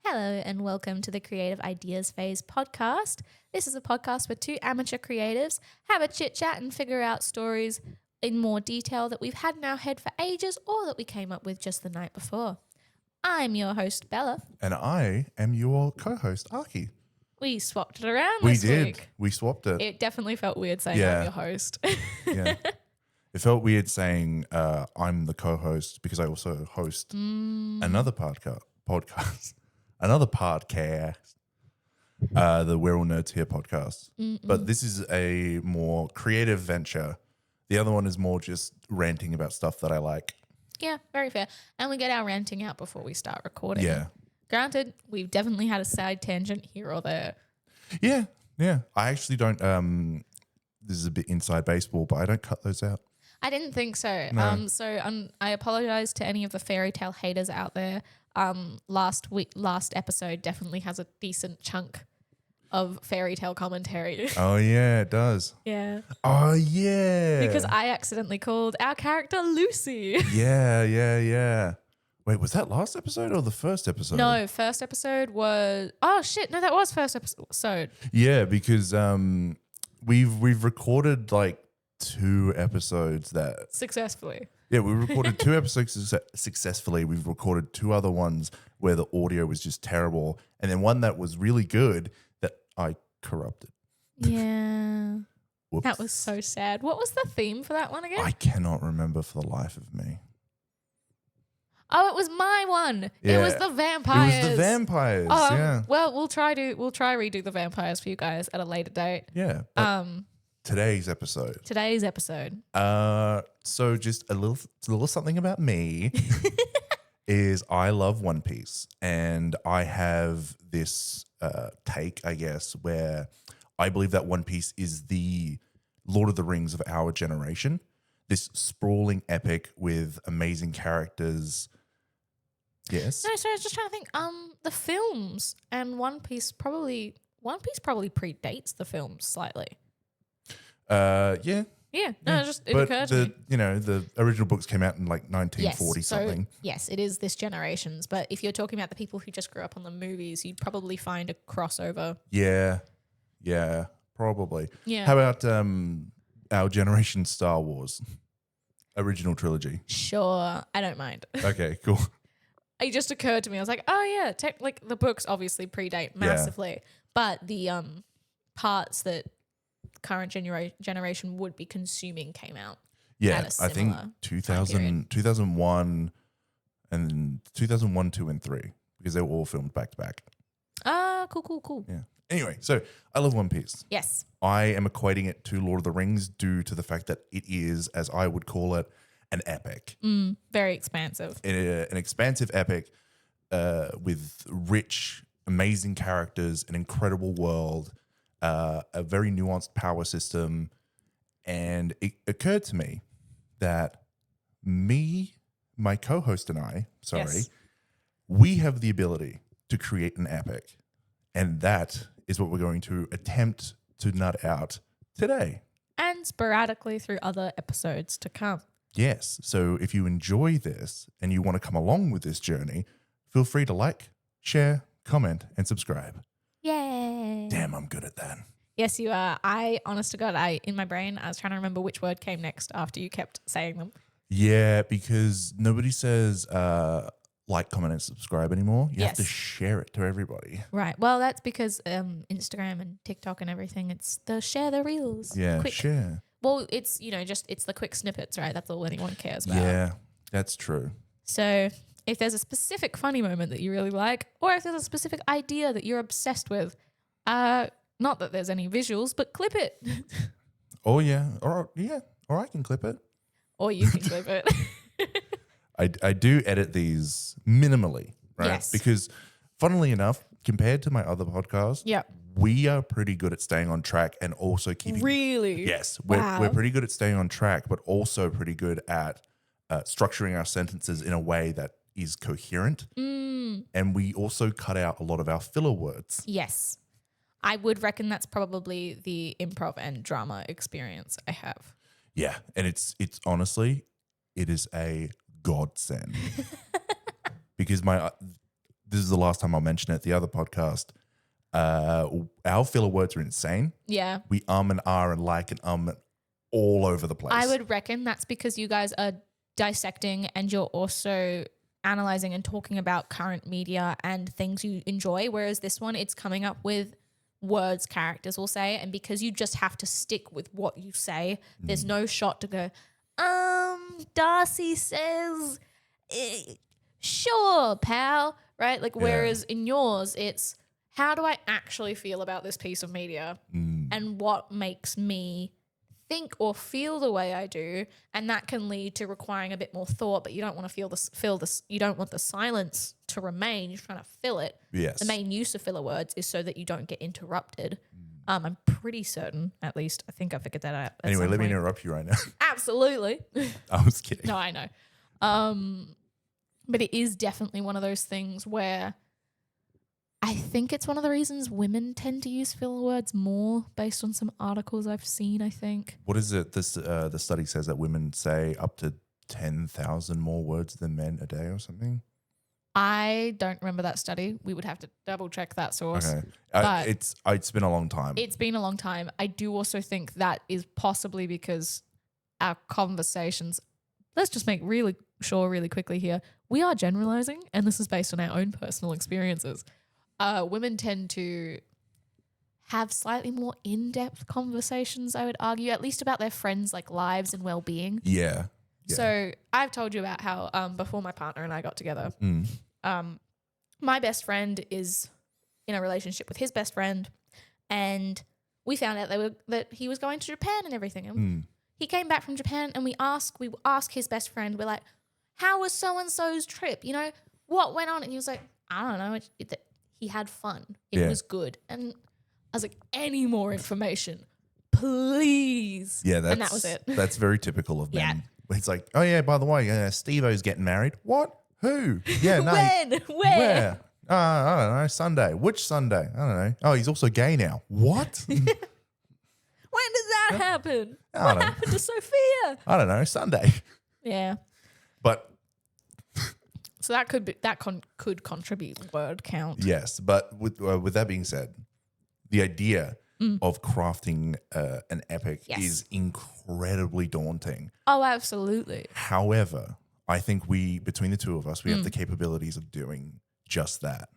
Hello and welcome to the Creative Ideas Phase podcast. This is a podcast where two amateur creatives have a chit chat and figure out stories in more detail that we've had in our head for ages or that we came up with just the night before. I'm your host, Bella. And I am your co-host, Ahky. We swapped it around We this did. week. We swapped it. It definitely felt weird saying Yeah. I'm your host. Yeah. It felt weird saying I'm the co-host because I also host another podcast, another podcast, the We're All Nerds Here podcast. But this is a more creative venture. The other one is more just ranting about stuff that I like. Yeah, very fair. And we get our ranting out before we start recording. Yeah. Granted, we've definitely had a side tangent here or there. Yeah. Yeah. I actually don't, this is a bit inside baseball, but I don't cut those out. I didn't think so. No. I apologize to any of the fairy tale haters out there. Last episode definitely has a decent chunk of fairy tale commentary. Oh, yeah, it does. Yeah. Oh, yeah. Because I accidentally called our character Lucy. Yeah. Wait, was that last episode or the first episode? No, first episode was... Oh, shit. No, that was first episode. Yeah, because we've recorded like 2 episodes that... Successfully. Yeah, we recorded 2 episodes successfully. We've recorded 2 other ones where the audio was just terrible. And then one that was really good that I corrupted. Yeah. Whoops. That was so sad. What was the theme for that one again? I cannot remember for the life of me. Oh, it was my one. Yeah. It was the vampires. It was the vampires, yeah. Well, we'll try redo the vampires for you guys at a later date. Yeah. But today's episode. So just a little something about me is I love One Piece, and I have this take, I guess, where I believe that One Piece is the Lord of the Rings of our generation. This sprawling epic with amazing characters. Yes. No, so I was just trying to think. The films and One Piece probably predates the films slightly. Yeah. Yeah. No, it But occurred to me. the original books came out in like 1940 something. Yes, it is this generation's. But if you're talking about the people who just grew up on the movies, you'd probably find a crossover. Yeah, probably. Yeah. How about our generation Star Wars original trilogy? Sure, I don't mind. Okay, cool. It just occurred to me. I was like, oh yeah, like the books obviously predate massively, but the parts that current generation would be consuming came out. Yeah, at a I think similar 2001 and 2001, 2, and 3 because they were all filmed back to back. Ah, cool. Yeah. Anyway, so I love One Piece. Yes. I am equating it to Lord of the Rings due to the fact that it is, as I would call it, an epic. Very expansive. An expansive epic with rich, amazing characters, an incredible world, a very nuanced power system. And it occurred to me that my co-host and I, Yes. we have the ability to create an epic. And that is what we're going to attempt to nut out today. And sporadically through other episodes to come. Yes. So if you enjoy this and you want to come along with this journey, feel free to like, share, comment, and subscribe. Yay. Damn, I'm good at that. Yes, you are. Honest to God, in my brain, I was trying to remember which word came next after you kept saying them. Yeah, because nobody says like, comment, and subscribe anymore. You have to Yes. share it to everybody. Right. Well, that's because Instagram and TikTok and everything, it's the share the reels. Yeah, Quick. share. Well, it's, it's the quick snippets, right? That's all anyone cares about. Yeah, that's true. So if there's a specific funny moment that you really like, or if there's a specific idea that you're obsessed with, not that there's any visuals, but clip it. Oh, yeah. Or I can clip it. Or you can clip it. I do edit these minimally, right? Yes. Because funnily enough, compared to my other podcast, Yeah. we are pretty good at staying on track and also keeping... Really? Yes, Wow. we're pretty good at staying on track, but also pretty good at structuring our sentences in a way that is coherent. And we also cut out a lot of our filler words. Yes. I would reckon that's probably the improv and drama experience I have. Yeah, and it's honestly, it is a godsend because this is the last time I'll mention it. The other podcast, our filler words are insane. Yeah. We and are and like and all over the place. I would reckon that's because you guys are dissecting and you're also analyzing and talking about current media and things you enjoy, whereas this one, it's coming up with words characters will say, and because you just have to stick with what you say, there's no shot to go, Darcy says, sure, pal, right? Like, whereas in yours, it's how do I actually feel about this piece of media and what makes me think or feel the way I do, and that can lead to requiring a bit more thought, but you don't want to feel this you don't want the silence to remain, you're trying to fill it. Yes. The main use of filler words is so that you don't get interrupted. I'm pretty certain, at least I think I figured that out. Anyway, let me interrupt you right now. Absolutely. I was kidding. No, I know. But it is definitely one of those things where I think it's one of the reasons women tend to use filler words more based on some articles I've seen, I think. What is it? The study says that women say up to 10,000 more words than men a day or something. I don't remember that study. We would have to double check that source. Okay. But It's been a long time. It's been a long time. I do also think that is possibly because our conversations, let's just make really sure really quickly here, we are generalizing, and this is based on our own personal experiences. Women tend to have slightly more in-depth conversations, I would argue, at least about their friends' like lives and well-being. Yeah. So I've told you about how before my partner and I got together, my best friend is in a relationship with his best friend, and we found out that he was going to Japan and everything. And he came back from Japan, and we ask his best friend, we're like, how was so-and-so's trip? You know, what went on? And he was like, I don't know. He had fun. It was good. And I was like, any more information, please. Yeah, and that was it. That's very typical of men. Yeah. It's like, oh yeah, by the way, Steve-O's getting married. What? Who? Yeah, no. When? Where? I don't know. Sunday. Which Sunday? I don't know. Oh, he's also gay now. What? When does that happen? I What don't- happened to Sophia? I don't know. Sunday. Yeah. But So that could contribute word count. yes, but with that being said, the idea of crafting an epic Yes. is incredibly daunting. Oh, absolutely. However, I think between the two of us, we have the capabilities of doing just that.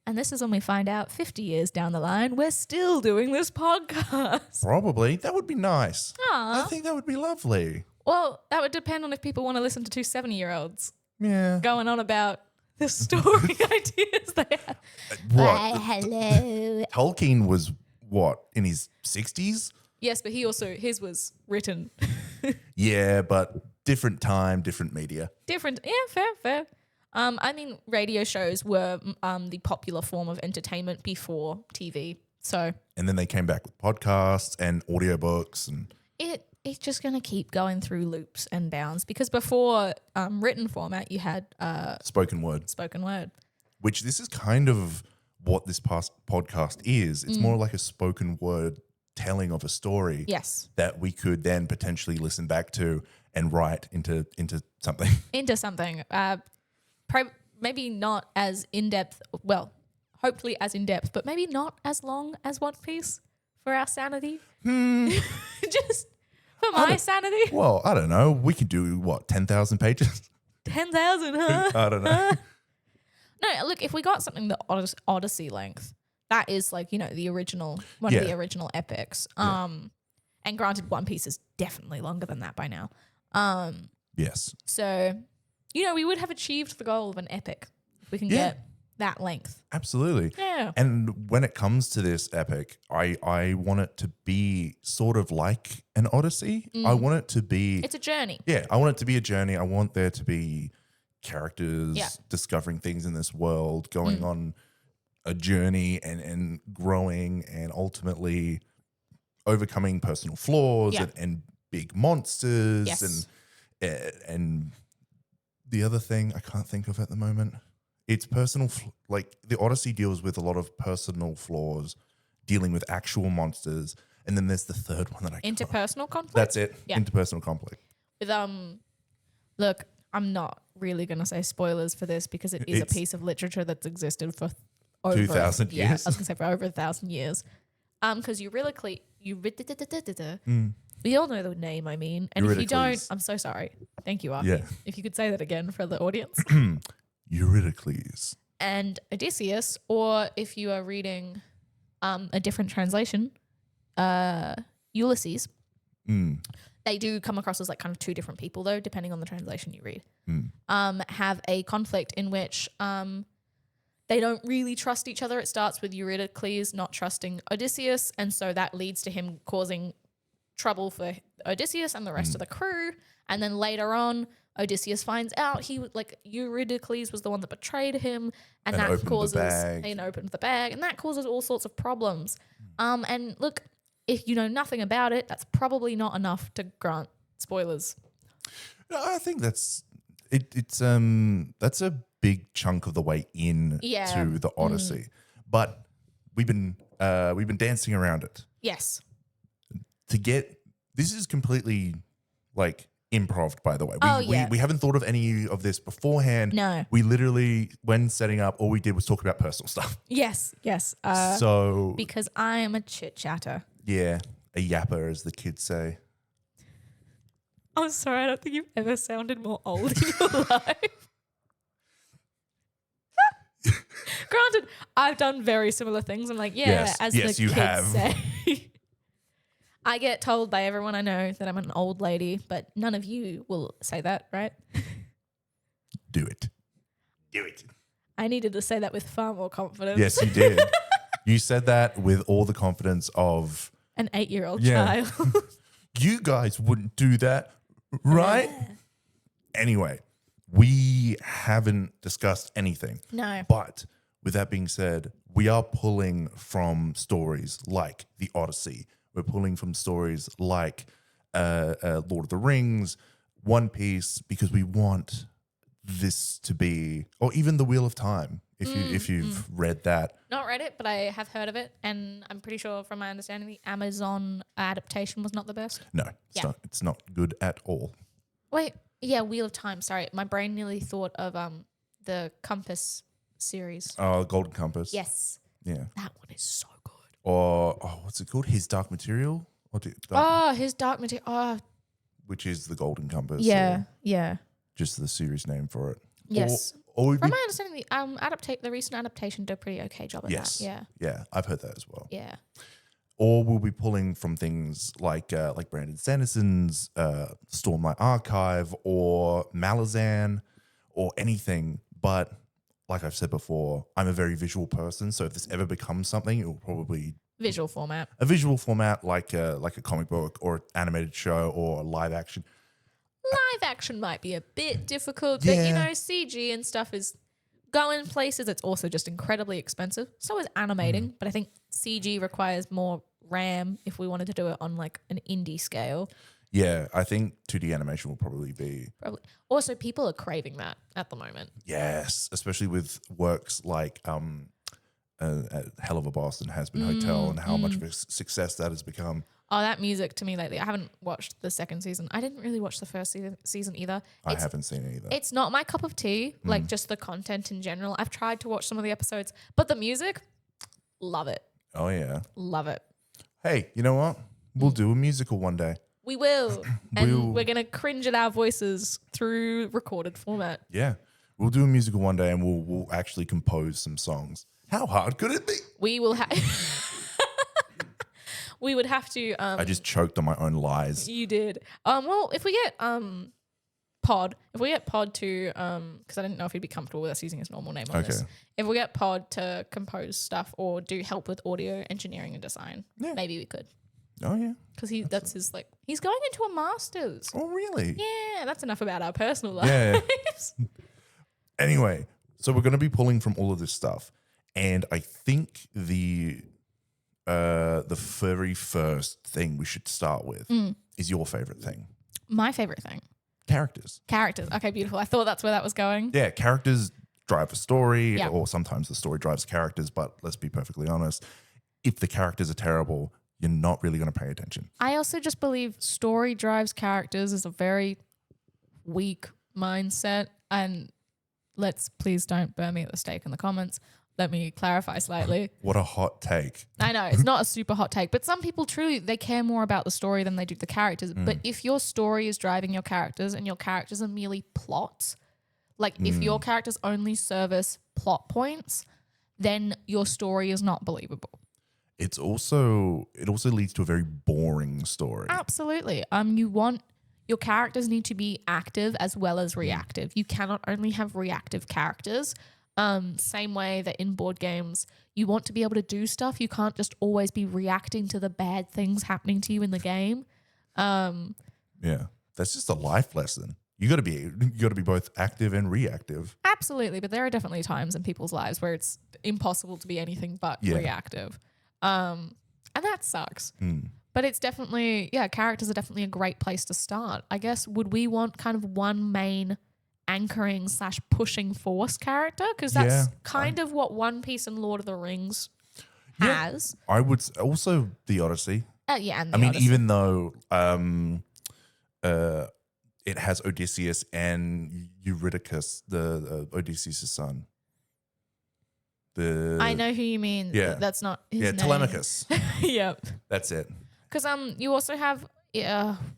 And this is when we find out 50 years down the line, we're still doing this podcast. Probably. That would be nice. Aw. I think that would be lovely. Well, that would depend on if people want to listen to two 70-year-olds Yeah. going on about the story ideas they have. What? Hello. Tolkien was what, in his 60s? Yes, but his was written Yeah, but different time, different media. different. Yeah, fair. I mean, radio shows were the popular form of entertainment before TV. So And then they came back with podcasts and audiobooks and it's just going to keep going through loops and bounds, because before written format, you had spoken word, spoken word. which this is kind of what this past podcast is. It's more like a spoken word telling of a story Yes. that we could then potentially listen back to and write into something. Into something. Maybe not as in-depth, well, hopefully as in-depth, but maybe not as long as One Piece for our sanity. Just for my sanity. Well, I don't know. We could do, what, 10,000 pages? 10,000, huh? I don't know. No, look, if we got something the Odyssey length, that is like, the original, one of the original epics. And granted, One Piece is definitely longer than that by now. Yes. So, we would have achieved the goal of an epic if we can get that length. Absolutely. Yeah. And when it comes to this epic, I want it to be sort of like an Odyssey. I want it to be... It's a journey. Yeah, I want it to be a journey. I want there to be characters discovering things in this world, going on a journey and growing and ultimately overcoming personal flaws and big monsters. Yes. And the other thing I can't think of at the moment, it's personal, like the Odyssey deals with a lot of personal flaws, dealing with actual monsters. And then there's the third one that I can't. Interpersonal conflict? That's it. Yeah. Interpersonal conflict. With look, I'm not really going to say spoilers for this because it is a piece of literature that's existed for over 2,000 Yeah, I years? was going to say for over 1,000 years. Because we all know the name, I mean. And if you don't, Eurydice. I'm so sorry. Thank you, Ahky. Yeah. If you could say that again for the audience. Eurydice. And Odysseus, or if you are reading a different translation, Ulysses. They do come across as like kind of two different people though, depending on the translation you read. Have a conflict in which they don't really trust each other. It starts with Eurydice not trusting Odysseus, and so that leads to him causing trouble for Odysseus and the rest of the crew. And then later on, Odysseus finds out Eurydice was the one that betrayed him, and that causes opened the bag, and that causes all sorts of problems. And look, if you know nothing about it, that's probably not enough to grant spoilers. No, I think that's a big chunk of the way in to the Odyssey, but we've been dancing around it. Yes. This is completely like improv, by the way. We haven't thought of any of this beforehand. No. We literally, when setting up, all we did was talk about personal stuff. Yes. So because I am a chit chatter. Yeah, a yapper, as the kids say. I'm sorry, I don't think you've ever sounded more old in your life. Granted, I've done very similar things. I'm like, Yes, as yes, the you kids have. say. I get told by everyone I know that I'm an old lady, but none of you will say that, right? Do it. I needed to say that with far more confidence. Yes, you did. You said that with all the confidence of an 8-year-old Yeah. child. you guys wouldn't do that, right? Anyway, we haven't discussed anything. No. But with that being said, we are pulling from stories like The Odyssey. We're pulling from stories like Lord of the Rings, One Piece, because we want this to be, or even The Wheel of Time, if you've read that. Not read it, but I have heard of it, and I'm pretty sure, from my understanding, the Amazon adaptation was not the best. No, it's not good at all. Wait, yeah, Wheel of Time. Sorry, my brain nearly thought of the Compass series. Oh, Golden Compass. Yes, Yeah. that one is so good. Or what's it called? His Dark Material. His Dark Material. Oh, which is the Golden Compass. yeah, or yeah. just the series name for it. Yes. Or From my understanding, the recent adaptation did a pretty okay job of yes. that. Yeah. Yeah, I've heard that as well. Yeah. Or we'll be pulling from things like Brandon Sanderson's Stormlight Archive or Malazan or anything. But like I've said before, I'm a very visual person. So if this ever becomes something, it will probably Visual format. a visual format like a comic book or animated show or live action. Live action might be a bit difficult, but CG and stuff is going places. It's also just incredibly expensive. So is animating, but I think CG requires more RAM if we wanted to do it on like an indie scale. Yeah, I think 2D animation will probably be. Also, people are craving that at the moment. Yes, especially with works like Hell of a Boston Has Been Hotel and how much of a success that has become. Oh, that music to me lately. I haven't watched the second season. I didn't really watch the first season either. I haven't seen it either. It's not my cup of tea, like just the content in general. I've tried to watch some of the episodes, but the music, love it. Oh, yeah. Love it. Hey, you know what? We'll do a musical one day. We will. And we're going to cringe at our voices through recorded format. Yeah. We'll do a musical one day and we'll actually compose some songs. How hard could it be? We will have... We would have to... I just choked on my own lies. You did. Well, if we get Pod to... Because I didn't know if he'd be comfortable with us using his normal name on this. If we get Pod to compose stuff or do help with audio engineering and design, maybe we could. Oh, yeah. Because he's going into a master's. Oh, really? Yeah, that's enough about our personal lives. Yeah. Anyway, so we're going to be pulling from all of this stuff. And I think the very first thing we should start with is your favorite thing. My favorite thing. Characters. Okay, beautiful. I thought that's where that was going. Yeah, characters drive a story, Yeah. or sometimes the story drives characters. But let's be perfectly honest, if the characters are terrible, you're not really going to pay attention. I also just believe story drives characters is a very weak mindset, and please don't burn me at the stake in the comments. Let me clarify slightly. What a hot take. I know it's not a super hot take, but some people truly, they care more about the story than they do the characters. But if your story is driving your characters and your characters are merely plots, like if your characters only service plot points, then your story is not believable. It also leads to a very boring story. Absolutely. Your characters need to be active as well as reactive. You cannot only have reactive characters. Same way that in board games, you want to be able to do stuff. You can't just always be reacting to the bad things happening to you in the game. Yeah, that's just a life lesson. You got to be both active and reactive. Absolutely, but there are definitely times in people's lives where it's impossible to be anything but reactive, and that sucks. But it's definitely characters are definitely a great place to start. I guess would we want kind of one main anchoring / pushing force character, because that's kind of what One Piece and Lord of the Rings has. I would also the Odyssey. And the I mean, Odyssey. even though it has Odysseus and Eurydice, the Odysseus' son. I know who you mean. Yeah. That's not his name. Telemachus. Yep. That's it. Because you also have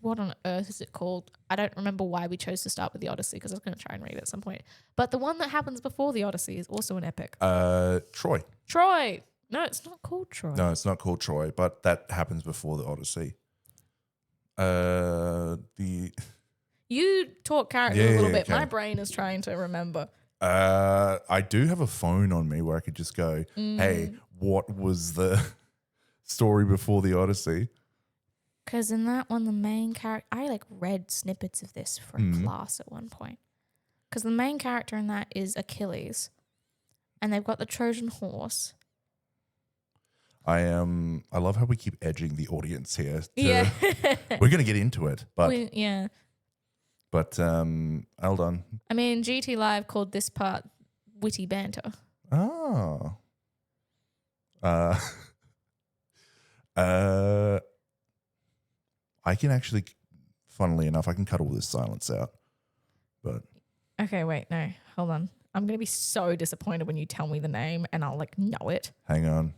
what on earth is it called? I don't remember why we chose to start with the Odyssey, because I was going to try and read it at some point. But the one that happens before the Odyssey is also an epic. Troy. Troy. No, it's not called Troy. No, it's not called Troy, but that happens before the Odyssey. You talk characters a little bit. Okay. My brain is trying to remember. I do have a phone on me where I could just go, hey, what was the story before the Odyssey? Because in that one, the main character, I read snippets of this for a class at one point. Because the main character in that is Achilles, and they've got the Trojan horse. I love how we keep edging the audience here. Yeah, we're gonna get into it, but But hold on. I mean, GT Live called this part witty banter. Oh. I can actually, funnily enough, I can cut all this silence out. But okay, wait, no, hold on. I'm gonna be so disappointed when you tell me the name and I'll know it. Hang on.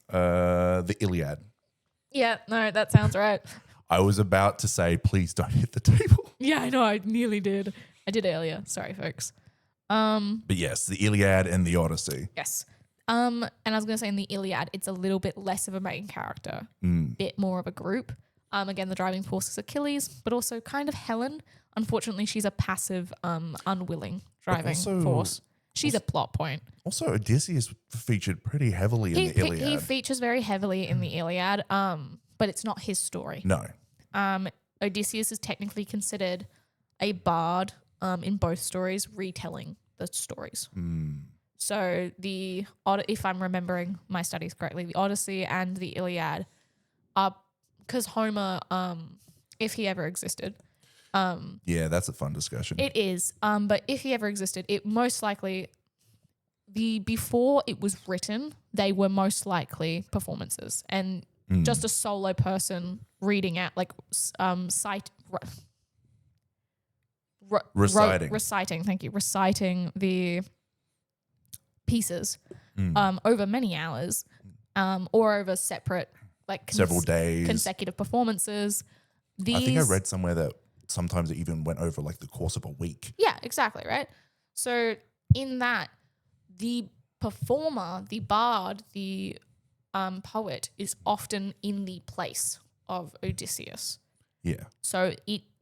The Iliad. Yeah, no, that sounds right. I was about to say, please don't hit the table. Yeah, I know. I nearly did. I did earlier. Sorry, folks. But yes, the Iliad and the Odyssey. Yes. And I was going to say in the Iliad, it's a little bit less of a main character, bit more of a group. Again, the driving force is Achilles, but also kind of Helen. Unfortunately, she's a passive, unwilling driving force. She's a plot point. Also, Odysseus featured pretty heavily in the Iliad. He features very heavily in the Iliad, but it's not his story. No. Odysseus is technically considered a bard in both stories, retelling the stories. So if I'm remembering my studies correctly, the Odyssey and the Iliad are, because Homer, if he ever existed. Yeah, that's a fun discussion. It is. But if he ever existed, it most likely, before it was written, they were most likely performances. And just a solo person reading out, reciting the pieces over many hours or over separate, several days, consecutive performances. I think I read somewhere that sometimes it even went over the course of a week. Yeah, exactly, right? So in that, the performer, the bard, the poet is often in the place of Odysseus. Yeah. So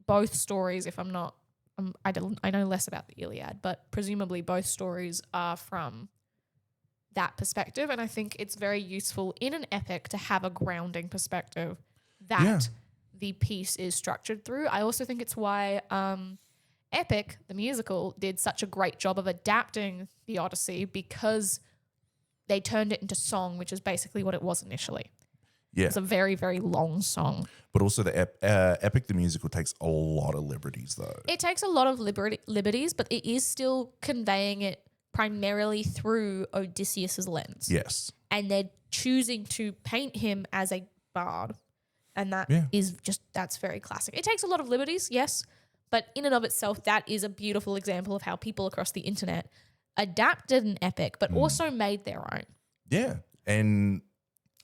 both stories, if I'm not, I know less about the Iliad, but presumably both stories are from that perspective. And I think it's very useful in an epic to have a grounding perspective that the piece is structured through. I also think it's why Epic, the musical, did such a great job of adapting the Odyssey, because they turned it into song, which is basically what it was initially. Yeah. It's a very, very long song. But also the Epic, the musical, takes a lot of liberties, though. It takes a lot of liberties, but it is still conveying it primarily through Odysseus's lens. Yes. And they're choosing to paint him as a bard. And that is that's very classic. It takes a lot of liberties, yes. But in and of itself, that is a beautiful example of how people across the internet adapted an epic, but also made their own. Yeah. And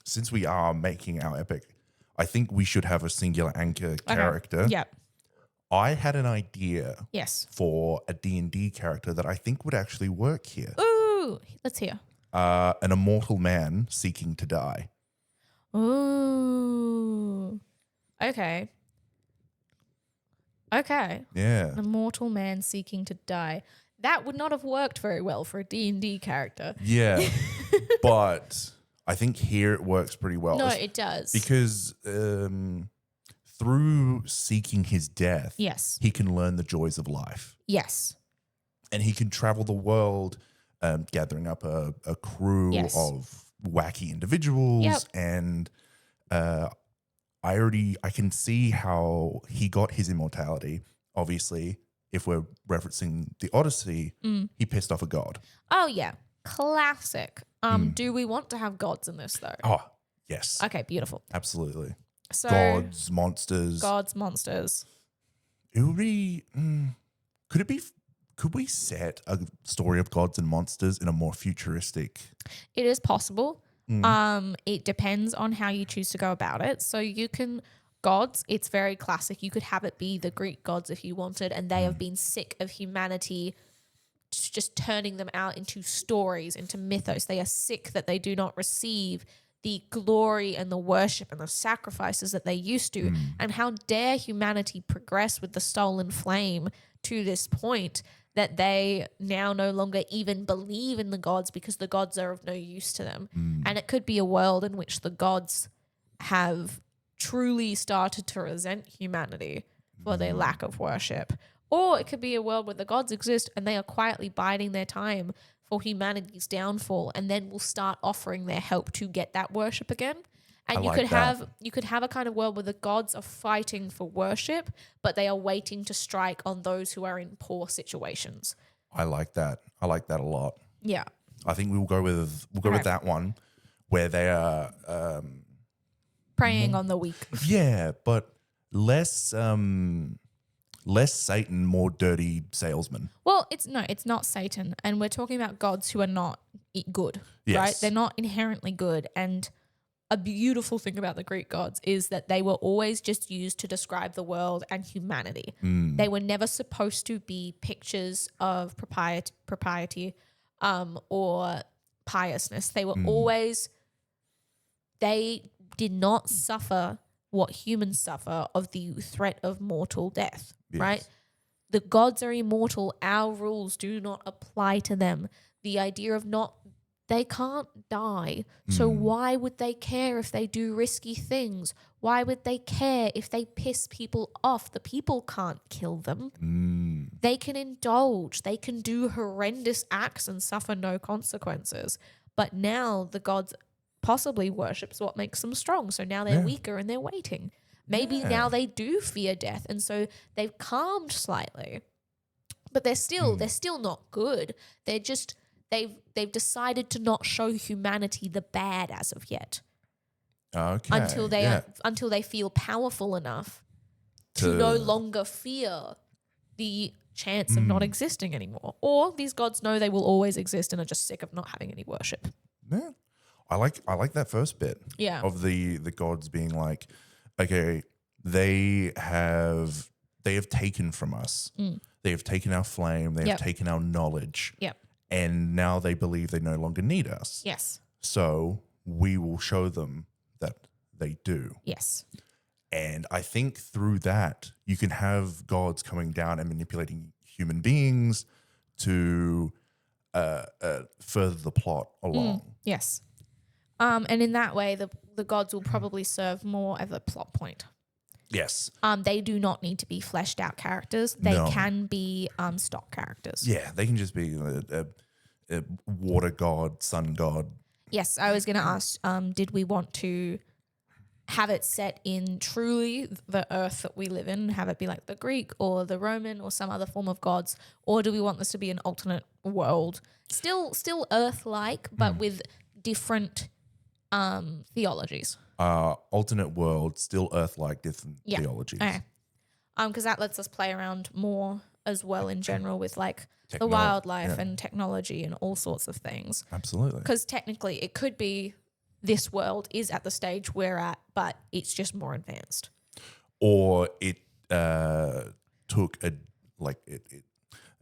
since we are making our epic, I think we should have a singular anchor character. Yeah. I had an idea Yes. for a D&D character that I think would actually work here. Ooh, let's hear. An immortal man seeking to die. Ooh. Okay. Okay. Yeah. An immortal man seeking to die. That would not have worked very well for a D&D character. Yeah. But I think here it works pretty well. No, it does. Because through seeking his death, Yes. he can learn the joys of life. Yes. And he can travel the world gathering up a crew Yes. of wacky individuals. Yep. And I can see how he got his immortality. Obviously, if we're referencing the Odyssey, he pissed off a god. Oh, yeah. Classic. Do we want to have gods in this, though? Oh, yes. Okay, beautiful. Absolutely. So Gods, monsters. gods, monsters. It would be. Could we set a story of gods and monsters in a more futuristic? It is possible. It depends on how you choose to go about it. So you can gods, it's very classic. You could have it be the Greek gods if you wanted, and they have been sick of humanity just turning them out into stories, into mythos. They are sick that they do not receive the glory and the worship and the sacrifices that they used to. And how dare humanity progress with the stolen flame to this point that they now no longer even believe in the gods because the gods are of no use to them. And it could be a world in which the gods have truly started to resent humanity for their lack of worship. Or it could be a world where the gods exist and they are quietly biding their time for humanity's downfall, and then will start offering their help to get that worship again. And you could have a kind of world where the gods are fighting for worship, but they are waiting to strike on those who are in poor situations. I like that. I like that a lot. Yeah. I think we'll go with that one where they are Preying on the weak. yeah, but less Satan, more dirty salesman. Well, it's not Satan, and we're talking about gods who are not good, Yes. right? They're not inherently good. And a beautiful thing about the Greek gods is that they were always just used to describe the world and humanity. They were never supposed to be pictures of propriety or piousness. They were always, they did not suffer what humans suffer of the threat of mortal death, right? The gods are immortal. Our rules do not apply to them. The idea of they can't die. So why would they care if they do risky things? Why would they care if they piss people off? The people can't kill them. They can indulge. They can do horrendous acts and suffer no consequences. But now the gods possibly worships what makes them strong. So now they're weaker and they're waiting. Maybe now they do fear death, and so they've calmed slightly. But they're still not good. They're just they've decided to not show humanity the bad as of yet. Okay. Until they feel powerful enough to no longer fear the chance of not existing anymore. Or these gods know they will always exist and are just sick of not having any worship. Yeah. I like that first bit. Yeah. Of the gods being like, okay, they have taken from us. They have taken our flame. They have taken our knowledge. Yep. And now they believe they no longer need us. Yes. So we will show them that they do. Yes. And I think through that, you can have gods coming down and manipulating human beings to further the plot along. Yes. And in that way, the gods will probably serve more of a plot point. Yes. They do not need to be fleshed out characters. They can be stock characters. Yeah, they can just be a water god, sun god. Yes, I was going to ask, did we want to have it set in truly the earth that we live in, have it be like the Greek or the Roman or some other form of gods, or do we want this to be an alternate world? Still earth-like, but with different theologies. Alternate world, still Earth-like, different theologies. Okay. because that lets us play around more as well in general with like the Techno- wildlife yeah. and technology and all sorts of things. Absolutely. Because technically it could be this world is at the stage we're at, but it's just more advanced. Or it took it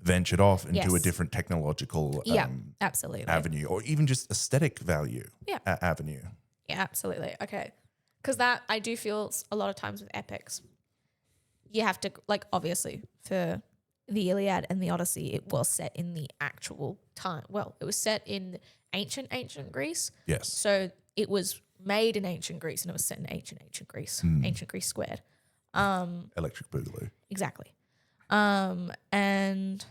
ventured off into a Yes. different technological Yeah, absolutely. avenue, or even just aesthetic value Yeah. avenue. Yeah, absolutely. Okay. Because that I do feel a lot of times with epics, you have to, like, obviously for the Iliad and the Odyssey, it was set in the actual time. Well, it was set in ancient Greece. Yes. So it was made in ancient Greece and it was set in ancient Greece, ancient Greece squared. Electric Boogaloo. Exactly. And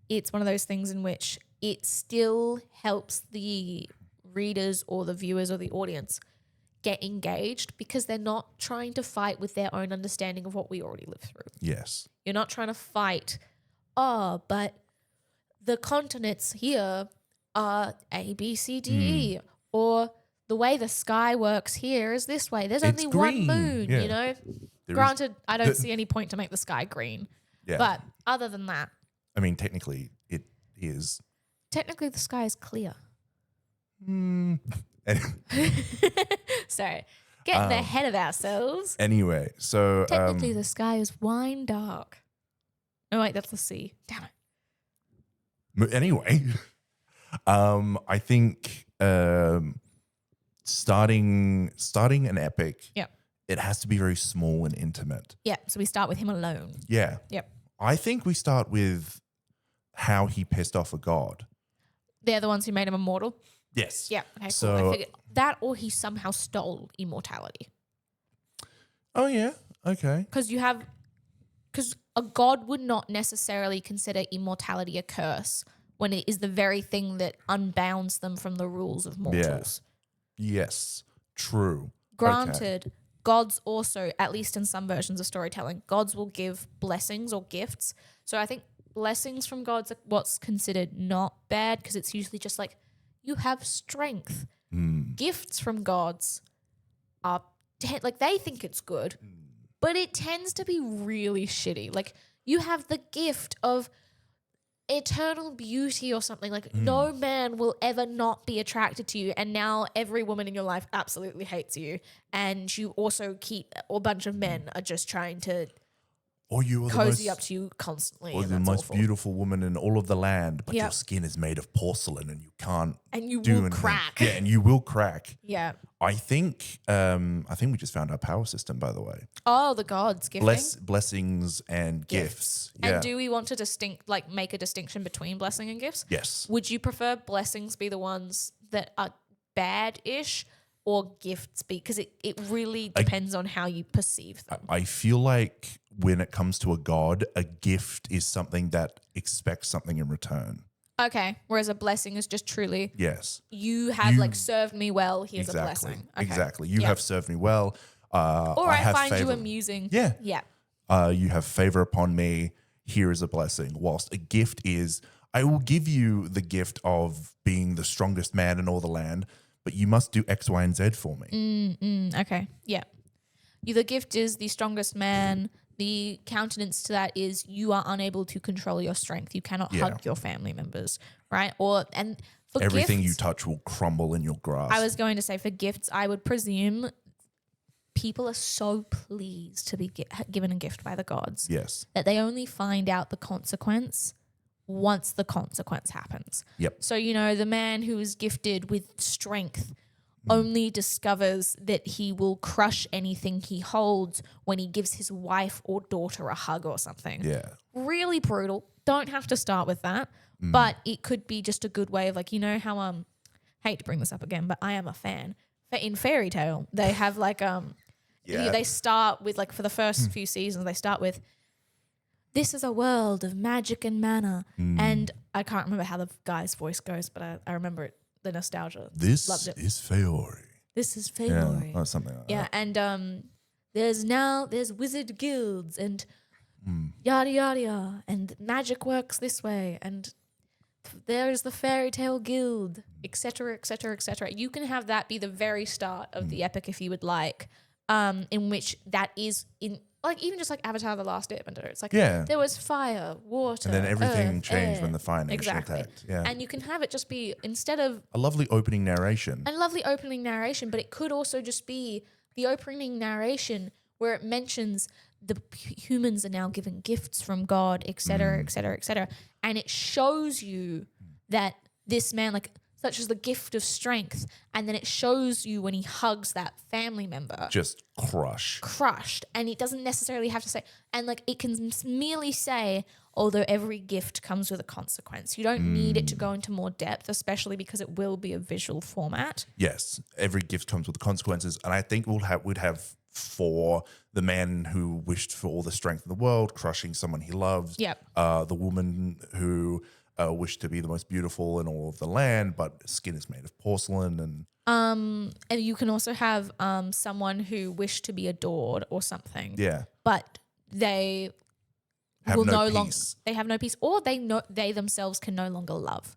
it's one of those things in which it still helps the readers or the viewers or the audience get engaged because they're not trying to fight with their own understanding of what we already lived through. Yes. You're not trying to fight, but the continents here are A, B, C, D, E, or the way the sky works here is this way. There's It's only green. one moon, Yeah. you know? There is- Granted, I don't see any point to make the sky green. Yeah. But other than that, I mean, technically, it is. technically the sky is clear. Sorry, getting ahead of ourselves. Anyway, so Technically the sky is wine dark. No, wait, that's the sea. Damn it. anyway, I think starting an epic, Yeah. it has to be very small and intimate. Yeah, so we start with him alone. Yeah. Yep. I think we start with how he pissed off a god. They're the ones who made him immortal. Yes. Yeah, okay, cool. So- I figured that or he somehow stole immortality. Oh yeah. Okay. Because a god would not necessarily consider immortality a curse when it is the very thing that unbounds them from the rules of mortals. Yes. True. Granted, gods also, at least in some versions of storytelling, gods will give blessings or gifts. So I think blessings from gods are what's considered not bad because it's usually just like you have strength. Gifts from gods are like they think it's good, but it tends to be really shitty. Like you have the gift of eternal beauty or something. Like no man will ever not be attracted to you, and now every woman in your life absolutely hates you, and you also keep a bunch of men are just trying to Or you are cozy the up to you constantly, or and the that's most awful. beautiful woman in all of the land, but your Yep. skin is made of porcelain and you can't And you do will anything. crack. Yeah, and you will crack. Yeah. I think we just found our power system, by the way. Oh, the gods gifting. Blessings and gifts. Yeah. And do we want to make a distinction between blessing and gifts? Yes. Would you prefer blessings be the ones that are bad-ish or gifts be? Because it really depends on how you perceive them. I feel like when it comes to a god, a gift is something that expects something in return. Okay. Whereas a blessing is just truly, Yes. you have like served me well, here's a Exactly. blessing. Okay. Exactly. You Yeah. have served me well. Or I have find you favor. amusing. Yeah. Yeah. You have favor upon me. Here is a blessing. Whilst a gift is, I will give you the gift of being the strongest man in all the land, but you must do X, Y, and Z for me. Okay. Yeah. The gift is the strongest man. The countenance to that is you are unable to control your strength. You cannot hug your family members, right? And for Everything gifts, you touch will crumble in your grasp. I was going to say for gifts, I would presume people are so pleased to be given a gift by the gods Yes. that they only find out the consequence once the consequence happens. Yep. So, the man who is gifted with strength only discovers that he will crush anything he holds when he gives his wife or daughter a hug or something. Yeah. Really brutal. Don't have to start with that. But it could be just a good way of how hate to bring this up again, but I am a fan. In Fairy Tale, they have they start with for the first few seasons, they start with this is a world of magic and mana. And I can't remember how the guy's voice goes, but I remember it. The nostalgia. This Loved it. is Faori. This is Yeah. Faori. Or something like Yeah, that. and there's wizard guilds and yada yada yada, and magic works this way, and there's the fairy tale guild, etc., etc., etc. You can have that be the very start of the epic if you would like, in which that is like even just like Avatar: The Last Airbender. It's like Yeah. there was fire, water, And then everything earth, changed air. when the Fire Nation Exactly. attacked. Yeah. And you can have it just be instead of A lovely opening narration. a lovely opening narration, but it could also just be the opening narration where it mentions the humans are now given gifts from God, et cetera, et cetera, et cetera. And it shows you that this man, like, such as the gift of strength, and then it shows you when he hugs that family member. Just crushed. And it doesn't necessarily have to say, and like it can merely say, although every gift comes with a consequence. You don't need it to go into more depth, especially because it will be a visual format. Yes. Every gift comes with consequences. And I think we'd have for the man who wished for all the strength in the world, crushing someone he loves. Yep. The woman who wished to be the most beautiful in all of the land, but skin is made of porcelain. And you can also have someone who wished to be adored or something. Yeah. But they Have will no no longer peace. they have no peace, or they themselves can no longer love.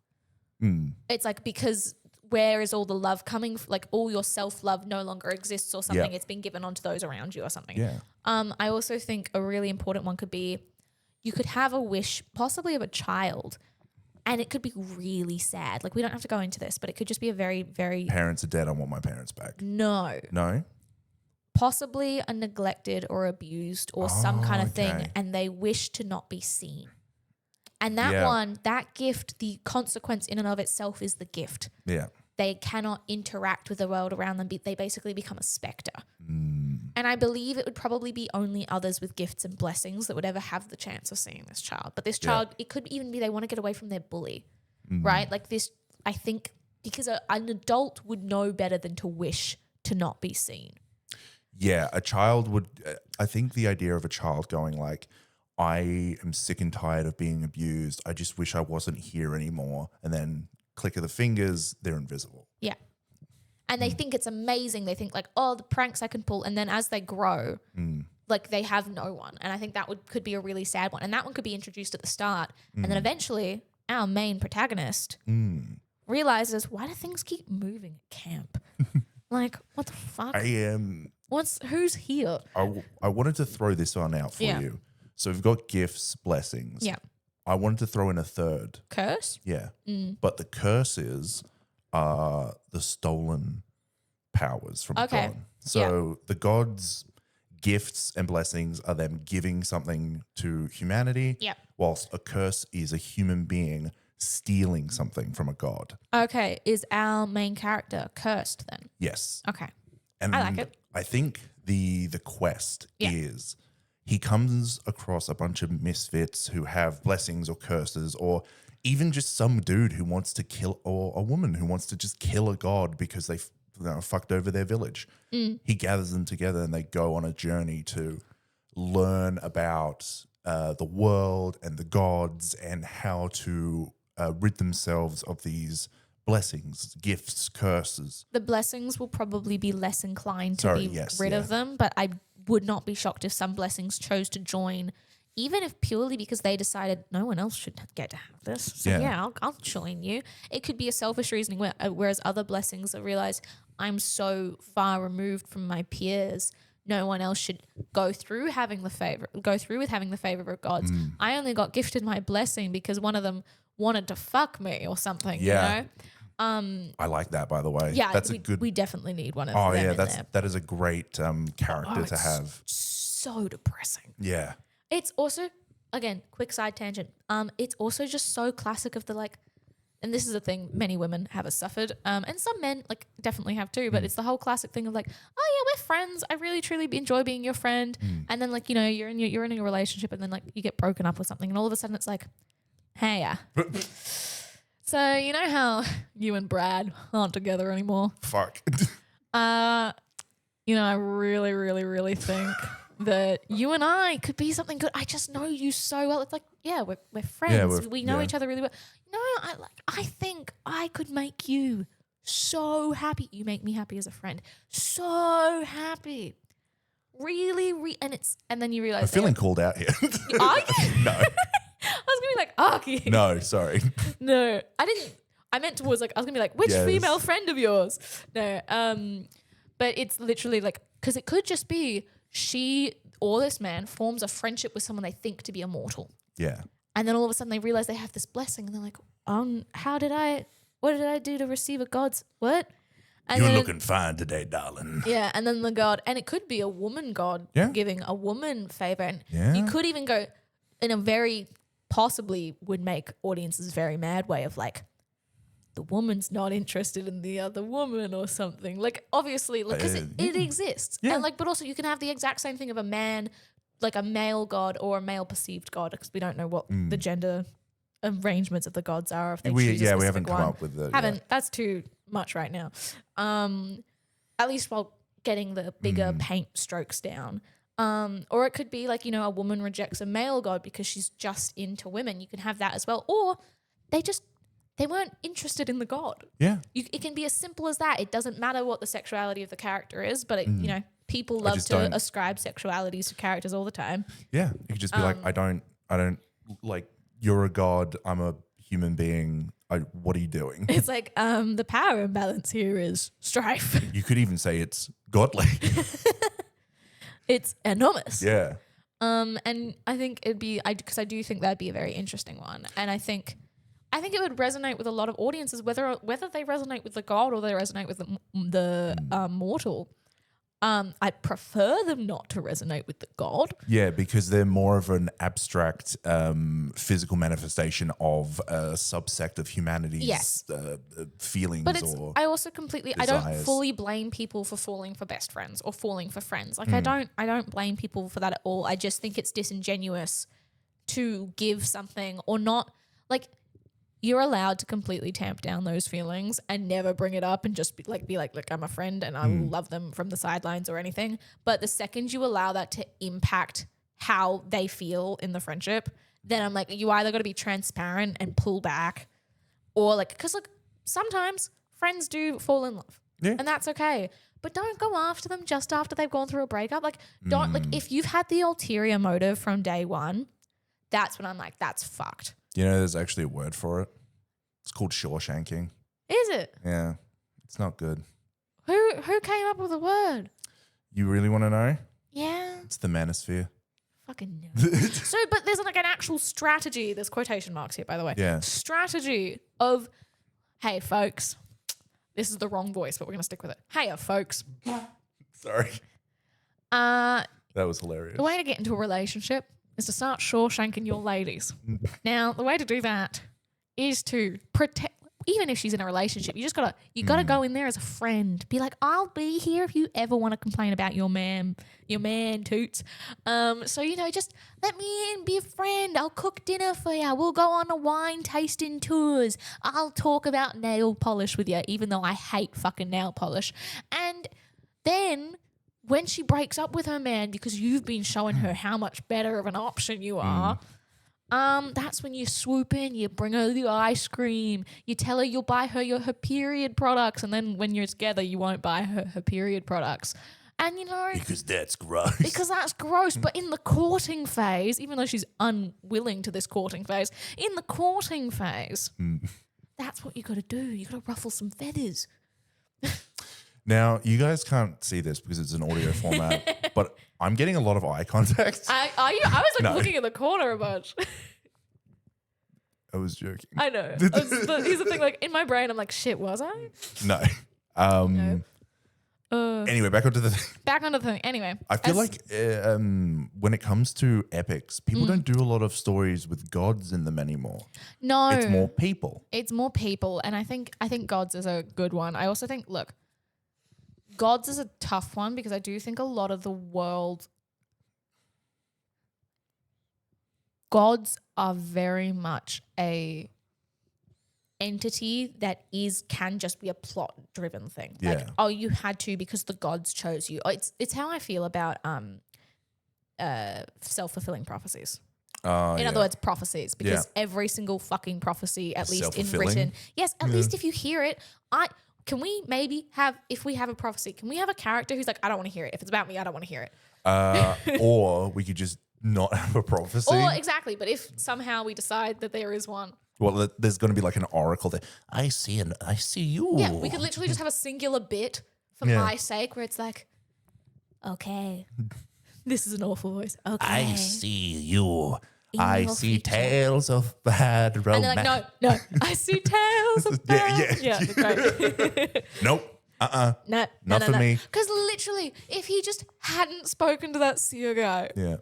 It's like, because where is all the love coming? Like all your self-love no longer exists or something. Yeah. It's been given onto those around you or something. Yeah. I also think a really important one could be, you could have a wish possibly of a child, and it could be really sad. Like we don't have to go into this, but it could just be a very, very Parents are dead. I want my parents back. no. No? Possibly a neglected or abused or some kind of thing, okay. and they wish to not be seen. And that Yeah. one, that gift, the consequence in and of itself is the gift. Yeah. They cannot interact with the world around them. They basically become a spectre. And I believe it would probably be only others with gifts and blessings that would ever have the chance of seeing this child. But this child, it could even be they want to get away from their bully, right? Like this, I think, because an adult would know better than to wish to not be seen. Yeah, a child would. I think the idea of a child going like, I am sick and tired of being abused. I just wish I wasn't here anymore. And then click of the fingers, they're invisible. Yeah. And they think it's amazing. They think like, oh, the pranks I can pull. And then as they grow, like they have no one. And I think that could be a really sad one. And that one could be introduced at the start. And then eventually our main protagonist realizes, why do things keep moving at camp? Like, what the fuck? Who's here? I wanted to throw this one out for you. So we've got gifts, blessings. Yeah. I wanted to throw in a third. Curse? Yeah. But the curses are the stolen powers from Okay. God. So the gods' gifts and blessings are them giving something to humanity. Yep. Whilst a curse is a human being stealing something from a god. Okay. Is our main character cursed then? Yes. Okay. And I like it. I think the quest is he comes across a bunch of misfits who have blessings or curses, or even just some dude who wants to kill, or a woman who wants to just kill a god because they fucked over their village. He gathers them together and they go on a journey to learn about the world and the gods and how to rid themselves of these blessings, gifts, curses. The blessings will probably be less inclined to be rid of them, but I would not be shocked if some blessings chose to join, even if purely because they decided no one else should get to have this. So I'll join you. It could be a selfish reasoning, whereas other blessings that realize I'm so far removed from my peers, no one else should go through with having the favor of gods. I only got gifted my blessing because one of them wanted to fuck me or something. Yeah. You know? I like that, by the way. Yeah, that's we definitely need one of Oh them yeah, in there. that is a great character to it's have. So depressing. Yeah. It's also, again, quick side tangent. It's also just so classic of the like, and this is a thing many women have suffered, and some men like definitely have too. But it's the whole classic thing of like, oh yeah, we're friends. I really truly enjoy being your friend. And then like you're in a relationship, and then like you get broken up with something, and all of a sudden it's like, hey, so you know how you and Brad aren't together anymore? Fuck. I really, really, really think that you and I could be something good. I just know you so well. It's like, yeah, we're friends. We know each other really well. No, I think I could make you so happy. You make me happy as a friend. So happy. Really, and then you realize I'm feeling called out here. Are you? No. I was gonna be like, Ahky. No, sorry. No, I didn't. I meant towards like I was gonna be like, which female friend of yours? No, but it's literally like because it could just be or this man forms a friendship with someone they think to be immortal. Yeah. And then all of a sudden they realize they have this blessing and they're like, what did I do to receive a god's, what? And You're then, looking fine today, darling. yeah, and then the god, and it could be a woman god Yeah. giving a woman favor. And Yeah. you could even go in a very possibly would make audiences very mad way of like, the woman's not interested in the other woman or something. Like obviously, because it exists. Yeah. And like, but also you can have the exact same thing of a man, like a male god or a male perceived god, because we don't know what the gender arrangements of the gods are. If they choose a we specific haven't come one. up with the Haven't. That's too much right now. At least while getting the bigger paint strokes down. Or it could be like, a woman rejects a male god because she's just into women. You can have that as well. Or they weren't interested in the god. Yeah. It can be as simple as that. It doesn't matter what the sexuality of the character is, but people love just to don't- ascribe sexualities to characters all the time. Yeah. You could just be like, I don't like, you're a god. I'm a human being. What are you doing? It's like the power imbalance here is strife. You could even say it's godly. It's enormous. Yeah. And I think it'd be because I do think that'd be a very interesting one, and I think it would resonate with a lot of audiences, whether they resonate with the god or they resonate with the mortal. I'd prefer them not to resonate with the god. Yeah, because they're more of an abstract physical manifestation of a subsect of humanity's Yes. feelings. But I also I don't desires. fully blame people for falling for best friends or falling for friends. Like I don't blame people for that at all. I just think it's disingenuous to give something or not, like, you're allowed to completely tamp down those feelings and never bring it up and just be like, look, I'm a friend and I will love them from the sidelines or anything. But the second you allow that to impact how they feel in the friendship, then I'm like, you either got to be transparent and pull back, or like, because like sometimes friends do fall in love, Yeah. and that's okay. But don't go after them just after they've gone through a breakup. Like, don't like if you've had the ulterior motive from day one, that's when I'm like, that's fucked. There's actually a word for it. It's called Shawshanking. Is it? Yeah. It's not good. Who came up with the word? You really want to know? Yeah. It's the manosphere. Fucking no. So, but there's like an actual strategy. There's quotation marks here, by the way. Yeah. Strategy of, hey, folks. This is the wrong voice, but we're going to stick with it. Hey, folks. Sorry. That was hilarious. The way to get into a relationship is to start Shawshanking your ladies. Now, the way to do that is to protect. Even if she's in a relationship, you gotta go in there as a friend. Be like, I'll be here if you ever want to complain about your man toots. So just let me in, be a friend. I'll cook dinner for you. We'll go on a wine tasting tours. I'll talk about nail polish with you, even though I hate fucking nail polish. And then when she breaks up with her man because you've been showing her how much better of an option you are, that's when you swoop in, you bring her the ice cream, you tell her you'll buy her her period products, and then when you're together, you won't buy her period products. And because that's gross. Because that's gross. But in the courting phase, even though she's unwilling to this courting phase, that's what you got to do. You got to ruffle some feathers. Now, you guys can't see this because it's an audio format, but I'm getting a lot of eye contact. Are you? I was like No. looking in the corner a bunch. I was joking. I know. But here's the thing, like in my brain, I'm like, shit, was I? No. No. Anyway, back onto the thing. Back onto the thing. Anyway. I feel like when it comes to epics, people don't do a lot of stories with gods in them anymore. No. It's more people. It's more people. And I think gods is a good one. I also think, look, gods is a tough one because I do think a lot of the world gods are very much a entity that can just be a plot driven thing. Like, Yeah. oh, you had to because the gods chose you. It's how I feel about self-fulfilling prophecies. In other words, prophecies, because every single fucking prophecy, at least in Self-fulfilling? written, yes, at least if you hear it, can we maybe have, if we have a prophecy, can we have a character who's like, I don't want to hear it. If it's about me, I don't want to hear it. Or we could just not have a prophecy. Or exactly, but if somehow we decide that there is one. Well, there's going to be like an oracle that I see you. Yeah, we could literally just have a singular bit for my sake where it's like, okay, This is an awful voice. Okay. I see you. In I your see future. tales of bad And they're romance. like, no, I see tales of Yeah, yeah, great. Nope. No, Not for me. Because literally, if he just hadn't spoken to that seer guy, Yeah.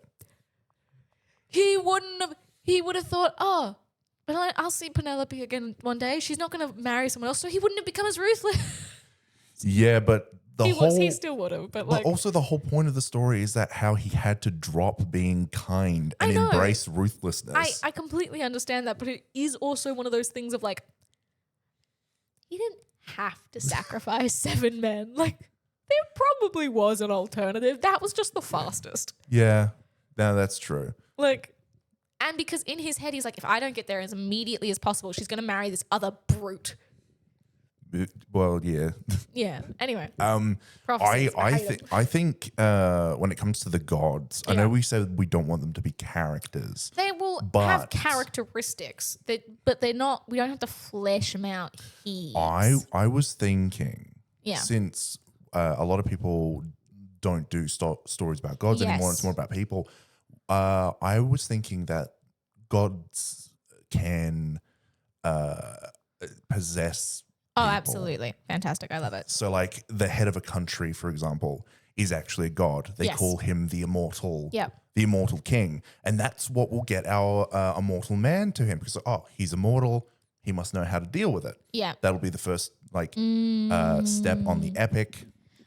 he would have thought, oh, but I'll see Penelope again one day. She's not going to marry someone else, so he wouldn't have become as ruthless. Yeah, but He still would have, but like, also the whole point of the story is that how he had to drop being kind and I know. embrace ruthlessness. I completely understand that, but it is also one of those things of like, he didn't have to sacrifice 7 men. Like, there probably was an alternative. That was just the fastest. Yeah, no, that's true. Like, and because in his head, he's like, if I don't get there as immediately as possible, she's going to marry this other brute. Well, yeah. Yeah. Anyway. I Prophecies, hate them. I think when it comes to the gods, I know we said we don't want them to be characters. They will have But- characteristics, but they're not. We don't have to flesh them out here. I was thinking, Yeah. since a lot of people don't do stories about gods anymore, Yes. it's more about people. I was thinking that gods can possess. Oh, people. absolutely. Fantastic. I love it. So, like the head of a country, for example, is actually a god. They Yes. call him the immortal, Yep. the immortal king, and that's what will get our immortal man to him because he's immortal. He must know how to deal with it. Yeah. That'll be the first step on the epic.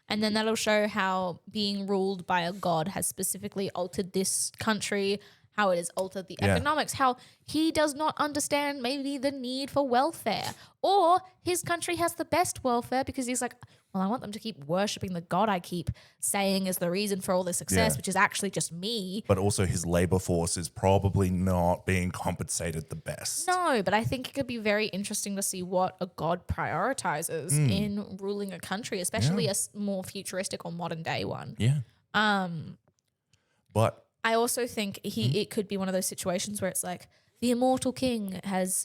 And then that'll show how being ruled by a god has specifically altered this country, how it has altered the economics, how he does not understand maybe the need for welfare. Or his country has the best welfare because he's like, well, I want them to keep worshipping the god I keep saying is the reason for all this success, Yeah. which is actually just me. But also his labor force is probably not being compensated the best. No, but I think it could be very interesting to see what a god prioritizes in ruling a country, especially a more futuristic or modern day one. Yeah. But I also think it could be one of those situations where it's like the immortal king has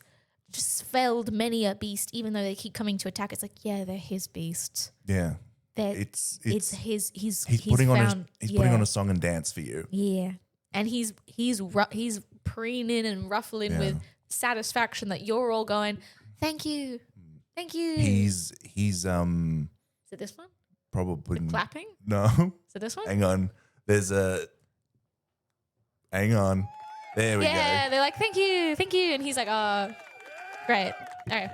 just felled many a beast, even though they keep coming to attack. It's like, yeah, they're his beasts. yeah, They're, it's his. He's putting found, putting on a song and dance for you. yeah, and he's preening and ruffling with satisfaction that you're all going, thank you. He's Is it this one? probably Clapping? no. Is it this one? Hang on. Hang on. There we Yeah, go. they're like, thank you, and he's like, oh, great. Okay.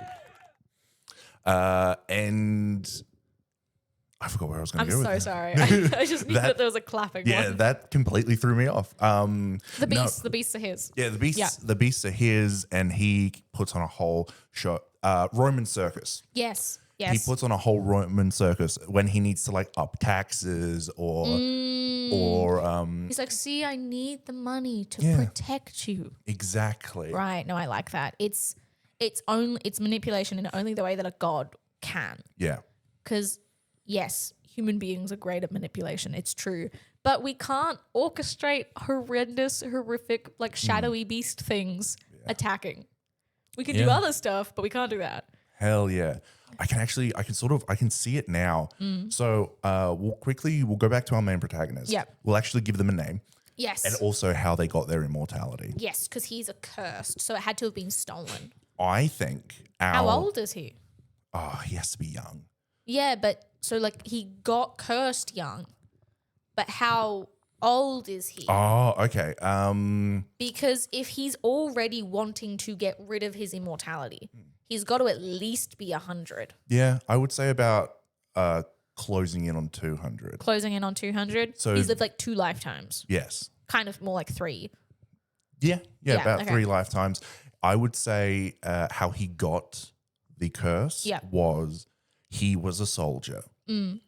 And I forgot where I was going I'm to go so with sorry. I just knew that there was a clapping that. Yeah, one. that completely threw me off. The beasts are his. Yeah, the beasts are his, and he puts on a whole show. Roman circus. Yes. He puts on a whole Roman circus when he needs to like up taxes or He's like, see, I need the money to protect you. exactly. Right. No, I like that. It's manipulation in only the way that a god can. Yeah. Because yes, human beings are great at manipulation. It's true. But we can't orchestrate horrific, like shadowy beast things attacking. We can do other stuff, but we can't do that. Hell yeah. I can see it now. So we'll go back to our main protagonist. Yeah. We'll actually give them a name. Yes. And also how they got their immortality. Yes, because he's accursed, so it had to have been stolen. I think How old is he? Oh, he has to be young. Yeah, but so like he got cursed young, but how old is he? Oh, okay. Because if he's already wanting to get rid of his immortality, he's got to at least be 100. Yeah, I would say about closing in on 200. Closing in on 200. So- he's lived like 2 lifetimes, Yes. kind of more like 3. Yeah, Yeah, about okay. 3 lifetimes. I would say how he got the curse was he was a soldier. He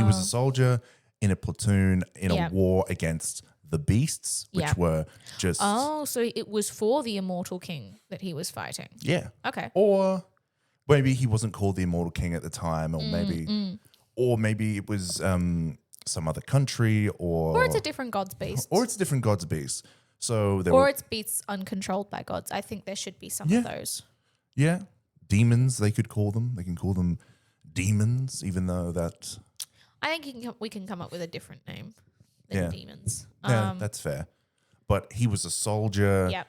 was a soldier in a platoon in a war against the beasts, which were just so it was for the immortal king that he was fighting. yeah. Okay. Or maybe he wasn't called the immortal king at the time, or maybe it was some other country, Or it's a different god's beast. or it's a different god's beast. So there Or were it's beasts uncontrolled by gods. I think there should be some Yeah. of those. demons. They could call them. They can call them demons, even though that. I think we can come up with a different name. than Yeah. demons. Yeah, that's fair. But he was a soldier. Yep.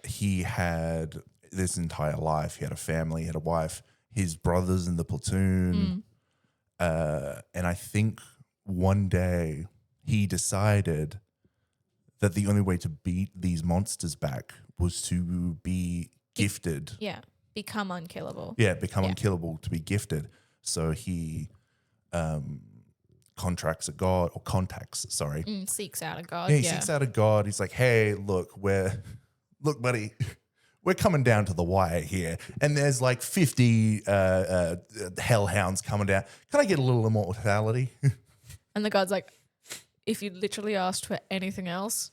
He had this entire life. He had a family, he had a wife, his brothers in the platoon. And I think one day he decided that the only way to beat these monsters back was to be gifted. Yeah. Become unkillable. Yeah, become Yeah. unkillable, to be gifted. So he contacts, sorry. Seeks out a god. Yeah, he seeks out a god. He's like, hey, look, buddy, we're coming down to the wire here. And there's like 50 hellhounds coming down. Can I get a little immortality? And the god's like, if you literally asked for anything else,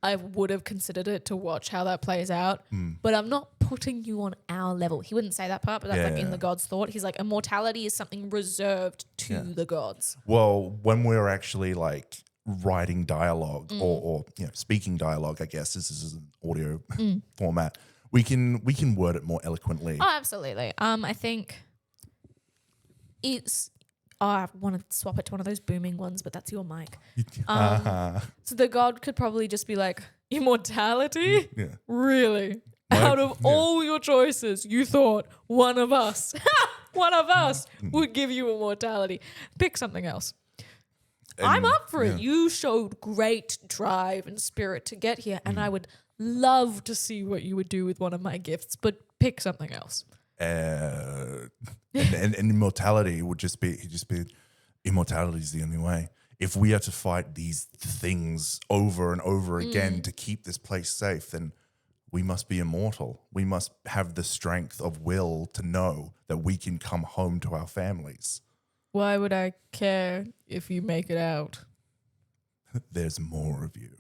I would have considered it to watch how that plays out. But I'm not putting you on our level. He wouldn't say that part, but that's like in the god's thought. He's like, immortality is something reserved to the gods. Well, when we're actually like writing dialogue or speaking dialogue, I guess this is an audio format, we can word it more eloquently. Oh, absolutely. I think it's... Oh, I want to swap it to one of those booming ones, but that's your mic. So the god could probably just be like, immortality? Yeah. Really? Out of all your choices, you thought one of us would give you immortality. Pick something else. I'm up for it. You showed great drive and spirit to get here, and I would love to see what you would do with one of my gifts, but pick something else. And immortality would just be immortality is the only way. If we are to fight these things over and over again to keep this place safe, then we must be immortal. We must have the strength of will to know that we can come home to our families. Why would I care if you make it out? There's more of you.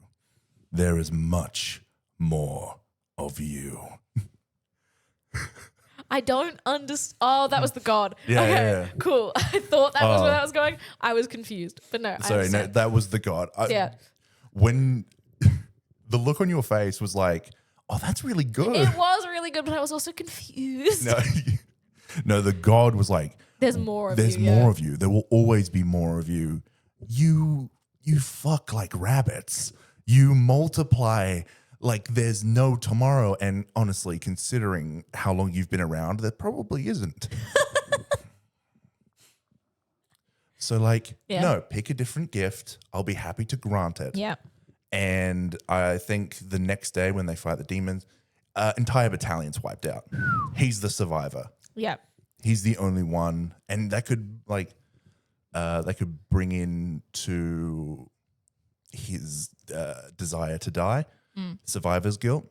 There is much more of you. I don't understand. Oh, that was the god. Yeah, okay, yeah. cool. I thought that was where that was going. I was confused, but no. Sorry, no, that was the god. Yeah. When the look on your face was like, oh, that's really good. It was really good, but I was also confused. No, the god was like, There's more of there's you. more of you. There will always be more of you. You fuck like rabbits. You multiply like there's no tomorrow. And honestly, considering how long you've been around, there probably isn't. So no, pick a different gift. I'll be happy to grant it. Yeah. And I think the next day when they fight the demons, entire battalion's wiped out. He's the survivor. Yeah. He's the only one. And that could they could bring in to his desire to die, survivor's guilt.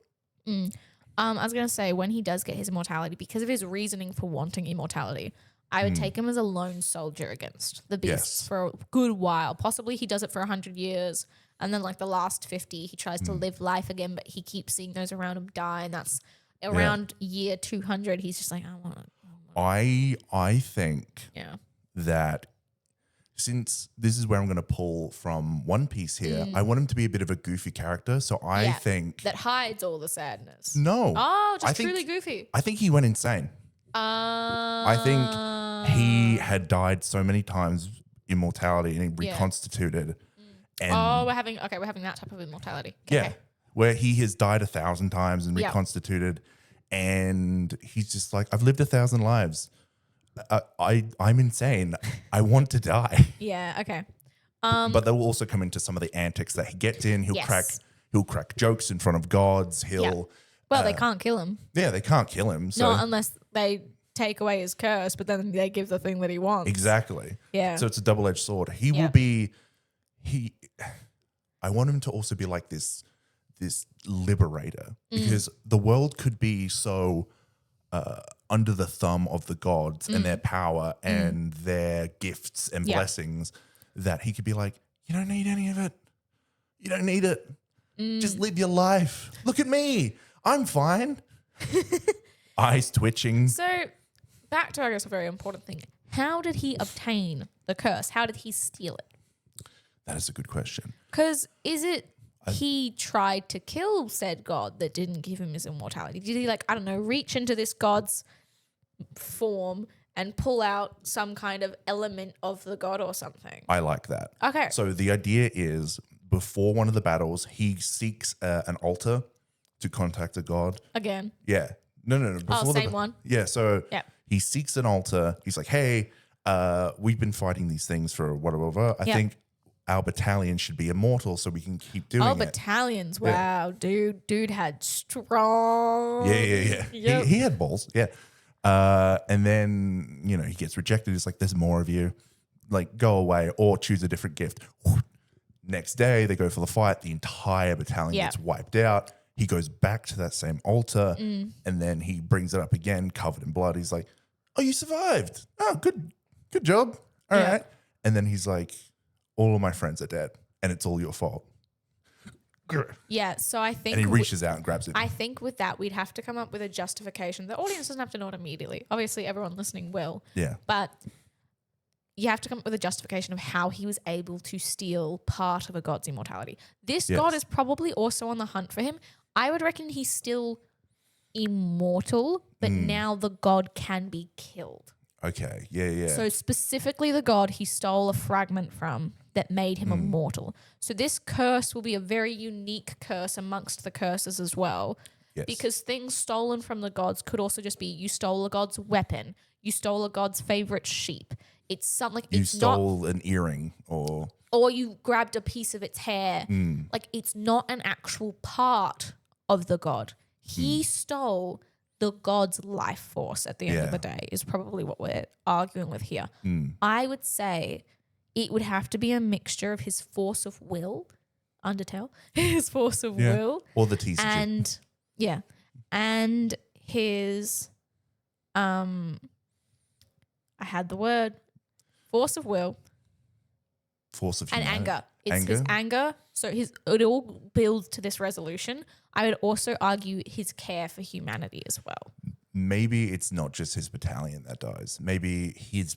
I was going to say, when he does get his immortality, because of his reasoning for wanting immortality, I would take him as a lone soldier against the beasts for a good while. Possibly he does it for 100 years. And then like the last 50, he tries to live life again, but he keeps seeing those around him die. And that's around year 200. He's just like, I want to. I think Yeah. that since this is where I'm going to pull from One Piece here, I want him to be a bit of a goofy character. So I think that hides all the sadness. no. Oh, I just think- truly goofy. I think he went insane. I think he had died so many times, immortality, and he reconstituted. And we're having that type of immortality. yeah, Okay. where he has died 1,000 times and reconstituted, and he's just like, I've lived 1,000 lives. I'm insane. I want to die. Yeah. Okay. But they will also come into some of the antics that he gets in. He'll Yes. crack jokes in front of gods. Well, they can't kill him. Yeah, they can't kill him. So Not unless they take away his curse, but then they give the thing that he wants. exactly. Yeah. So it's a double-edged sword. He Yeah. will be. I want him to also be like this liberator, because the world could be so under the thumb of the gods and their power and their gifts and blessings that he could be like, you don't need any of it. You don't need it. Just live your life. Look at me. I'm fine. Eyes twitching. So back to, I guess, a very important thing. How did he obtain the curse? How did he steal it? That is a good question. Because is it he tried to kill said god that didn't give him his immortality? Did he reach into this god's form and pull out some kind of element of the god or something. I like that. Okay. So the idea is before one of the battles, he seeks an altar to contact a god. Again. Yeah. No. Before same one. Yeah. So Yep. he seeks an altar. He's like, hey, we've been fighting these things for whatever. I Yep. think our battalion should be immortal so we can keep doing it. Battalions. Wow, dude had strong. Yeah. Yep. He had balls. Yeah. And then, he gets rejected. It's like, there's more of you. Like, go away or choose a different gift. Next day, they go for the fight. The entire battalion Yeah. gets wiped out. He goes back to that same altar Mm. and then he brings it up again, covered in blood. He's like, oh, you survived. Oh, good job. All right. And then he's like, all of my friends are dead and it's all your fault. Yeah, so I think And he reaches out and grabs it. I think with that we'd have to come up with a justification. The audience doesn't have to know it immediately. Obviously, everyone listening will. Yeah. But you have to come up with a justification of how he was able to steal part of a god's immortality. This god is probably also on the hunt for him. I would reckon he's still immortal, but now the god can be killed. Okay. Yeah. So specifically the god he stole a fragment from that made him immortal. So this curse will be a very unique curse amongst the curses as well. Yes. Because things stolen from the gods could also just be you stole a god's weapon, you stole a god's favorite sheep. It's something you it's stole an earring or you grabbed a piece of its hair. Like it's not an actual part of the god. He stole the god's life force at the end of the day is probably what we're arguing with here. I would say it would have to be a mixture of his force of will, Undertale, his force of will, or the TCG. and his I had the word force of will Force of and humanity. anger. It's his anger. So it all builds to this resolution. I would also argue his care for humanity as well. Maybe it's not just his battalion that dies. Maybe his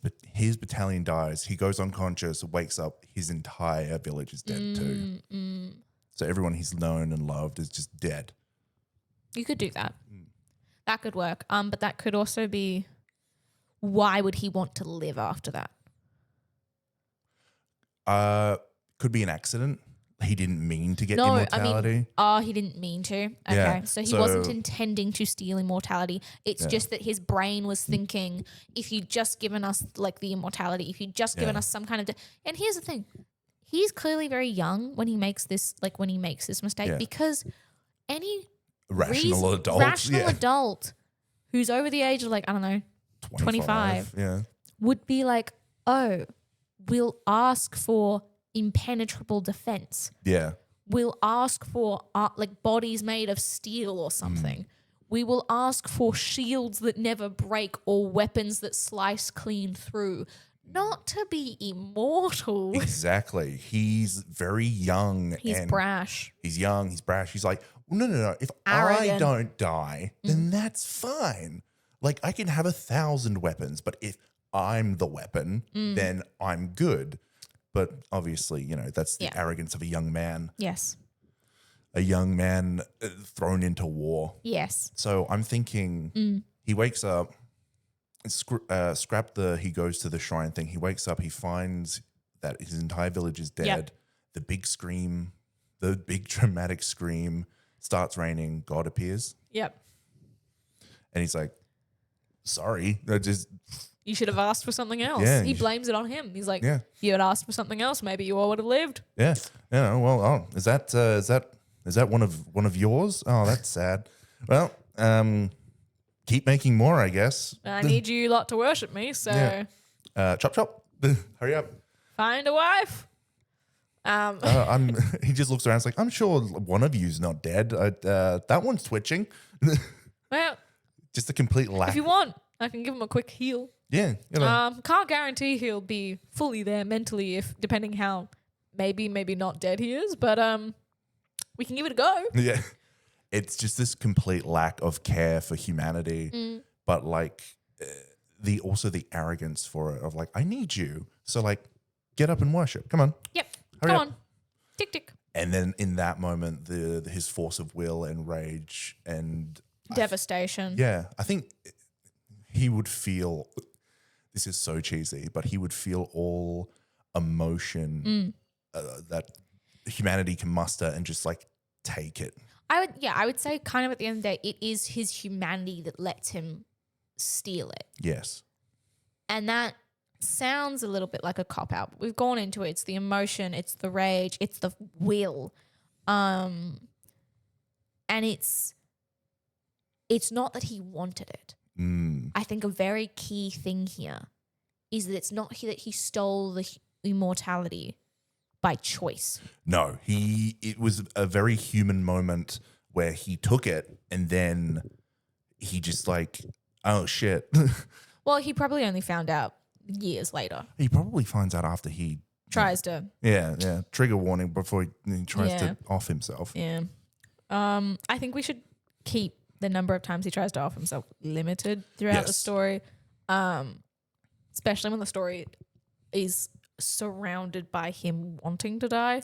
battalion dies. He goes unconscious, wakes up. His entire village is dead too. So everyone he's known and loved is just dead. You could do that. That could work. But that could also be why would he want to live after that? Could be an accident. He didn't mean to get immortality. He didn't mean to. Okay. Yeah, So he wasn't intending to steal immortality. It's just that his brain was thinking, if you'd just given us like the immortality, if you'd just given us some kind of and here's the thing. He's clearly very young when he makes this mistake because any rational adult who's over the age of like, I don't know, 25 would be like, oh, we'll ask for impenetrable defense. Yeah. We'll ask for like bodies made of steel or something. We will ask for shields that never break or weapons that slice clean through. Not to be immortal. Exactly. He's very young. He's brash. He's young. He's brash. He's like, no. If Arrogant. I don't die, then that's fine. Like I can have 1,000 weapons, but if I'm the weapon, then I'm good. But obviously, that's the arrogance of a young man. Yes. A young man thrown into war. Yes. So I'm thinking he wakes up, he goes to the shrine thing. He wakes up, he finds that his entire village is dead. Yep. The big scream, the big dramatic scream starts raining. God appears. Yep. And he's like, sorry, you should have asked for something else. Yeah, He blames it on him. He's like, Yeah. if you had asked for something else, maybe you all would have lived. Yeah. Well, is that one of yours? Oh, that's sad. Well, keep making more, I guess. I need you lot to worship me, so Chop. Hurry up. find a wife. He just looks around. It's like, I'm sure one of you's not dead. That one's twitching. Well, Just a complete lack. if you want, I can give him a quick heal. Yeah. Can't guarantee he'll be fully there mentally, if depending how maybe not dead he is, but we can give it a go. Yeah. It's just this complete lack of care for humanity, but like the arrogance for it of like, I need you. So like, get up and worship. Come on. Yep. Hurry Come up. on. Tick tick. And then in that moment, his force of will and rage and Devastation. I think he would feel this is so cheesy, but he would feel all emotion that humanity can muster and just like take it. I would say kind of at the end of the day, it is his humanity that lets him steal it. Yes. And that sounds a little bit like a cop-out. But we've gone into it. It's the emotion, it's the rage, it's the will. And it's not that he wanted it. I think a very key thing here is that it's not that he stole the immortality by choice. No, it was a very human moment where he took it and then he just like, oh shit. Well, he probably only found out years later. He probably finds out after he Tries to. Yeah. Trigger warning before he tries to off himself. Yeah. I think we should keep the number of times he tries to off himself limited throughout the story. Especially when the story is surrounded by him wanting to die.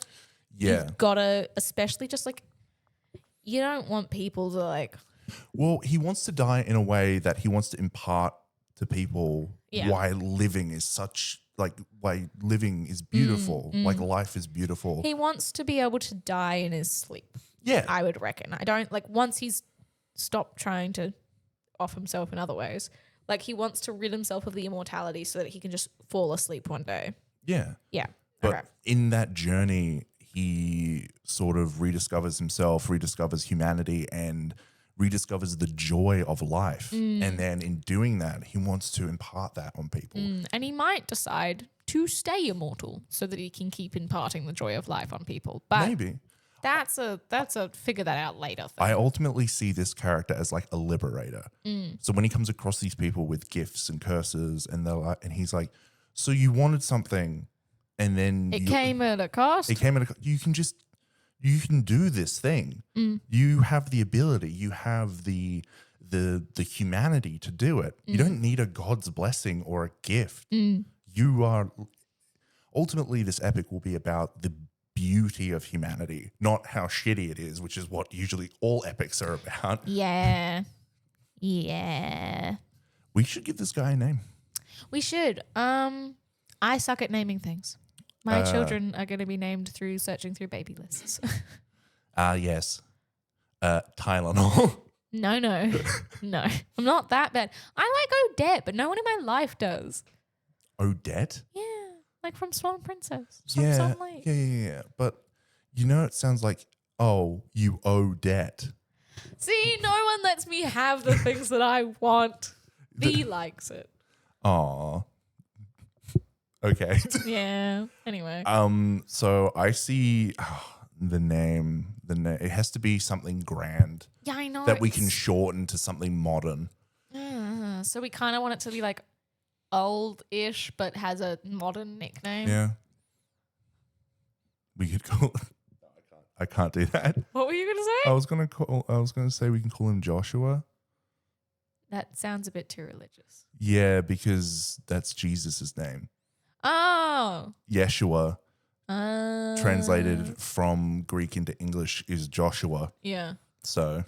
Yeah. You've gotta, especially just like, you don't want people to like. Well, he wants to die in a way that he wants to impart to people why living is such, like, why living is beautiful, like life is beautiful. He wants to be able to die in his sleep. Yeah. I would reckon. I don't, like, once he's stopped trying to off himself in other ways, like, he wants to rid himself of the immortality so that he can just fall asleep one day. Yeah. Yeah. But in that journey, he sort of rediscovers himself, rediscovers humanity, and rediscovers the joy of life. And then in doing that, he wants to impart that on people. And he might decide to stay immortal so that he can keep imparting the joy of life on people. But Maybe. that's a figure that out later thing. I ultimately see this character as like a liberator. So when he comes across these people with gifts and curses and they're like, and he's like, so you wanted something and then It came at a cost. You can do this thing. You have the ability. You have the humanity to do it. You don't need a God's blessing or a gift. You are ultimately, this epic will be about the beauty of humanity, not how shitty it is, which is what usually all epics are about. Yeah. We should give this guy a name. We should. I suck at naming things. My children are going to be named through searching through baby lists. Yes. Tylenol. No. I'm not that bad. I like Odette, but no one in my life does. Odette? Yeah. Like from Swan Princess. Yeah. Swan Lake. Yeah. But it sounds like, oh, you owe debt. See, no one lets me have the things that I want. He likes it. Aw. Okay. Yeah. Anyway. So I see the name. It has to be something grand. Yeah, I know. That we can shorten to something modern. So we kind of want it to be like old-ish, but has a modern nickname. Yeah. We could call. I can't do that. What were you gonna say? I was gonna say we can call him Joshua. That sounds a bit too religious. Yeah, because that's Jesus' name. Oh. Yeshua, translated from Greek into English, is Joshua. Yeah. So,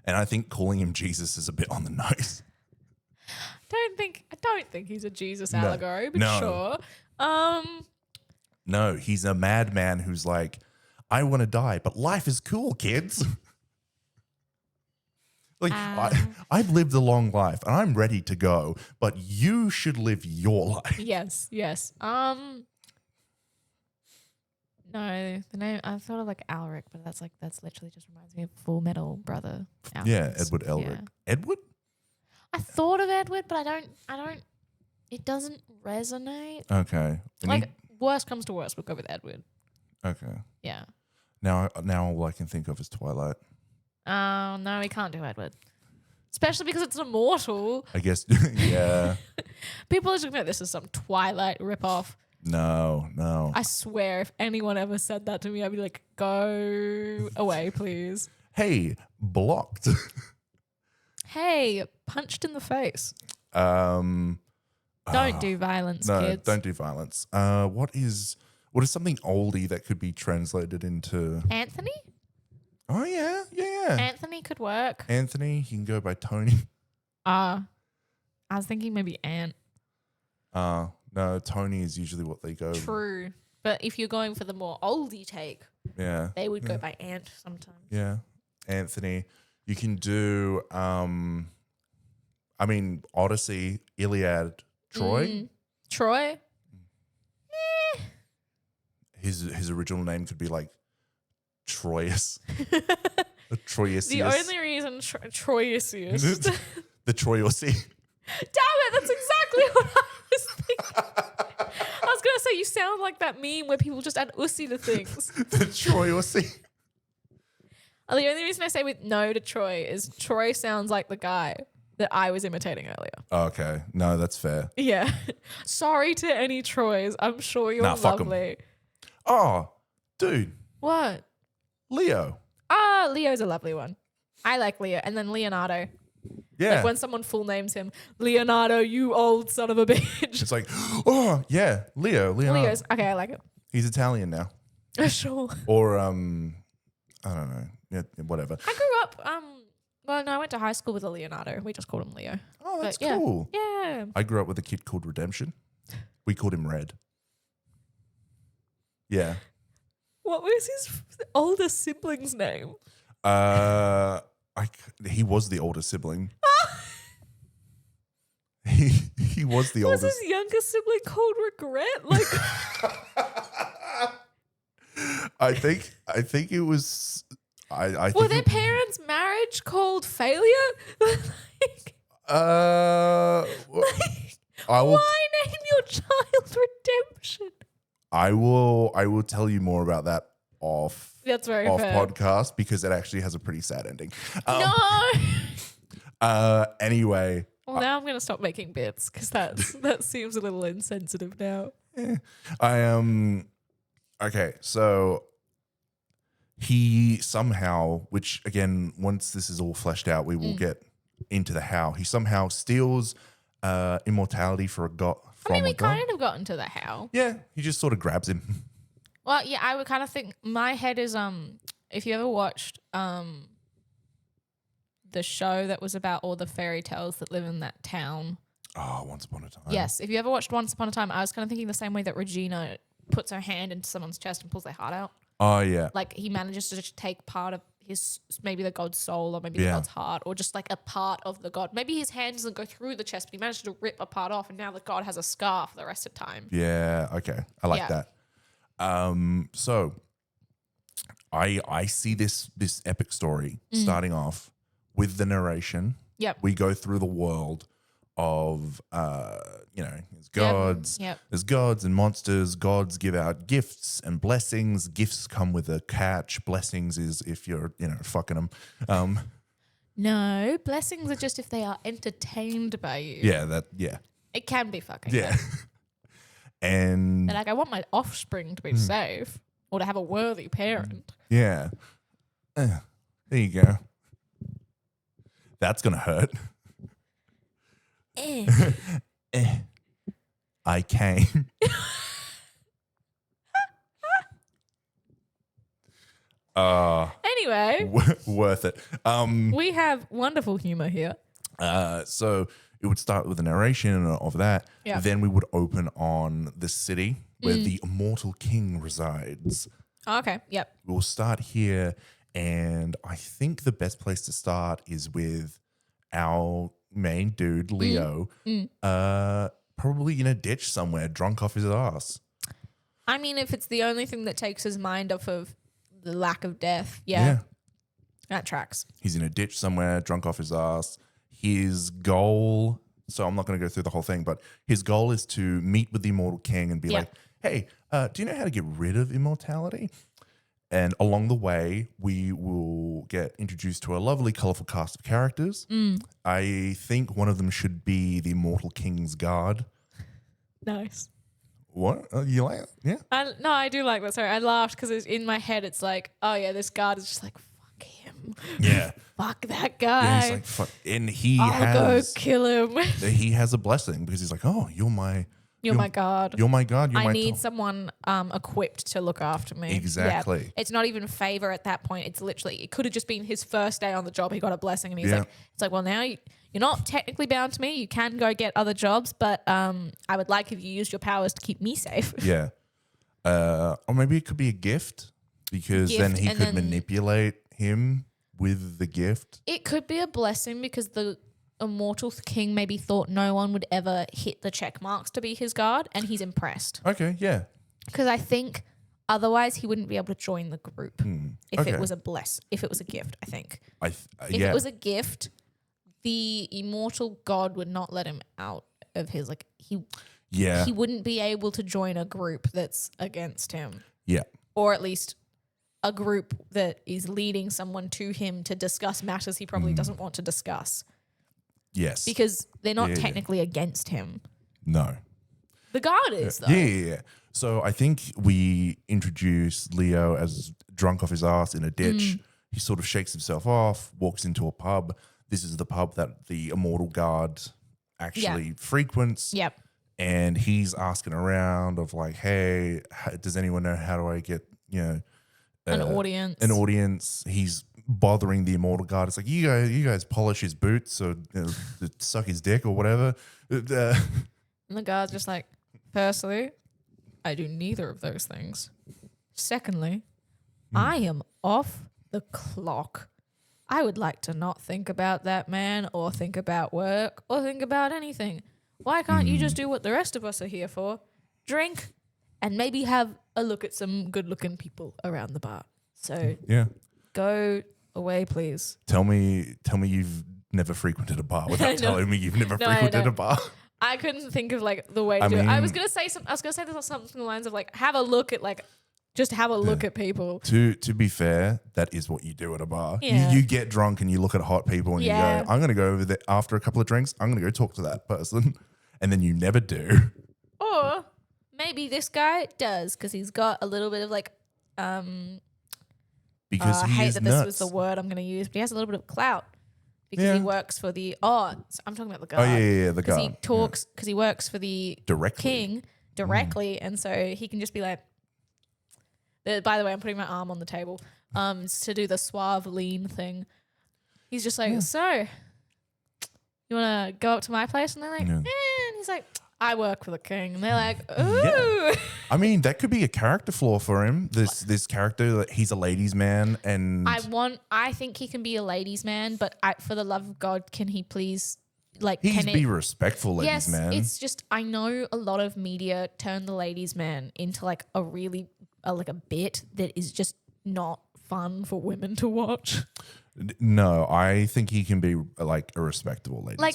and I think calling him Jesus is a bit on the nose. I don't think he's a Jesus allegory, but sure. No, he's a madman who's like, I want to die, but life is cool, kids. Like, I've lived a long life and I'm ready to go, but you should live your life. Yes. No, the name, I thought of like Alric, but that's literally just reminds me of Full Metal Brother. Outfits. Yeah, Edward Elric. Yeah. Edward? I thought of Edward, but I don't, it doesn't resonate. Okay. Worst comes to worst, we'll go with Edward. Okay. Yeah. Now all I can think of is Twilight. Oh, no, we can't do Edward. Especially because it's immortal. I guess, yeah. People are just going to this is some Twilight ripoff. No. I swear, if anyone ever said that to me, I'd be like, go away, please. Hey, blocked. Hey, punched in the face. Don't do violence, no, kids. don't do violence. What is something oldie that could be translated into Anthony? Oh yeah. Anthony could work. Anthony, he can go by Tony. I was thinking maybe Ant. No, Tony is usually what they go. True. But if you're going for the more oldie take, Yeah. they would go by Ant sometimes. Yeah. Anthony. You can do, Odyssey, Iliad, Troy. Troy? His original name could be like Troyus. Troyusius. The only reason Troyusius. The Troyusi. Damn it, that's exactly what I was thinking. I was going to say, you sound like that meme where people just add ussy to things. The Troyusi. The only reason I say with no to Troy is Troy sounds like the guy that I was imitating earlier. Okay. No, that's fair. Yeah. Sorry to any Troys. I'm sure you're Fuck 'em. lovely. Oh, dude. What? Leo. Leo's a lovely one. I like Leo. And then Leonardo. Yeah. Like when someone full names him, Leonardo, you old son of a bitch. It's like, oh, yeah, Leonardo. Leo's. Okay, I like it. He's Italian now. Sure. Or, I don't know. Yeah, whatever. I grew up, I went to high school with a Leonardo. We just called him Leo. Oh, that's But, yeah. cool. Yeah. I grew up with a kid called Redemption. We called him Red. Yeah. What was his older sibling's name? He was the older sibling. He was the Was oldest. his younger sibling called Regret? Like, I think it was. I were think their parents' marriage called Failure? Like, I will. why name your child Redemption? I will tell you more about that off That's very off fair. podcast because it actually has a pretty sad ending. No. Anyway, Well, now I'm going to stop making bits because that seems a little insensitive now. Okay, so he somehow, which again, once this is all fleshed out, we will get into the how. He somehow steals immortality for a god. I mean, we a god. kind of got into the how. Yeah, he just sort of grabs him. Well, yeah, I would kind of think my head is if you ever watched the show that was about all the fairy tales that live in that town. Oh, Once Upon a Time. Yes, if you ever watched Once Upon a Time, I was kind of thinking the same way that Regina puts her hand into someone's chest and pulls their heart out. Oh, yeah. Like he manages to just take part of his, maybe the god's soul or maybe the Yeah. god's heart or just like a part of the god. Maybe his hand doesn't go through the chest, but he managed to rip a part off and now the god has a scar for the rest of time. Yeah, okay. I like Yeah. that. So I see this epic story starting off with the narration. Yep. We go through the world of there's gods. Yep. There's gods and monsters. Gods give out gifts and blessings. Gifts come with a catch. Blessings is if you're, fucking them. No, blessings are just if they are entertained by you. Yeah. It can be fucking. Yeah. And They're like, I want my offspring to be safe or to have a worthy parent. yeah. There you go. That's going to hurt. I came. Anyway, Worth it. we have wonderful humor here. So it would start with a narration of that. Yeah. Then we would open on the city where the immortal king resides. Okay. Yep. We'll start here, and I think the best place to start is with our main dude, Leo, probably in a ditch somewhere, drunk off his ass. I mean, if it's the only thing that takes his mind off of the lack of death, yeah. That tracks. He's in a ditch somewhere, drunk off his ass. His goal, so I'm not going to go through the whole thing, but his goal is to meet with the immortal king and be Yeah. like, hey, do you know how to get rid of immortality? And along the way, we will get introduced to a lovely, colorful cast of characters. I think one of them should be the immortal king's guard. Nice. What? You like it? Yeah? No, I do like that. Sorry, I laughed because in my head it's like, oh yeah, this guard is just like, fuck him. Yeah. Fuck that Yeah, guy. he's like, fuck. And he I'll go has kill him. he has a blessing because he's like, oh, you're my You're my God. You're my God. You're I my need someone equipped to look after me. Exactly. Yeah. It's not even favor at that point. It's literally, it could have just been his first day on the job. He got a blessing and he's Yeah. like, it's like, well, now you're not technically bound to me. You can go get other jobs, but I would like if you used your powers to keep me safe. Yeah. Or maybe it could be a gift because then he could manipulate him with the gift. It could be a blessing because the immortal king maybe thought no one would ever hit the check marks to be his guard, and he's impressed. Okay, yeah. Because I think otherwise he wouldn't be able to join the group if it was if it was a gift, I think. If it was a gift, the immortal god would not let him out of his, like, he wouldn't be able to join a group that's against him. Yeah. Or at least a group that is leading someone to him to discuss matters he probably doesn't want to discuss. Yes. Because they're not technically against him. No. The guard is, though. Yeah. So I think we introduce Leo as drunk off his ass in a ditch. He sort of shakes himself off, walks into a pub. This is the pub that the immortal guard actually frequents. Yep. And he's asking around of like, hey, does anyone know how do I get, An audience. An audience. He's bothering the immortal guard. It's like, you guys polish his boots or suck his dick or whatever. And the guard's just like, firstly, I do neither of those things. Secondly, I am off the clock. I would like to not think about that man or think about work or think about anything. Why can't you just do what the rest of us are here for? Drink and maybe have a look at some good-looking people around the bar. So go away, please. Tell me you've never frequented a bar without telling me you've never frequented a bar. I couldn't think of like the way to do it. I was gonna say something along the lines of like have a look at just have a look at people. To be fair, that is what you do at a bar. Yeah. You get drunk and you look at hot people and you go, I'm gonna go over there after a couple of drinks, I'm gonna go talk to that person. And then you never do. Or maybe this guy does because he's got a little bit of like because I he hate is that nuts. this was the word I'm going to use, but he has a little bit of clout because he works for the I'm talking about the guard. The because guard. he talks because he works for the king directly, and so he can just be like. By the way, I'm putting my arm on the table to do the suave lean thing. He's just like, so you want to go up to my place? And they're like, and he's like, I work for the king. And they're like, ooh. Yeah. I mean, that could be a character flaw for him. This character, that he's a ladies' man, and I think he can be a ladies' man, but for the love of God, can he please be respectful ladies' man? Yes, it's just I know a lot of media turn the ladies' man into like a really like a bit that is just not fun for women to watch. No, I think he can be like a respectable ladies' man.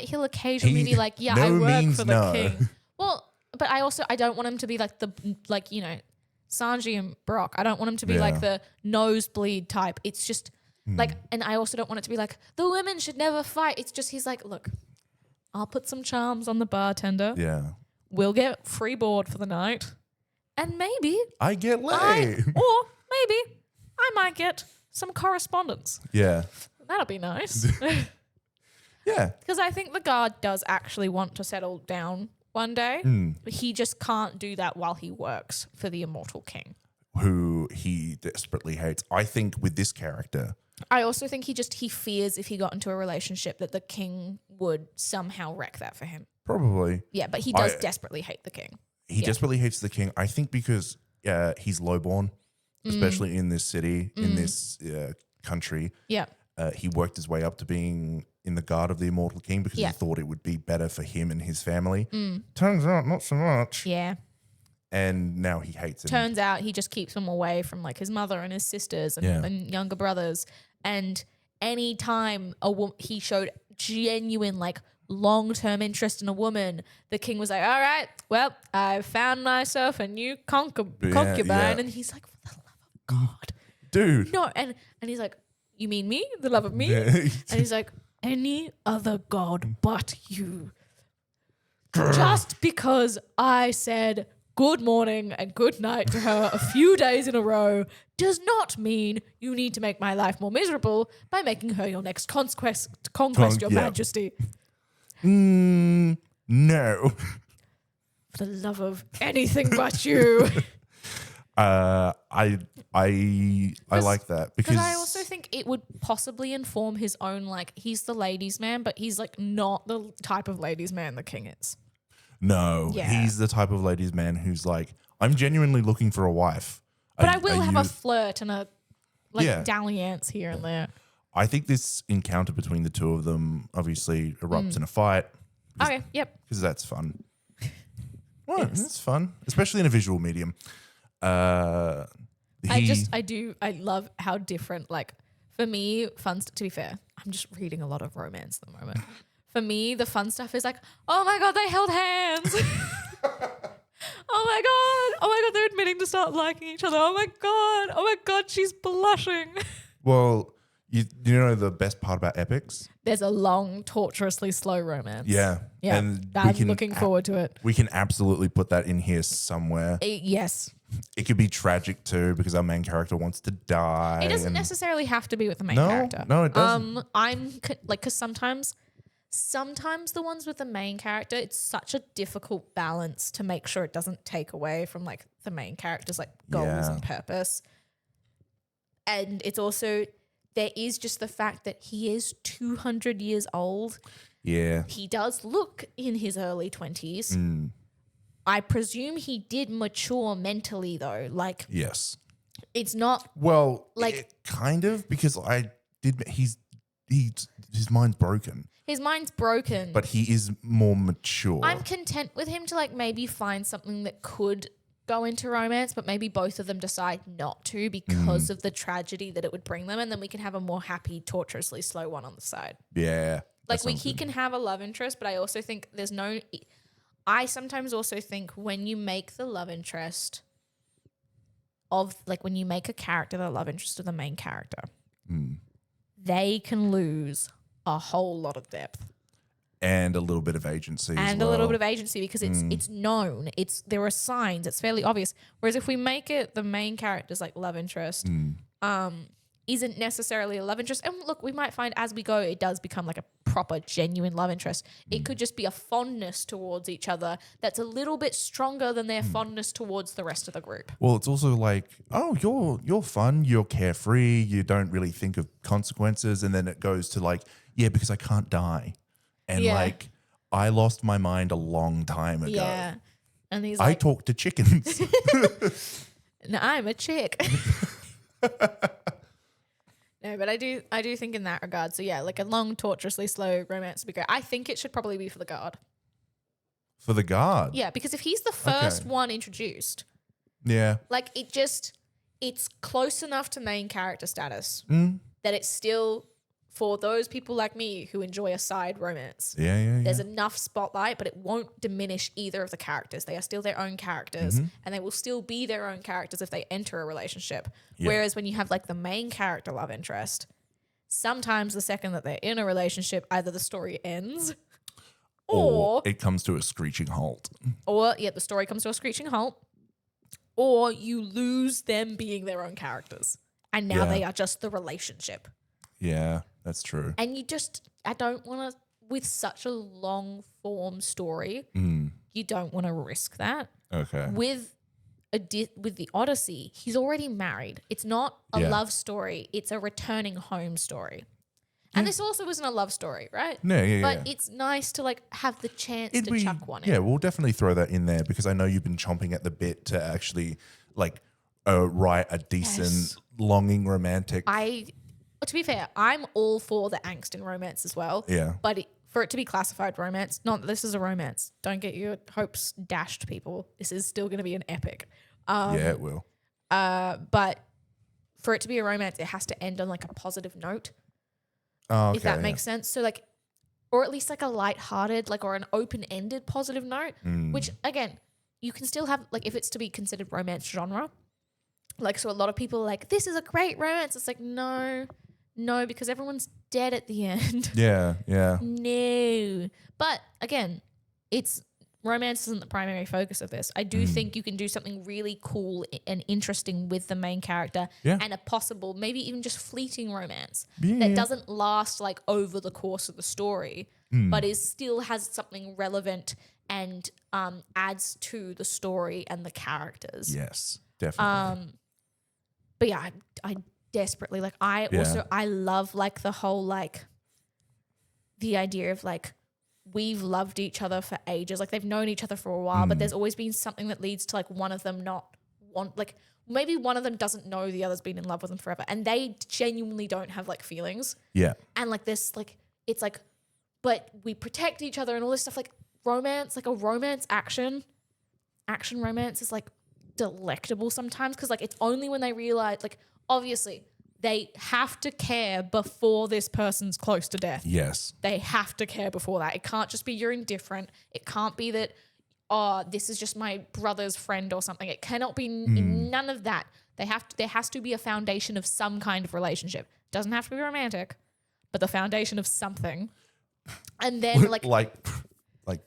He'll occasionally be like, I work for the king. Well, but I don't want him to be like Sanji and Brock. I don't want him to be like the nosebleed type. It's just and I also don't want it to be like the women should never fight. It's just he's like, look, I'll put some charms on the bartender. Yeah. We'll get free board for the night. And maybe I get laid. Or maybe I might get some correspondence. Yeah. That'll be nice. Yeah. Because I think the guard does actually want to settle down one day. But he just can't do that while he works for the immortal king. Who he desperately hates. I think with this character. I also think he fears if he got into a relationship that the king would somehow wreck that for him. Probably. Yeah, but he does desperately hate the king. He desperately hates the king. I think because he's lowborn, especially in this city, in this country. Yeah. He worked his way up to being in the guard of the immortal king because he thought it would be better for him and his family. Turns out not so much. Yeah. And now he hates him. Turns out he just keeps him away from like his mother and his sisters and younger brothers. And any time he showed genuine like long-term interest in a woman, the king was like, all right, well, I've found myself a new concubine. And he's like, for the love of God. Dude. No, and he's like, you mean me? The love of me? Yeah. And he's like, any other god but you. Just because I said good morning and good night to her a few days in a row does not mean you need to make my life more miserable by making her your next conquest, your majesty. No. for the love of anything but you. I like that because I also think it would possibly inform his own, like, he's the ladies' man, but he's like not the type of ladies' man the king is. no, Yeah. he's the type of ladies' man who's like, I'm genuinely looking for a wife. But I will have a flirt and a Yeah. dalliance here and there. I think this encounter between the two of them obviously erupts in a fight Okay, yep. because that's fun. Well, it's fun, especially in a visual medium. I love how different, like, for me, to be fair, I'm just reading a lot of romance at the moment. For me, the fun stuff is like, oh my God, they held hands. Oh my God, they're admitting to start liking each other. Oh my God, she's blushing. Well, you know the best part about epics? There's a long, torturously slow romance. Yeah. Yeah, And I'm looking forward to it. We can absolutely put that in here somewhere. Yes. It could be tragic too because our main character wants to die. It doesn't necessarily have to be with the main character. No, it doesn't. Because sometimes the ones with the main character, it's such a difficult balance to make sure it doesn't take away from like the main character's like goals and purpose. And it's also, there is just the fact that he is 200 years old. Yeah. He does look in his early 20s. Mm. I presume he did mature mentally though. Like, Yes. it's not Well, like kind of because his mind's broken, his mind's broken. but he is more mature. I'm content with him to like maybe find something that could go into romance, but maybe both of them decide not to because of the tragedy that it would bring them, and then we can have a more happy, torturously slow one on the side. Yeah. Like he can have a love interest, but I also think I sometimes also think when you make the love interest when you make a character the love interest of the main character, they can lose a whole lot of depth. And a little bit of agency And as well. a little bit of agency because it's known. There are signs. It's fairly obvious. Whereas if we make it the main character's like love interest, isn't necessarily a love interest. And look, we might find as we go, it does become like a proper, genuine love interest. It could just be a fondness towards each other that's a little bit stronger than their fondness towards the rest of the group. Well, it's also like, oh, you're fun, you're carefree, you don't really think of consequences, and then it goes to like, yeah, because I can't die, and like I lost my mind a long time ago. Yeah, and he's I like, talk to chickens. no, I'm a chick. No, but I do think in that regard. So yeah, like a long, torturously slow romance would be great. I think it should probably be for the guard. For the guard. Yeah, because if he's the first one introduced, Yeah. like it's close enough to main character status that it's still for those people like me who enjoy a side romance. Yeah. There's enough spotlight, but it won't diminish either of the characters. They are still their own characters, and they will still be their own characters if they enter a relationship. Yeah. Whereas when you have like the main character love interest, sometimes the second that they're in a relationship, either the story ends or it comes to a screeching halt. the story comes to a screeching halt, or you lose them being their own characters. And now they are just the relationship. Yeah, that's true. And I don't want to, with such a long form story, you don't want to risk that. Okay. With the Odyssey, he's already married. It's not a love story. It's a returning home story. And this also isn't a love story, right? Yeah. But it's nice to like have the chance to chuck one in. Yeah, we'll definitely throw that in there because I know you've been chomping at the bit to actually like write a decent, longing romantic. To be fair, I'm all for the angst in romance as well. Yeah. But for it to be classified romance, not that this is a romance. Don't get your hopes dashed, people. This is still going to be an epic. Yeah, it will. But for it to be a romance, it has to end on like a positive note. Oh, okay, if that makes sense. So like, or at least like a lighthearted, like, or an open-ended positive note, which again, you can still have, like, if it's to be considered romance genre. Like, so a lot of people are like, this is a great romance. It's like, no, because everyone's dead at the end. Yeah. No. But again, romance isn't the primary focus of this. I do think you can do something really cool and interesting with the main character and a possible, maybe even just fleeting romance that doesn't last like over the course of the story, but still has something relevant and adds to the story and the characters. Yes, definitely. But yeah, I desperately like. I love like the whole like the idea of like we've loved each other for ages, like they've known each other for a while, but there's always been something that leads to like one of them not want like maybe one of them doesn't know the other's been in love with them forever, and they genuinely don't have like feelings. Yeah, And like this, like it's like, but we protect each other and all this stuff. Like romance, like a romance action romance is like delectable sometimes because like it's only when they realize like obviously they have to care before this person's close to death. yes, They have to care before that. It can't just be you're indifferent. It can't be that, oh, this is just my brother's friend or something. It cannot be none of that. There has to be a foundation of some kind of relationship. Doesn't have to be romantic, but the foundation of something. And then like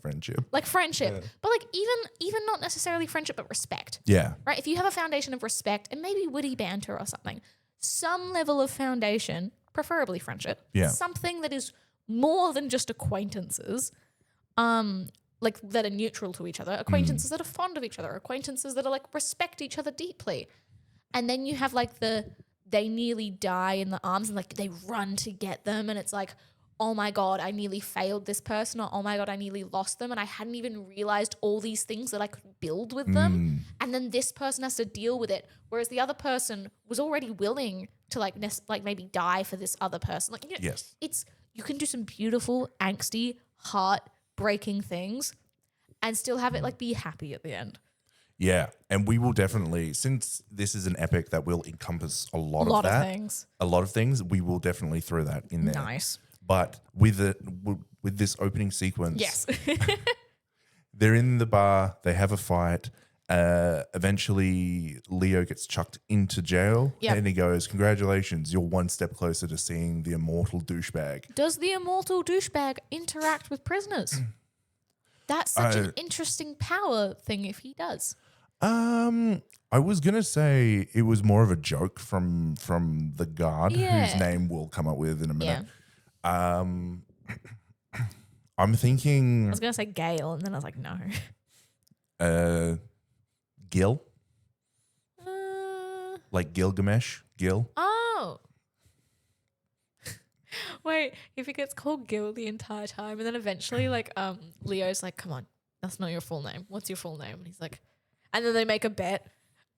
friendship. like friendship. Yeah. But like even not necessarily friendship, but respect. Yeah. Right? If you have a foundation of respect and maybe witty banter or something, some level of foundation, preferably friendship, something that is more than just acquaintances, like that are neutral to each other, acquaintances that are fond of each other, acquaintances that are like respect each other deeply. And then you have like they nearly die in the arms and like they run to get them and it's like, oh my God, I nearly failed this person, or oh my God, I nearly lost them and I hadn't even realized all these things that I could build with them. And then this person has to deal with it, whereas the other person was already willing to like maybe die for this other person. Like, you know, Yes. You can do some beautiful, angsty, heart-breaking things and still have it like be happy at the end. Yeah, and we will definitely, since this is an epic that will encompass a lot of things, we will definitely throw that in there. Nice. But with this opening sequence, yes, they're in the bar, they have a fight. Eventually, Leo gets chucked into jail, and he goes, "Congratulations, you're one step closer to seeing the immortal douchebag." Does the immortal douchebag interact with prisoners? That's such an interesting power thing if he does. I was gonna say it was more of a joke from the guard, whose name we'll come up with in a minute. I'm thinking. I was gonna say Gale, and then I was like, no. Gil, like Gilgamesh, Gil. Oh. Wait, if he gets called Gil the entire time, and then eventually, like, Leo's like, "Come on, that's not your full name. What's your full name?" And he's like, and then they make a bet,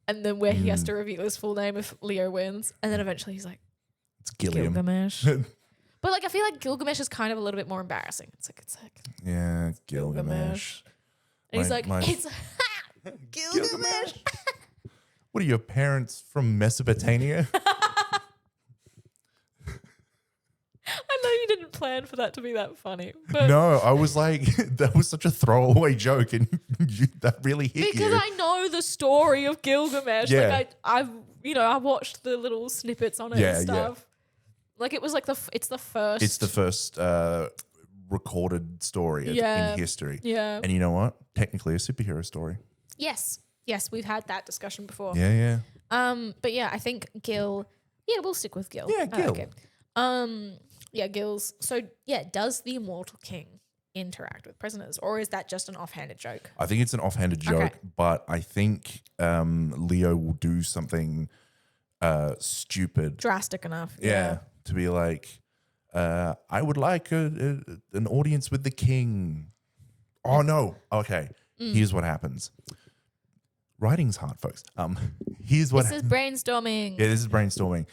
and then where he has to reveal his full name if Leo wins, and then eventually he's like, "It's Gilliam." Gilgamesh. But like, I feel like Gilgamesh is kind of a little bit more embarrassing. It's like yeah, Gilgamesh. And he's like, it's Gilgamesh. What are your parents from Mesopotamia? I know you didn't plan for that to be that funny. But no, I was like, that was such a throwaway joke, and that really hit you. Because I know the story of Gilgamesh. Yeah. Like I watched the little snippets on it and stuff. Yeah. Like it was like it's the first. It's the first recorded story in history. Yeah. And you know what? Technically a superhero story. Yes, we've had that discussion before. Yeah. But yeah, I think Gil. Yeah, we'll stick with Gil. Yeah, Gil. Okay. Yeah, Gil's. So yeah, does the Immortal King interact with prisoners, or is that just an offhanded joke? I think it's an offhanded joke, but I think Leo will do something stupid, drastic enough. Yeah, to be like, I would like an audience with the king. Oh no! Okay, here's what happens. Writing's hard, folks. Here's what. This is brainstorming. Yeah, this is brainstorming.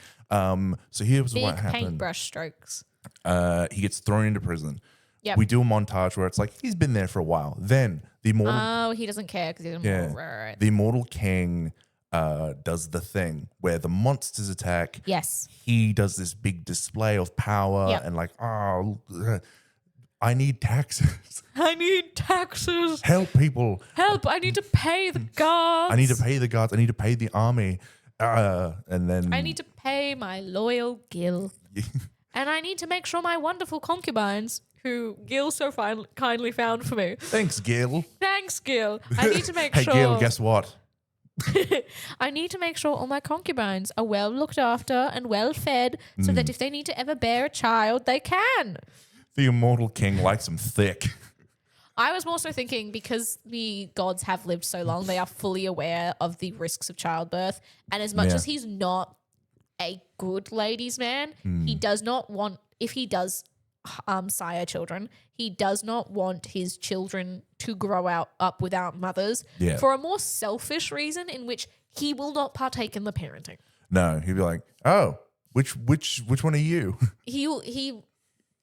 So here's what happened. Big paintbrush strokes. He gets thrown into prison. Yep. We do a montage where it's like he's been there for a while. Then the immortal. Oh, he doesn't care because he's immortal. Right. The immortal king does the thing where the monsters attack. Yes. He does this big display of power and like, oh, I need taxes. I need taxes. Help people. Help. I need to pay the guards. I need to pay the guards. I need to pay the army. And then I need to pay my loyal Gil. And I need to make sure my wonderful concubines, who Gil so kindly found for me. Thanks, Gil. Thanks, Gil. I need to make hey, sure. Hey, Gil, guess what? I need to make sure all my concubines are well looked after and well fed so that if they need to ever bear a child, they can. The immortal king likes them thick. I was more so thinking because the gods have lived so long, they are fully aware of the risks of childbirth. And as much Yeah. as he's not a good ladies' man, he does not want, if he does sire children, he does not want his children to grow up without mothers for a more selfish reason in which he will not partake in the parenting. No, he'd be like, oh, which one are you?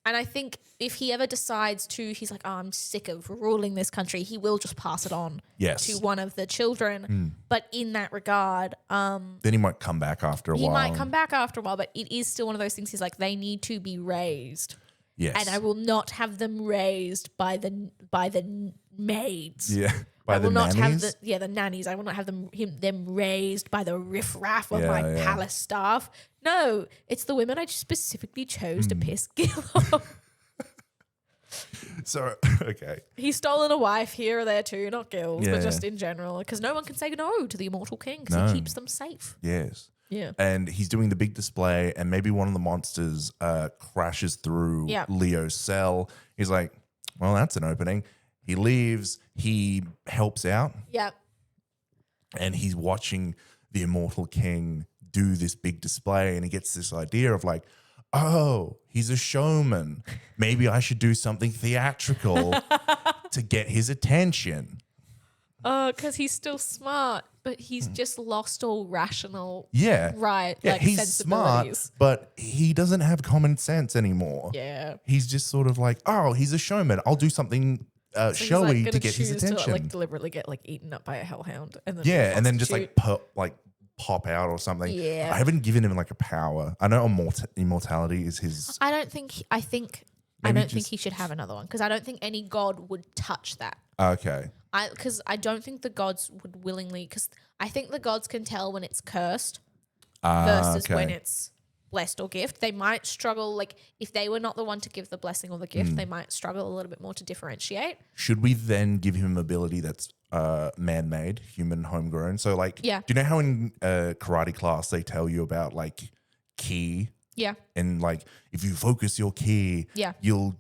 And I think if he ever decides to, he's like, oh, I'm sick of ruling this country, he will just pass it on to one of the children. But in that regard, then he might come back after a while. he might come back after a while, but it is still one of those things. He's like, they need to be raised. Yes. And I will not have them raised by the maids. Yeah. By I the will not nannies? have the nannies. I will not have them raised by the riffraff of my Yeah. palace staff. No, it's the women I specifically chose to piss Gil off. So, okay. He's stolen a wife here or there too, not Gil's, Yeah. but just in general, because no one can say no to the immortal king because No. he keeps them safe. Yes. Yeah. And he's doing the big display, and maybe one of the monsters crashes through Yeah. Leo's cell. He's like, well, that's an opening. He leaves. He helps out, Yeah. and he's watching the immortal king do this big display, and he gets this idea of like, oh, he's a showman. Maybe I should do something theatrical to get his attention. Because he's still smart, but he's just lost all rational, Yeah. right? Yeah, like he's smart, sensibilities. but he doesn't have common sense anymore. Yeah. He's just sort of like, oh, he's a showman. I'll do something So he's, showy gonna to get his choose attention. To, like deliberately get like eaten up by a hellhound, and then Yeah, and then just prostitute. pop out or something. Yeah. I haven't given him like a power. I know immortality is his. I don't think he should have another one because I don't think any god would touch that. Okay. Because I don't think the gods would willingly. Because I think the gods can tell when it's cursed versus when it's blessed or gift. They might struggle. Like if they were not the one to give the blessing or the gift, they might struggle a little bit more to differentiate. Should we then give him ability that's man-made, human, homegrown? So like, Yeah. do you know how in karate class they tell you about like ki? Yeah. And like, if you focus your ki, Yeah. you'll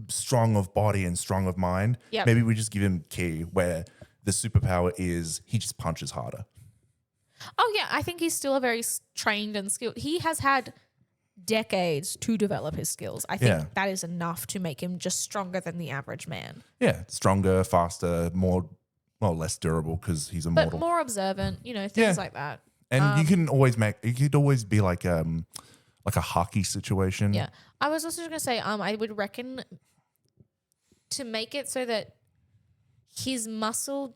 strong of body and strong of mind. Yep. Maybe we just give him ki, where the superpower is he just punches harder. Oh yeah, I think he's still a very trained and skilled. He has had decades to develop his skills. I think that is enough to make him just stronger than the average man. Yeah, stronger, faster, less durable because he's But immortal. more observant, things like that. And you could always be like a hockey situation. Yeah. I was also going to say, I would reckon to make it so that his muscle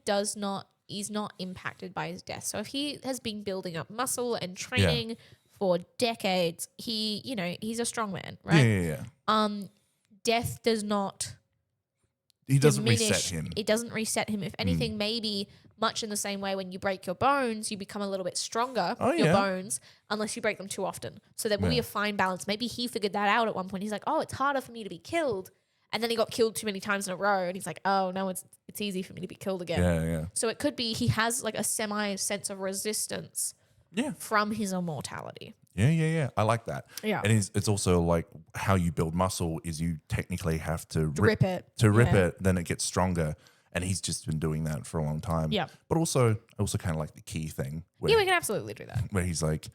is not impacted by his death. So if he has been building up muscle and training for decades, he's a strong man, right? Yeah. Death does not He doesn't diminish. reset him. It doesn't reset him. If anything, maybe much in the same way when you break your bones, you become a little bit stronger, your bones, unless you break them too often. So there will be a fine balance. Maybe he figured that out at one point. He's like, oh, it's harder for me to be killed. And then he got killed too many times in a row. And he's like, oh, no, it's easy for me to be killed again. Yeah. So it could be he has like a semi sense of resistance from his immortality. Yeah. I like that. Yeah. And it's also like how you build muscle is you technically have to Rip it. To rip it, then it gets stronger. And he's just been doing that for a long time. Yeah. But also, I also kind of like the key thing where, Yeah, we can absolutely do that. where he's like,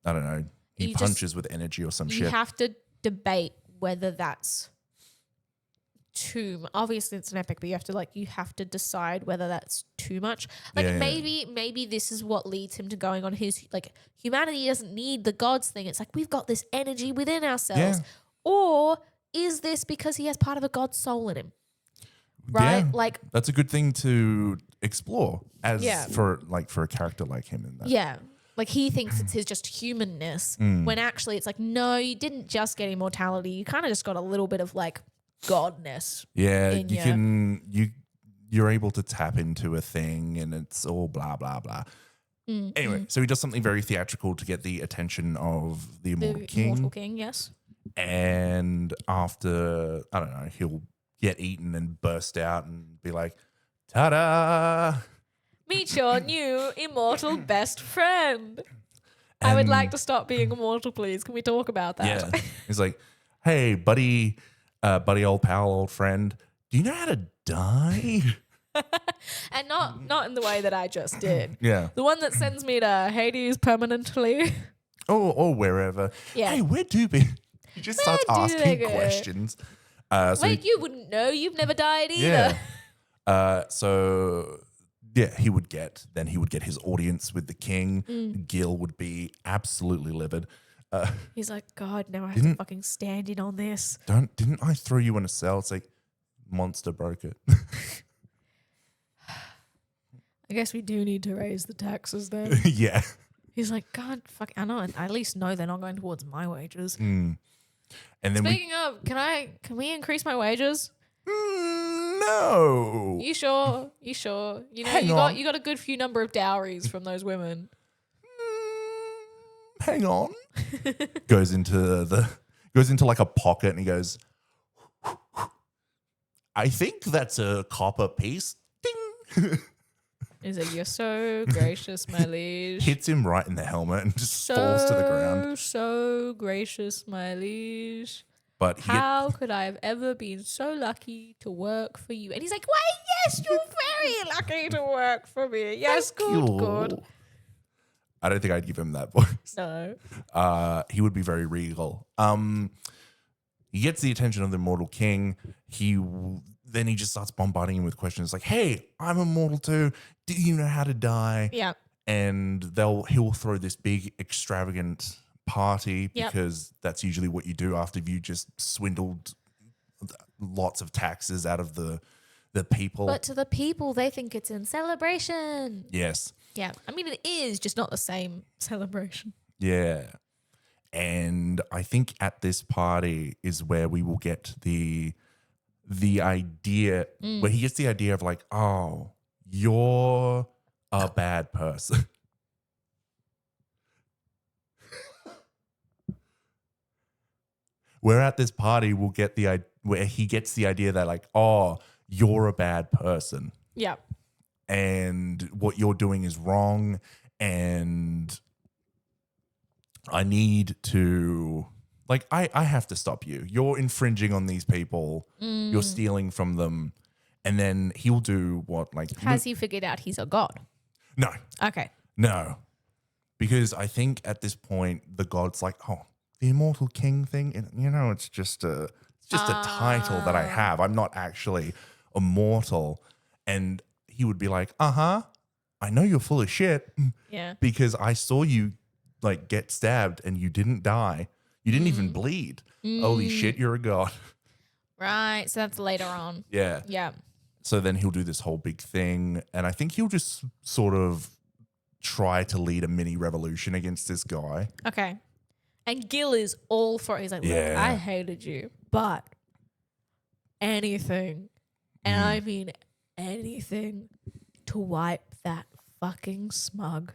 I don't know, he You punches with energy or some You shit. have to debate whether that's obviously it's an epic, but you have to decide whether that's too much. Like maybe this is what leads him to going on his humanity doesn't need the gods thing. It's like we've got this energy within ourselves. Yeah. Or is this because he has part of a god's soul in him? Right? Yeah. Like That's a good thing to explore for a character like him in that. yeah. Like he thinks it's his just humanness when actually it's like, no, you didn't just get immortality. You kind of just got a little bit of like godness. Yeah, you're able to tap into a thing and it's all blah blah blah. Anyway, so he does something very theatrical to get the attention of the immortal king. Immortal king, yes. And after, I don't know, he'll get eaten and burst out and be like, ta-da! Meet your new immortal best friend. I would like to stop being immortal, please. Can we talk about that? Yeah. He's like, hey, buddy, buddy, old pal, old friend, do you know how to die? And not in the way that I just did. Yeah. The one that sends me to Hades permanently. Or wherever. Yeah. Hey, where do be? He just starts Where do they asking go? questions. Wait, you wouldn't know. You've never died either. Yeah. He would get his audience with the king. Gil would be absolutely livid. He's like, God, now I have to fucking stand in on this. Didn't I throw you in a cell? It's like, monster broke it. I guess we do need to raise the taxes then. Yeah. He's like, God, fuck, I know. I at least know they're not going towards my wages. And then Speaking of, can we increase my wages? No. You sure? You sure? You know, Hang on. you got a good few number of dowries from those women. Hang on. goes into like a pocket and he goes, I think that's a copper piece. Ding. He's like, you're so gracious, my liege. Hits him right in the helmet and just falls to the ground. So gracious, my liege. But how could I have ever been so lucky to work for you? And he's like, why, yes, you're very lucky to work for me. Yes, good. I don't think I'd give him that voice. No. He would be very regal. He gets the attention of the immortal king. Then he just starts bombarding him with questions like, hey, I'm immortal too. Do you know how to die? Yeah. And he'll throw this big extravagant party because that's usually what you do after you just swindled lots of taxes out of the people. But to the people, they think it's in celebration. Yes. Yeah. I mean, it is just not the same celebration. Yeah. And I think at this party is where we will get the idea, where he gets the idea of like, oh, you're a bad person. Where at this party we'll get where he gets the idea that like, oh, you're a bad person. Yeah. And what you're doing is wrong. And I need to, like, I have to stop you. You're infringing on these people. You're stealing from them. And then he'll do what, like... Has he figured out he's a god? No. Okay. No. Because I think at this point, the god's like, oh, the immortal king thing, you know, it's just a title that I have. I'm not actually immortal. And he would be like, I know you're full of shit. Yeah. Because I saw you like get stabbed and you didn't die. You didn't even bleed. Holy shit, you're a god. Right. So that's later on. Yeah. Yeah. So then he'll do this whole big thing. And I think he'll just sort of try to lead a mini revolution against this guy. Okay. And Gil is all for it. He's like, look, I hated you, but anything, and I mean anything, to wipe that fucking smug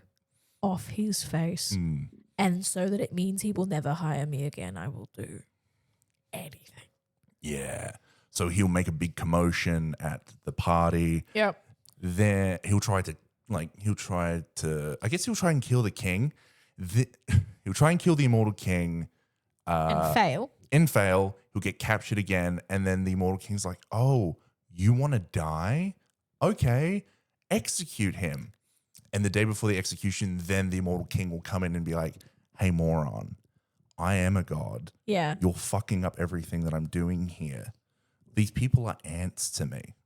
off his face. And so that it means he will never hire me again, I will do anything. Yeah. So he'll make a big commotion at the party. Yep. Then he'll try to, I guess he'll try and kill the king. He'll try and kill the immortal king. And fail. And fail. He'll get captured again. And then the immortal king's like, oh, you want to die? Okay, execute him. And the day before the execution, then the immortal king will come in and be like, hey, moron, I am a god. Yeah. You're fucking up everything that I'm doing here. These people are ants to me.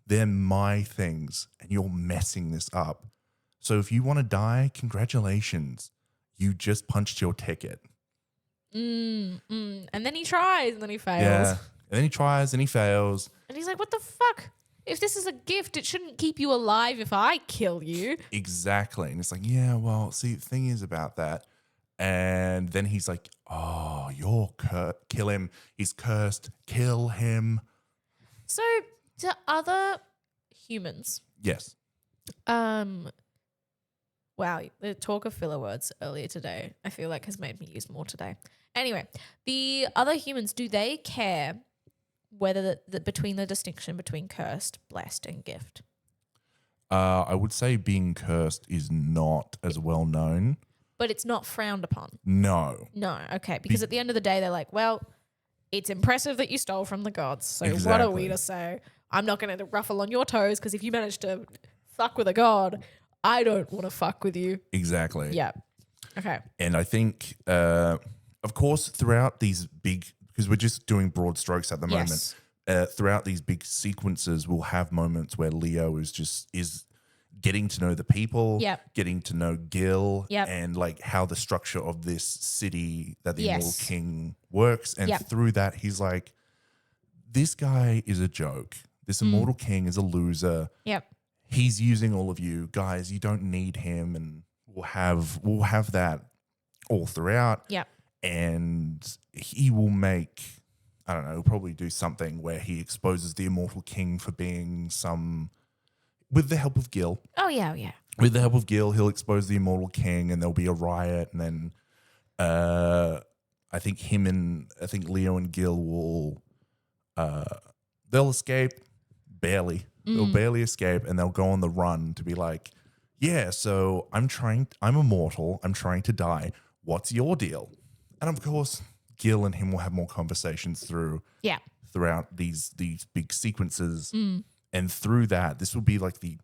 They're my things, and you're messing this up. So if you want to die, congratulations. You just punched your ticket. And then he tries, and then he fails. Yeah. And then he tries, and he fails. And he's like, what the fuck? If this is a gift, it shouldn't keep you alive if I kill you. Exactly. And it's like, yeah, well, see, the thing is about that. And then he's like, oh, you're kill him. He's cursed. Kill him. So to other humans, Yes. wow, the talk of filler words earlier today, I feel like has made me use more today. Anyway, the other humans, do they care whether between the distinction between cursed, blessed, and gift? I would say being cursed is not as well known. But it's not frowned upon. No. No, okay. Because at the end of the day, they're like, well, it's impressive that you stole from the gods. So what are Exactly. we to say? I'm not going to ruffle on your toes because if you manage to fuck with a god, I don't want to fuck with you. Exactly. Yeah. Okay. And I think, of course, throughout these big, because we're just doing broad strokes at the Yes. moment, throughout these big sequences, we'll have moments where Leo is getting to know the people, Yep. getting to know Gil, Yep. and like how the structure of this city that the Immortal Yes. King works. And Yep. through that, he's like, this guy is a joke. This Immortal King is a loser. Yep. He's using all of you guys. You don't need him, and we'll have that all throughout. Yep. And he will make, I don't know, he'll probably do something where he exposes the Immortal King for being with the help of Gil. Oh, yeah. Yeah. With the help of Gil, he'll expose the Immortal King, and there'll be a riot, and then I think Leo and Gil will they'll escape barely. They'll barely escape, and they'll go on the run to be like, yeah, so I'm immortal. I'm trying to die. What's your deal? And of course, Gil and him will have more conversations Yeah. throughout these big sequences. And through that, this will be like the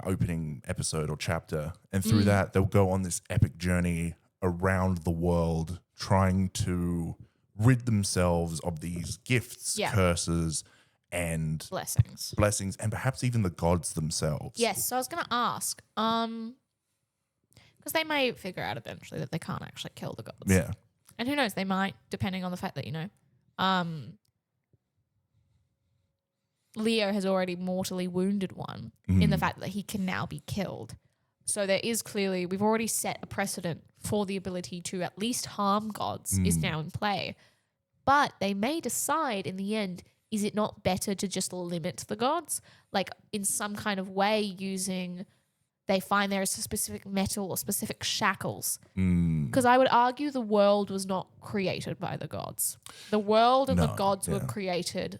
opening episode or chapter. And through that, they'll go on this epic journey around the world, trying to rid themselves of these gifts, Yeah. curses, and Blessings. and perhaps even the gods themselves. Yes. So I was going to ask, because they may figure out eventually that they can't actually kill the gods. Yeah. And who knows, they might, depending on the fact that, Leo has already mortally wounded one in the fact that he can now be killed. So there is clearly, we've already set a precedent for the ability to at least harm gods is now in play. But they may decide in the end, is it not better to just limit the gods? Like in some kind of way they find there is a specific metal or specific shackles. Because I would argue the world was not created by the gods. The world and the No, gods were yeah. created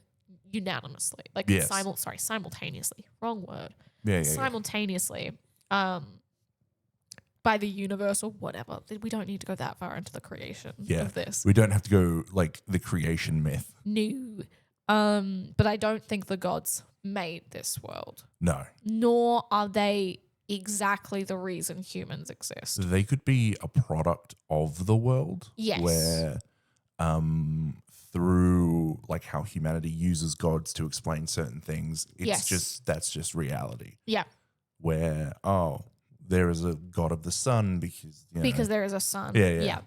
unanimously. Like Yes. simultaneously. Wrong word. Yeah. Simultaneously. By the universe or whatever. We don't need to go that far into the creation of this. We don't have to go like the creation myth. No. But I don't think the gods made this world. No. Nor are they exactly the reason humans exist. They could be a product of the world. Yes. Where through like how humanity uses gods to explain certain things, that's just reality. Yeah. Where, there is a god of the sun because there is a sun. Yeah.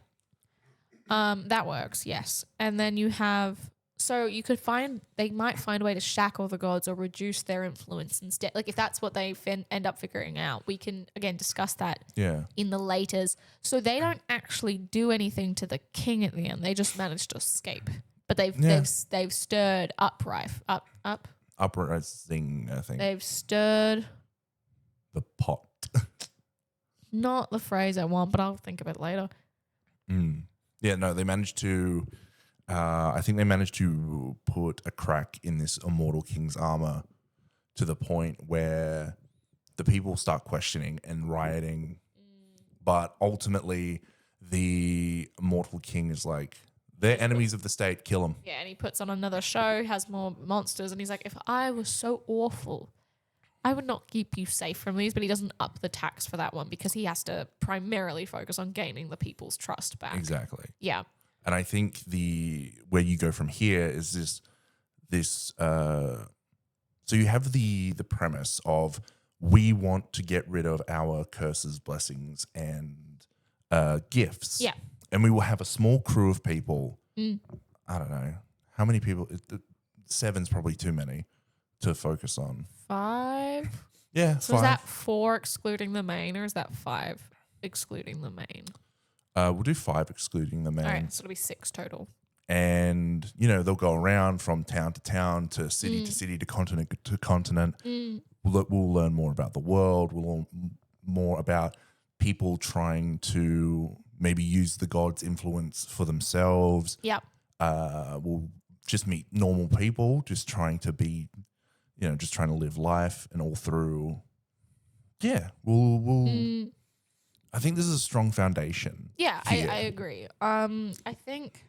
That works, yes. And then you have, so they might find a way to shackle the gods or reduce their influence instead. Like if that's what they end up figuring out, we can again discuss that in the laters. So they don't actually do anything to the king at the end. They just manage to escape. But they've stirred uprising, I think. They've stirred The pot. not the phrase I want, but I'll think of it later. Yeah, no, they managed to I think they managed to put a crack in this Immortal King's armor to the point where the people start questioning and rioting. But ultimately, the Immortal King is like, they're enemies of the state, kill them. Yeah, and he puts on another show, has more monsters, and he's like, if I was so awful, I would not keep you safe from these, but he doesn't up the tax for that one because he has to primarily focus on gaining the people's trust back. Exactly. Yeah. And I think where you go from here is this so you have the premise of we want to get rid of our curses, blessings, and gifts. Yeah. And we will have a small crew of people. I don't know. How many people? 7's probably too many to focus on. 5? Yeah, So 5. is that 4 excluding the main or is that 5 excluding the main? We'll do 5 excluding the main. All right, so it'll be 6 total. And, they'll go around from town to town to city to city to continent to continent. We'll learn more about the world. We'll learn more about people trying to maybe use the gods' influence for themselves. Yep. We'll just meet normal people just trying to be, just trying to live life and all through. Yeah, we'll I think this is a strong foundation. Yeah, here. I agree. I think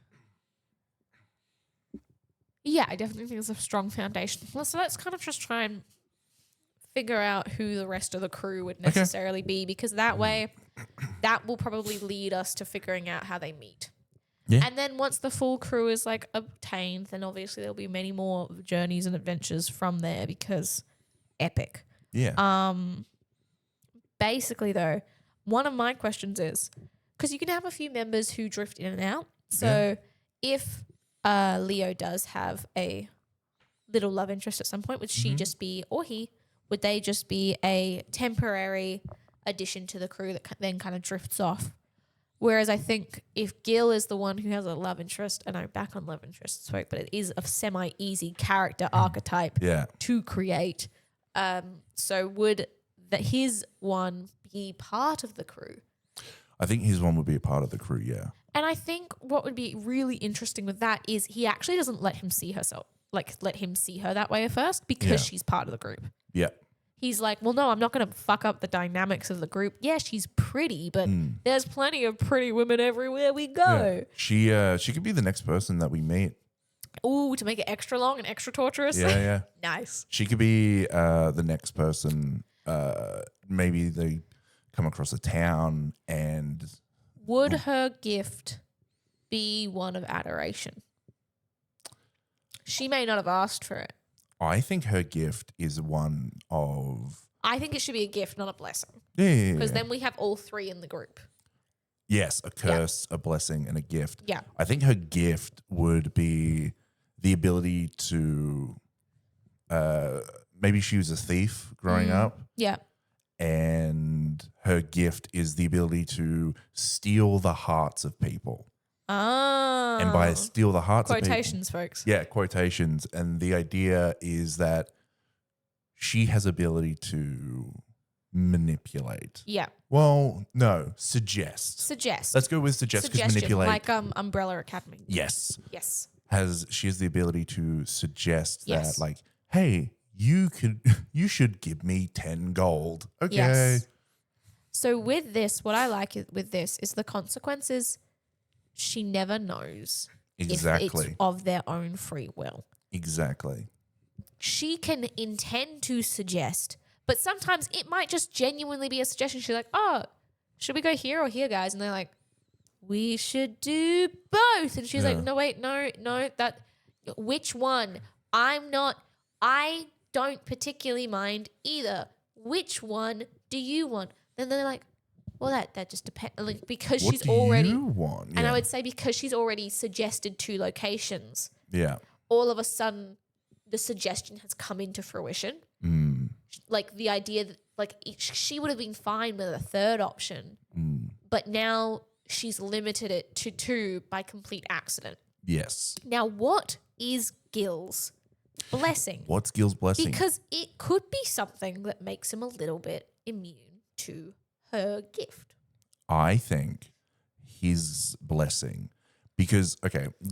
Yeah, I definitely think it's a strong foundation. Well, so let's kind of just try and figure out who the rest of the crew would necessarily be, because that way that will probably lead us to figuring out how they meet. Yeah. And then once the full crew is like obtained, then obviously there'll be many more journeys and adventures from there, because epic. Yeah. Basically though, one of my questions is, because you can have a few members who drift in and out. So if Leo does have a little love interest at some point, would she just be, or he, would they just be a temporary addition to the crew that then kind of drifts off? Whereas I think if Gil is the one who has a love interest, and I'm back on love interest spoke, but it is a semi-easy character archetype to create. So would his one be part of the crew? I think his one would be a part of the crew, yeah. And I think what would be really interesting with that is he actually doesn't let him see her that way at first, because she's part of the group. Yeah. He's like, well, no, I'm not going to fuck up the dynamics of the group. Yeah, she's pretty, but there's plenty of pretty women everywhere we go. Yeah. She could be the next person that we meet. Ooh, to make it extra long and extra torturous. Yeah. Nice. She could be the next person. Maybe they come across a town and... Would her gift be one of adoration? She may not have asked for it. I think her gift is one of... I think it should be a gift, not a blessing. Yeah. Because then we have all three in the group. Yes, a curse, a blessing, and a gift. Yeah. I think her gift would be the ability to... maybe she was a thief growing up. Yeah. And her gift is the ability to steal the hearts of people. Ah. And by steal the hearts of people... Quotations, folks. Yeah, quotations. And the idea is that she has ability to manipulate. Yeah. Well, no, suggest. Let's go with suggest, because manipulate... Like Umbrella Academy. Yes. She has the ability to suggest that, like, hey... You should give me 10 gold. Okay. Yes. So with this, what I like with this is the consequences. She never knows exactly if it's of their own free will. Exactly. She can intend to suggest, but sometimes it might just genuinely be a suggestion. She's like, oh, should we go here or here, guys? And they're like, we should do both. And she's like, no, wait, no, that, which one? I don't particularly mind either. Which one do you want? Then they're like, well, that just depends. Like, because what she's do already you want? And I would say because she's already suggested 2 locations. Yeah. All of a sudden, the suggestion has come into fruition. Like the idea that like she would have been fine with a 3rd option, but now she's limited it to 2 by complete accident. Yes. Now, what is Gil's blessing? What's Gil's blessing? Because it could be something that makes him a little bit immune to her gift. I think his blessing, because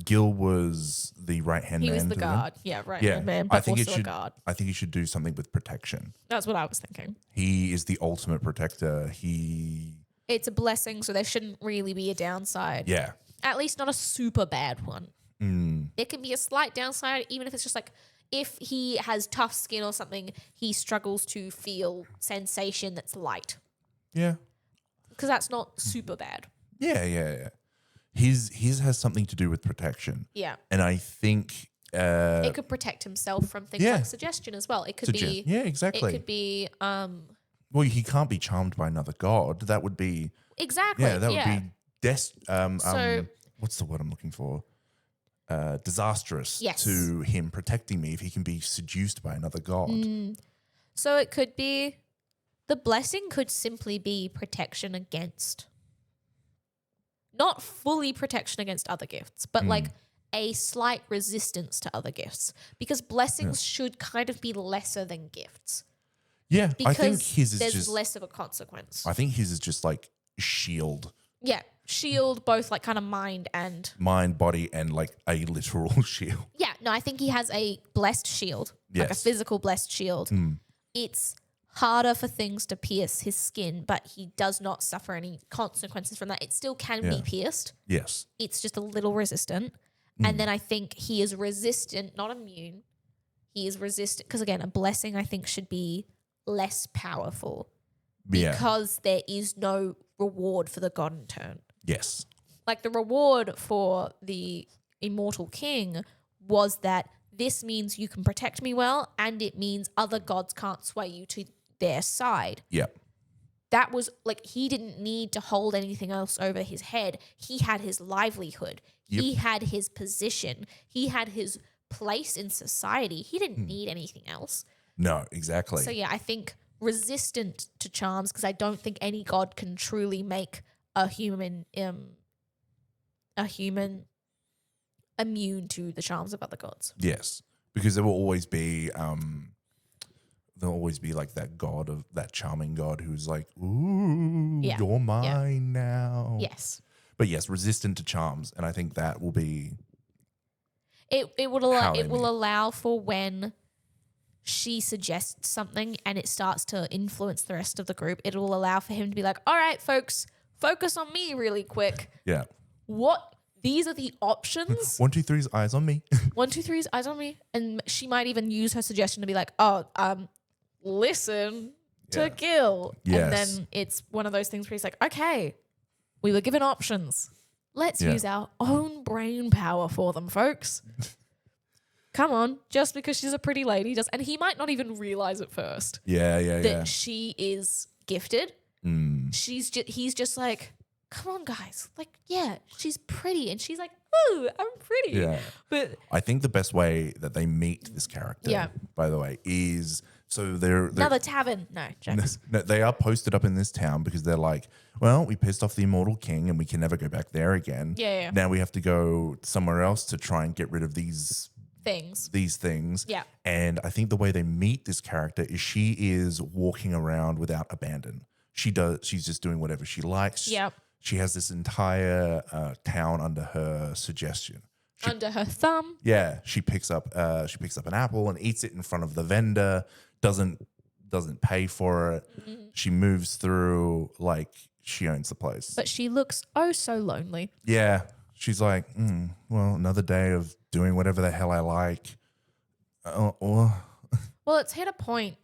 Gil was the right-hand man. He was the guard. Right-hand man, but also a guard. I think he should do something with protection. That's what I was thinking. He is the ultimate protector. It's a blessing, so there shouldn't really be a downside. Yeah. At least not a super bad one. There can be a slight downside, even if it's just like, if he has tough skin or something, he struggles to feel sensation that's light. Yeah. Because that's not super bad. Yeah. His has something to do with protection. Yeah. And I think... it could protect himself from things like suggestion as well. It could be... Yeah, exactly. It could be... well, he can't be charmed by another god. That would be... Exactly. Yeah, that would be... what's the word I'm looking for? Disastrous to him protecting me if he can be seduced by another god. So it could be... The blessing could simply be protection against... Not fully protection against other gifts, but like a slight resistance to other gifts. Because blessings should kind of be lesser than gifts. Yeah, because I think his is there's just... less of a consequence. I think his is just like shield. Yeah, shield, both like kind of mind and... Mind, body, and like a literal shield. Yeah, no, I think he has a blessed shield, like a physical blessed shield. It's harder for things to pierce his skin, but he does not suffer any consequences from that. It still can be pierced. Yes. It's just a little resistant. And then I think he is resistant, not immune. He is resistant because, again, a blessing I think should be less powerful because there is no reward for the God turn. Yes. Like the reward for the immortal king was that this means you can protect me well, and it means other gods can't sway you to their side. Yep. That was like, he didn't need to hold anything else over his head. He had his livelihood. Yep. He had his position. He had his place in society. He didn't need anything else. No, exactly. So yeah, I think resistant to charms, because I don't think any god can truly make a human immune to the charms of other gods. Yes, because there will always be like that god of that charming god who's like, ooh, you're mine now. Yes. But yes, resistant to charms, and I think that will be it will allow for when she suggests something and it starts to influence the rest of the group. It will allow for him to be like, all right, folks, focus on me really quick. Yeah. These are the options. 1, 2, 3's eyes on me. 1, 2, 3's eyes on me. And she might even use her suggestion to be like, listen to Gil. Yes. And then it's one of those things where he's like, okay, we were given options. Let's use our own brain power for them, folks. Come on, just because she's a pretty lady does, and he might not even realize at first that she is gifted. He's just like, come on, guys, like, yeah, she's pretty, and she's like, ooh, I'm pretty. Yeah, but I think the best way that they meet this character, by the way, is so they're another tavern. No, jokes. No, they are posted up in this town because they're like, well, we pissed off the immortal king and we can never go back there again. Yeah. Now we have to go somewhere else to try and get rid of these things. Yeah. And I think the way they meet this character is she is walking around without abandon. She's just doing whatever she likes. Yep. She has this entire town under her suggestion. Under her thumb. Yeah. She picks up an apple and eats it in front of the vendor, doesn't pay for it. Mm-hmm. She moves through like she owns the place. But she looks oh so lonely. Yeah. She's like, well, another day of doing whatever the hell I like. Well, it's hit a point.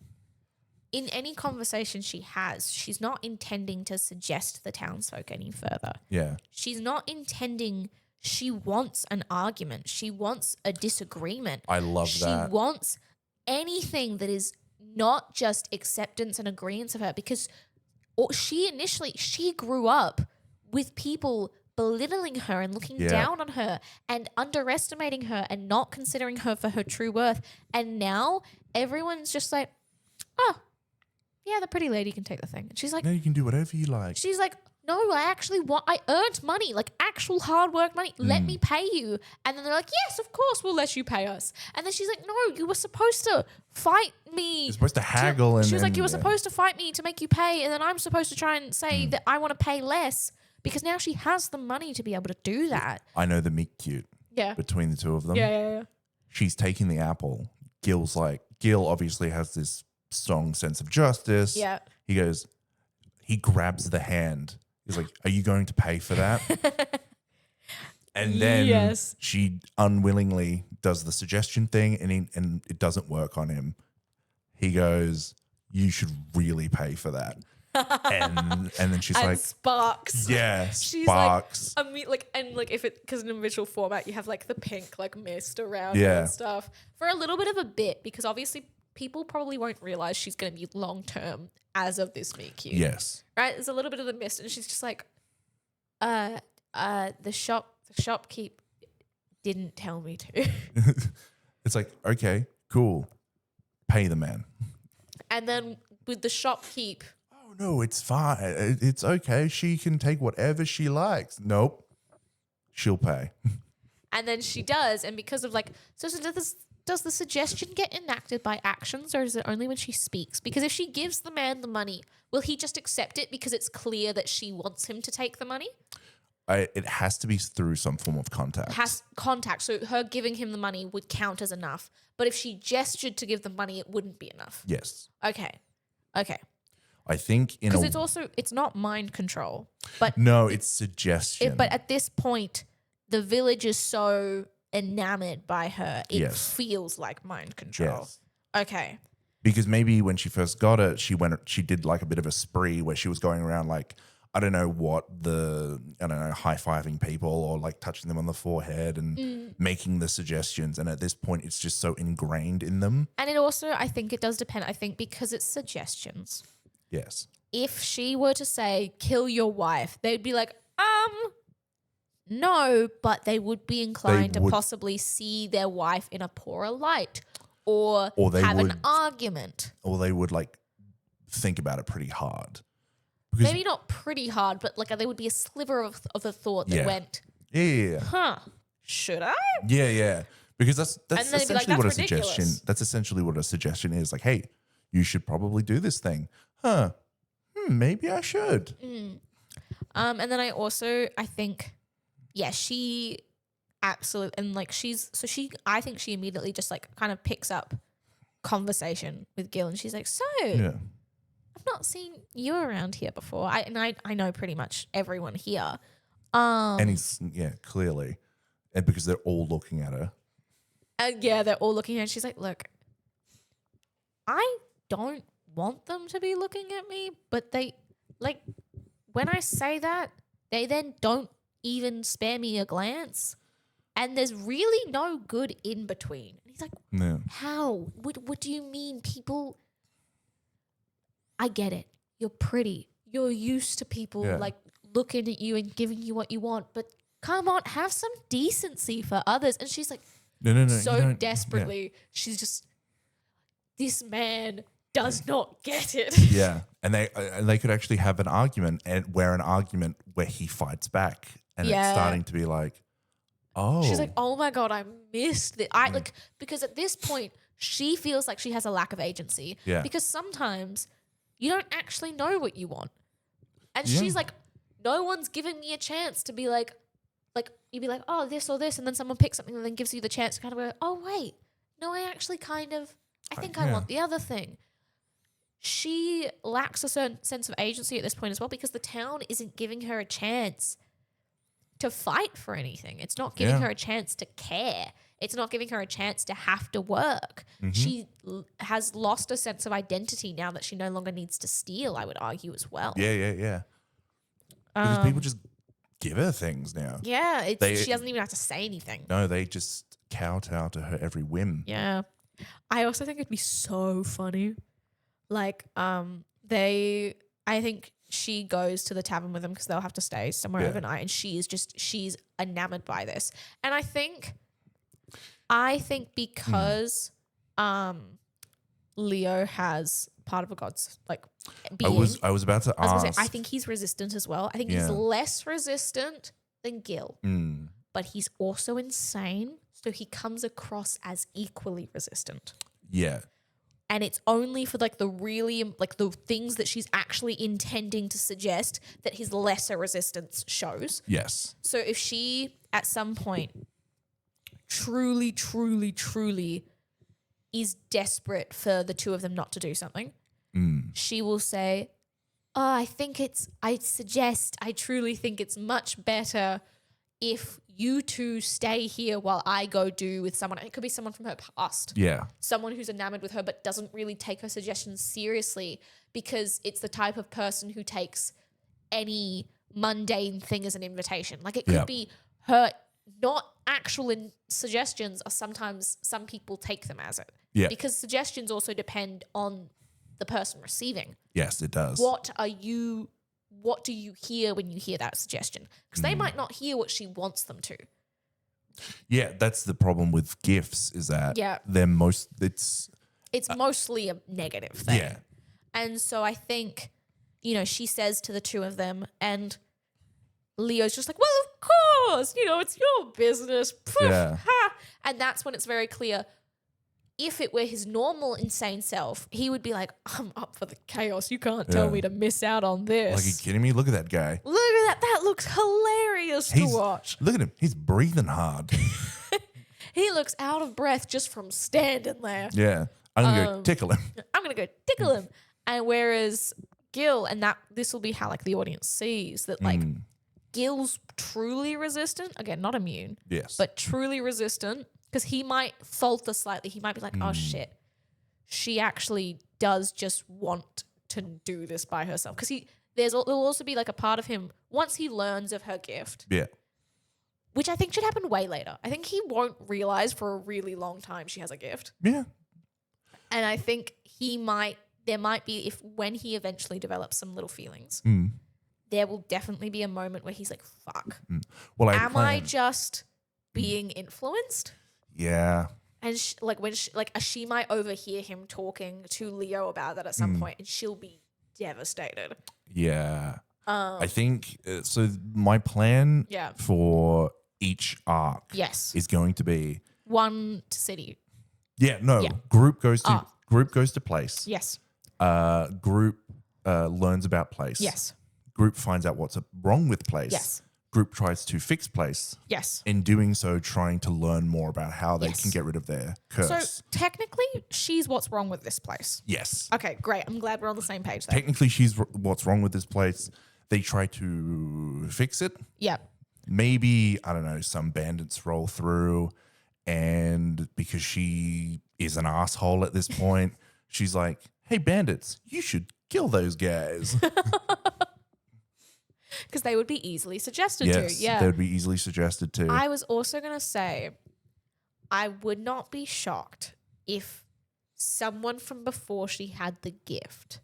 In any conversation she has, she's not intending to suggest the townsfolk any further. Yeah. She's not intending, she wants an argument. She wants a disagreement. I love that. She wants anything that is not just acceptance and agreement of her, because she grew up with people belittling her and looking down on her and underestimating her and not considering her for her true worth. And now everyone's just like, oh, yeah, the pretty lady can take the thing. And she's like, no, you can do whatever you like. She's like, no, I earned money, like actual hard work money. Let me pay you. And then they're like, yes, of course we'll let you pay us. And then she's like, no, you were supposed to fight me. You're supposed to haggle. She was like, you were supposed to fight me to make you pay. And then I'm supposed to try and say that I want to pay less, because now she has the money to be able to do that. I know the meet cute between the two of them. Yeah. She's taking the apple. Gil obviously has this strong sense of justice. Yeah. He grabs the hand. He's like, are you going to pay for that? And then she unwillingly does the suggestion thing, and it doesn't work on him. He goes, you should really pay for that. and then she's like, sparks. Yeah, She's sparks. like, I mean, like, and like, if it, because in a visual format, you have like the pink like mist around her and stuff for a little bit of a bit, because obviously people probably won't realize she's going to be long term as of this meet cute. Yes. Right? There's a little bit of the mist, and she's just like, the shopkeep didn't tell me to. It's like, okay, cool. Pay the man. And then with the shopkeep, oh no, it's fine. It's okay. She can take whatever she likes. Nope. She'll pay. And then she does, and because of like, so does the suggestion get enacted by actions, or is it only when she speaks? Because if she gives the man the money, will he just accept it because it's clear that she wants him to take the money? It has to be through some form of contact. Contact. So her giving him the money would count as enough. But if she gestured to give the money, it wouldn't be enough. Yes. Okay. I think because it's not mind control, but no, it's suggestion. But at this point, the village is so enamored by her. It Yes. feels like mind control. Yes. Okay. Because maybe when she first got it, she did like a bit of a spree where she was going around like, I don't know, high-fiving people or like touching them on the forehead and making the suggestions. And at this point, it's just so ingrained in them. And it also, I think it does depend. I think because it's suggestions. Yes. If she were to say, kill your wife, they'd be like, no, but they would be inclined to possibly see their wife in a poorer light or they have would, an argument. Or they would like think about it pretty hard. Because, maybe not pretty hard, but like there would be a sliver of a thought that went, yeah. Should I? Yeah. Because that's they'd be like, essentially what a "That's ridiculous." suggestion. That's essentially what a suggestion is. Like, hey, you should probably do this thing. Maybe I should. And then I think, she absolutely, and like I think she immediately just like kind of picks up conversation with Gil, and she's like, so Yeah. I've not seen you around here before. I know pretty much everyone here. And he's clearly, and because they're all looking at her. They're all looking at her. She's like, look, I don't want them to be looking at me, but they like when I say that, they then don't even spare me a glance. And there's really no good in between. And he's like, how? What do you mean people? I get it. You're pretty. You're used to people like looking at you and giving you what you want. But come on, have some decency for others. And she's like, no. So desperately, she's just, this man does not get it. Yeah. And they could actually have an argument where he fights back. And it's starting to be like, oh. She's like, oh my God, I missed it. Because at this point, she feels like she has a lack of agency. Yeah. Because sometimes you don't actually know what you want. And she's like, no one's giving me a chance to be like, you'd be like, oh, this or this. And then someone picks something and then gives you the chance to kind of go, oh, wait, no, I actually I think I want the other thing. She lacks a certain sense of agency at this point as well because the town isn't giving her a chance to fight for anything. It's not giving her a chance to care. It's not giving her a chance to have to work. She has lost a sense of identity now that she no longer needs to steal, I would argue as well. Yeah. Because people just give her things now. Yeah, she doesn't even have to say anything. No, they just kowtow to her every whim. Yeah. I also think it'd be so funny. Like, I think she goes to the tavern with them because they'll have to stay somewhere overnight, and she's enamored by this. And I think because Leo has part of a god's like being. I was about to ask. I think he's resistant as well. I think he's less resistant than Gil, but he's also insane. So he comes across as equally resistant. Yeah. And it's only for like the really like the things that she's actually intending to suggest that his lesser resistance shows. Yes. So if she at some point truly is desperate for the two of them not to do something, she will say, oh, I truly think it's much better if you two stay here while I go do with someone. It could be someone from her past. Yeah. Someone who's enamored with her but doesn't really take her suggestions seriously because it's the type of person who takes any mundane thing as an invitation. Like it could be her not actual suggestions are sometimes some people take them as it. Yeah. Because suggestions also depend on the person receiving. Yes, it does. What do you hear when you hear that suggestion? Because they might not hear what she wants them to. Yeah, that's the problem with gifts is that it's mostly a negative thing. Yeah. And so I think, she says to the two of them and Leo's just like, well, of course, it's your business. Poof, ha. And that's when it's very clear. If it were his normal insane self, he would be like, I'm up for the chaos. You can't tell me to miss out on this. Like, are you kidding me? Look at that guy. Look at that. That looks hilarious to watch. Look at him. He's breathing hard. He looks out of breath just from standing there. Yeah. I'm going to go tickle him. I'm going to go tickle him. And whereas Gil, and this will be how like the audience sees that like Gil's truly resistant, again, not immune, Yes. but truly resistant, because he might falter slightly. He might be like, oh shit, she actually does just want to do this by herself. Because there'll also be like a part of him, once he learns of her gift, yeah. which I think should happen way later. I think he won't realize for a really long time she has a gift. Yeah. And I think there might be, when he eventually develops some little feelings, there will definitely be a moment where he's like, fuck, Well, I just being influenced? Yeah. And she might overhear him talking to Leo about that at some point, and she'll be devastated. Yeah. I think so. My plan for each arc is going to be one city. Group goes to place. Yes. Group learns about place. Yes. Group finds out what's wrong with place. Yes. Group tries to fix place. Yes. In doing so, trying to learn more about how they can get rid of their curse. So technically, she's what's wrong with this place. Yes. Okay, great. I'm glad we're on the same page there. Technically, she's what's wrong with this place. They try to fix it. Yeah. Maybe, I don't know, some bandits roll through, and because she is an asshole at this point, she's like, hey, bandits, you should kill those guys. Because they would be easily suggested to. Yeah. They would be easily suggested to. I was also going to say, I would not be shocked if someone from before she had the gift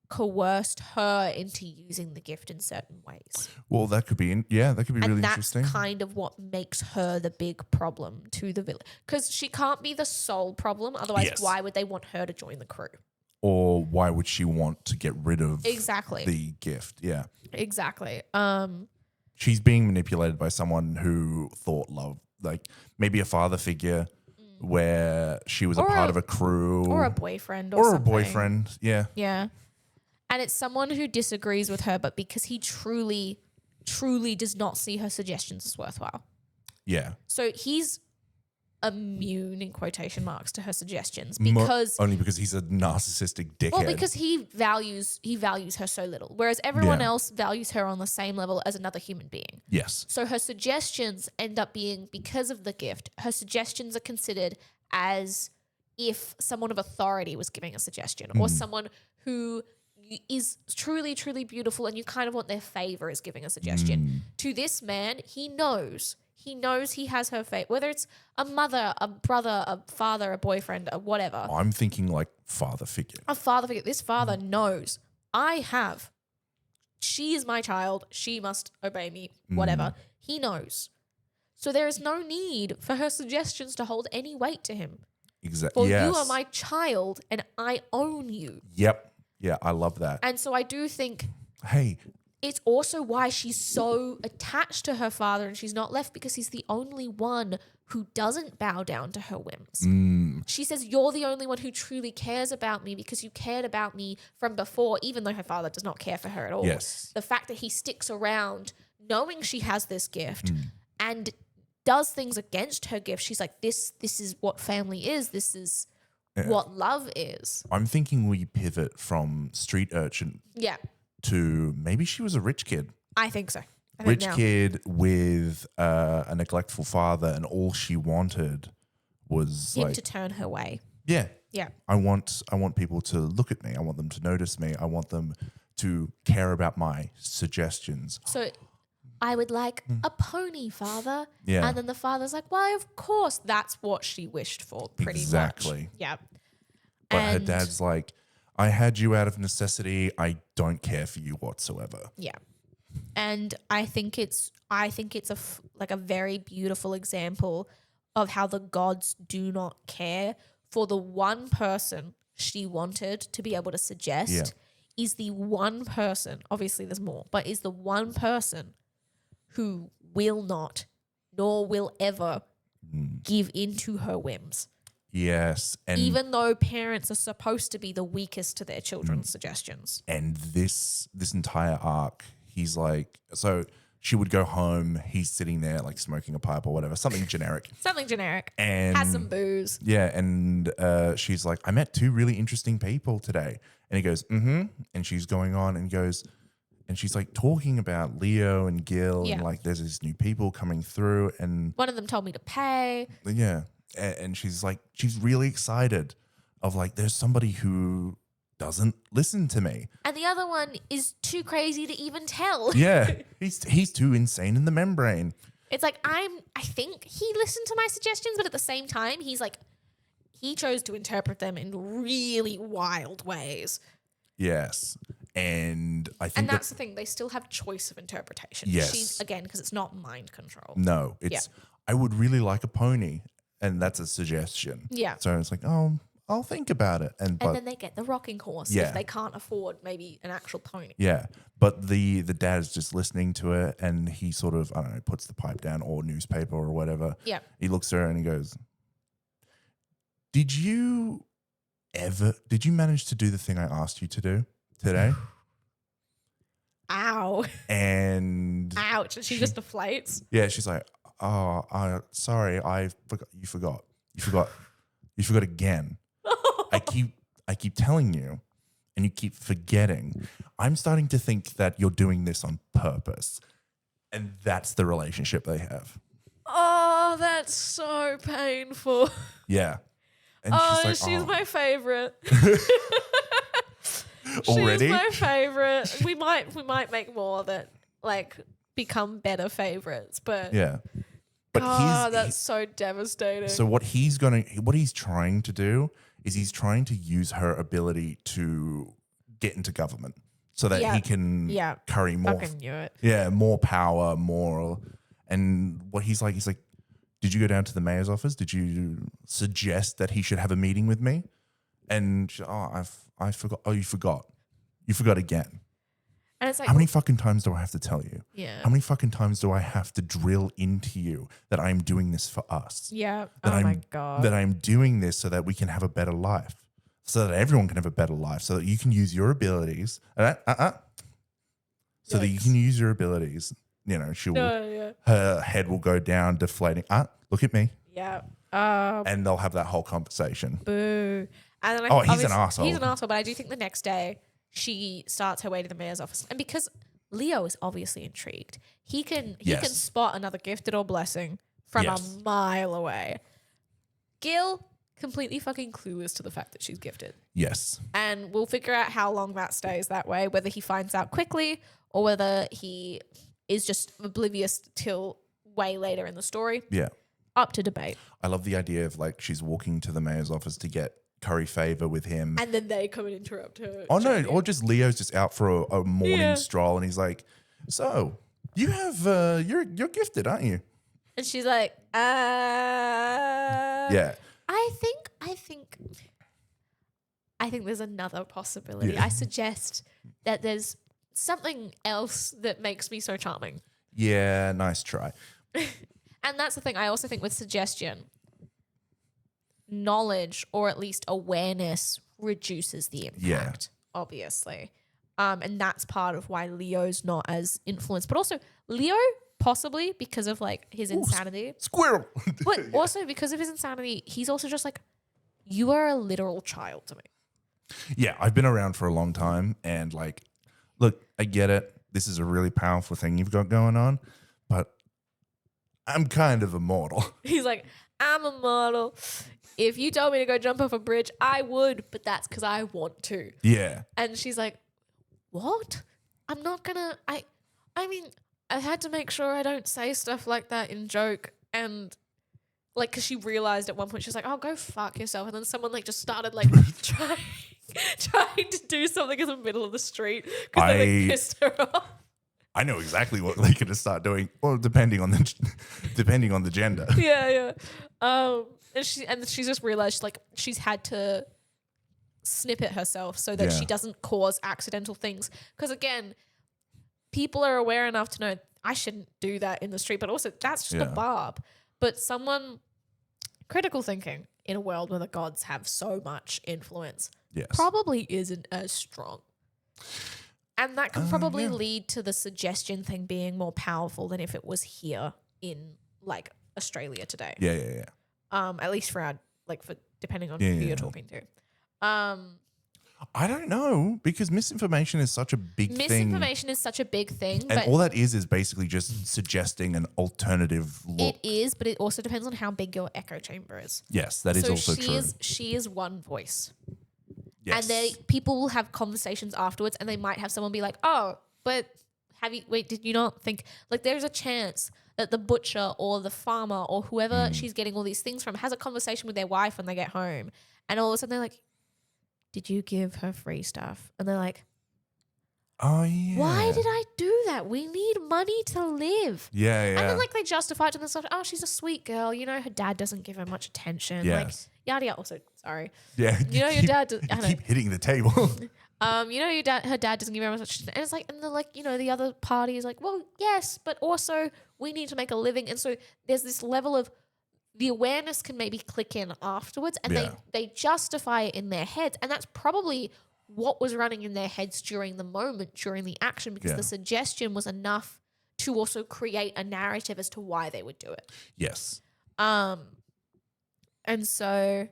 coerced her into using the gift in certain ways. Well, that could be, that could be really interesting. That's kind of what makes her the big problem to the villain. Because she can't be the sole problem. Otherwise, why would they want her to join the crew? Or why would she want to get rid of the gift? Yeah. Exactly. She's being manipulated by someone who thought love, like maybe a father figure where she was a part of a crew. Or a boyfriend or something. A boyfriend, yeah. Yeah. And it's someone who disagrees with her, but because he truly, truly does not see her suggestions as worthwhile. Yeah. So he's immune in quotation marks to her suggestions because only because he's a narcissistic dickhead. Well, because he values her so little, whereas everyone else values her on the same level as another human being. Yes. So her suggestions end up being, because of the gift, her suggestions are considered as if someone of authority was giving a suggestion or someone who is truly, truly beautiful and you kind of want their favor is giving a suggestion. To this man, he knows he has her fate, whether it's a mother, a brother, a father, a boyfriend, a whatever. I'm thinking like father figure. A father figure. This father knows she is my child. She must obey me, whatever. He knows. So there is no need for her suggestions to hold any weight to him. Exactly. For you are my child and I own you. Yep. Yeah, I love that. And so I do think hey, it's also why she's so attached to her father and she's not left, because he's the only one who doesn't bow down to her whims. She says, you're the only one who truly cares about me because you cared about me from before, even though her father does not care for her at all. Yes. The fact that he sticks around knowing she has this gift and does things against her gift, she's like, this is what family is. This is what love is. I'm thinking we pivot from street urchin to maybe she was a rich kid. I think so. Rich kid with a neglectful father, and all she wanted was him to turn her way. Yeah. Yeah. I want people to look at me. I want them to notice me. I want them to care about my suggestions. So I would like a pony, father. Yeah. And then the father's like, well, of course, that's what she wished for, pretty much. Exactly. Yeah. But her dad's like, I had you out of necessity. I don't care for you whatsoever. Yeah. And I think it's a very beautiful example of how the gods do not care for the one person she wanted to be able to suggest is the one person, obviously there's more, but is the one person who will not, nor will ever give into her whims. Yes. And even though parents are supposed to be the weakest to their children's suggestions. And this entire arc, he's like, so she would go home, he's sitting there like smoking a pipe or whatever, something generic. Something generic. And has some booze. Yeah, and she's like, I met two really interesting people today. And he goes, and she's going on and goes, and she's like talking about Leo and Gil Yeah. and like there's these new people coming through and One of them told me to pay. yeah. And she's like, she's really excited of like, there's somebody who doesn't listen to me. And the other one is too crazy to even tell. Yeah. He's too insane in the membrane. It's like, I think he listened to my suggestions, but at the same time, he's like, he chose to interpret them in really wild ways. Yes. And I think And that's the thing. They still have choice of interpretation. Yes. She's, again, because it's not mind control. no, it's, I would really like a pony. And that's a suggestion. Yeah. So it's like, oh, I'll think about it. And then they get the rocking horse Yeah. if they can't afford maybe an actual pony. yeah. But the dad's just listening to it and he sort of, I don't know, puts the pipe down or newspaper or whatever. Yeah. He looks at her and he goes, Did you manage to do the thing I asked you to do today? Ow. And Ouch. And she just deflates. yeah, she's like, oh, sorry, I forgot. You forgot again. I keep telling you and you keep forgetting. I'm starting to think that you're doing this on purpose. And that's the relationship they have. Oh, that's so painful. Yeah. And She's my favorite. Already? She's my favorite. We might make more that like become better favorites, but Yeah. But that's so devastating. so what he's trying to do is he's trying to use her ability to get into government so that he can curry more. Fucking knew it. Yeah, more power, more. And what he's like, did you go down to the mayor's office? Did you suggest that he should have a meeting with me? And she, I forgot. Oh, you forgot. You forgot again. And it's like, How many fucking times do I have to tell you? Yeah. How many fucking times do I have to drill into you that I'm doing this for us? Yeah. That My God. That I'm doing this so that we can have a better life. So that everyone can have a better life. So that you can use your abilities. So that you can use your abilities. You know, her head will go down, deflating. Look at me. Yeah. And they'll have that whole conversation. Boo. And then He's an asshole. He's an asshole, but I do think the next day she starts her way to the mayor's office. And because Leo is obviously intrigued, he can spot another gifted or blessing from a mile away. Gil, completely fucking clueless to the fact that she's gifted. Yes. And we'll figure out how long that stays that way, whether he finds out quickly or whether he is just oblivious till way later in the story. Yeah. Up to debate. I love the idea of like she's walking to the mayor's office to get curry favor with him. And then they come and interrupt her. Oh no, or just Leo's just out for a morning stroll and he's like, so you have you're gifted, aren't you? And she's like, Yeah. I think there's another possibility. Yeah. I suggest that there's something else that makes me so charming. Yeah, nice try. And that's the thing. I also think with suggestion, knowledge or at least awareness reduces the impact, obviously. And that's part of why Leo's not as influenced. But also Leo, possibly because of like his insanity. Squirrel. But also because of his insanity, he's also just like, you are a literal child to me. Yeah, I've been around for a long time and like, look, I get it. This is a really powerful thing you've got going on, but I'm kind of immortal. He's like, I'm immortal. If you told me to go jump off a bridge, I would, but that's because I want to. Yeah. And she's like, what? I'm not gonna, I mean, I had to make sure I don't say stuff like that in joke. And like, cause she realized at one point, she was like, oh, go fuck yourself. And then someone like just started like trying to do something in the middle of the street because they like, pissed her off. I know exactly what they're gonna start doing. Well, depending on the gender. Yeah. And she's just realized like she's had to snip it herself so that she doesn't cause accidental things. Because again, people are aware enough to know I shouldn't do that in the street, but also that's just a barb. But someone critical thinking in a world where the gods have so much influence probably isn't as strong. And that can probably lead to the suggestion thing being more powerful than if it was here in like Australia today. Yeah. At least for our, like, for depending on who you're talking to. I don't know, because misinformation is such a big thing. Misinformation is such a big thing. And but all that is basically just suggesting an alternative look. it is, but it also depends on how big your echo chamber is. Yes, that is also true. She is one voice. Yes. And people will have conversations afterwards, and they might have someone be like, oh, but did you not think, like, there's a chance that the butcher or the farmer or whoever she's getting all these things from has a conversation with their wife when they get home, and all of a sudden they're like, did you give her free stuff? And they're like, oh, yeah. why did I do that? We need money to live. Yeah, yeah. And then, like, they justify it to themselves. Oh, she's a sweet girl. You know, her dad doesn't give her much attention. Yes. Like, yada, yada. Also, sorry. Yeah. You know, your dad does, You keep hitting the table. you know, her dad doesn't give her much attention. And it's like, and then, like, you know, the other party is like, well, yes, but also we need to make a living. And so there's this level of the awareness can maybe click in afterwards, and they justify it in their heads. And that's probably what was running in their heads during the moment, during the action, because the suggestion was enough to also create a narrative as to why they would do it. Yes. And so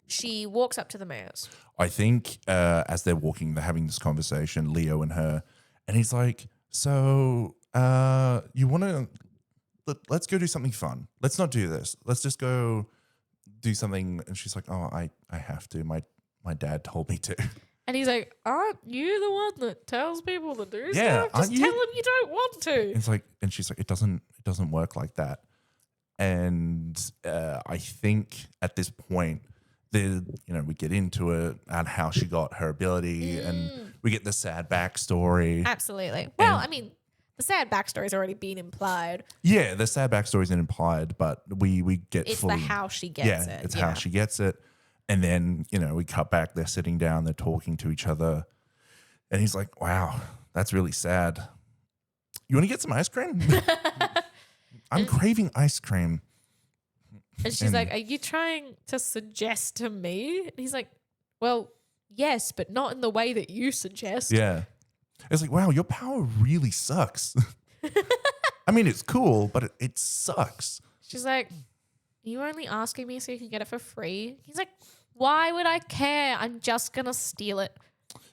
she walks up to the mayor's. I think as they're walking, they're having this conversation, Leo and her, and he's like, so you want to, let's go do something fun. Let's not do this. Let's just go do something. And she's like, oh, I have to. My dad told me to. And he's like, aren't you the one that tells people to do Yeah, stuff? Just tell them you don't want to. It's like, and she's like, it doesn't work like that. And I think at this point, we get into it and how she got her ability, and we get the sad backstory. Absolutely. Well, I mean, the sad backstory's already been implied. Yeah, the sad backstory's implied, but we get it's fully, the how she gets it. It's how she gets it. And then, we cut back, they're sitting down, they're talking to each other. And he's like, wow, that's really sad. You want to get some ice cream? I'm craving ice cream. And she's like, are you trying to suggest to me? And he's like, well, yes, but not in the way that you suggest. Yeah. It's like, wow, your power really sucks. I mean, it's cool, but it sucks. She's like, you only asking me so you can get it for free? He's like, why would I care? I'm just going to steal it.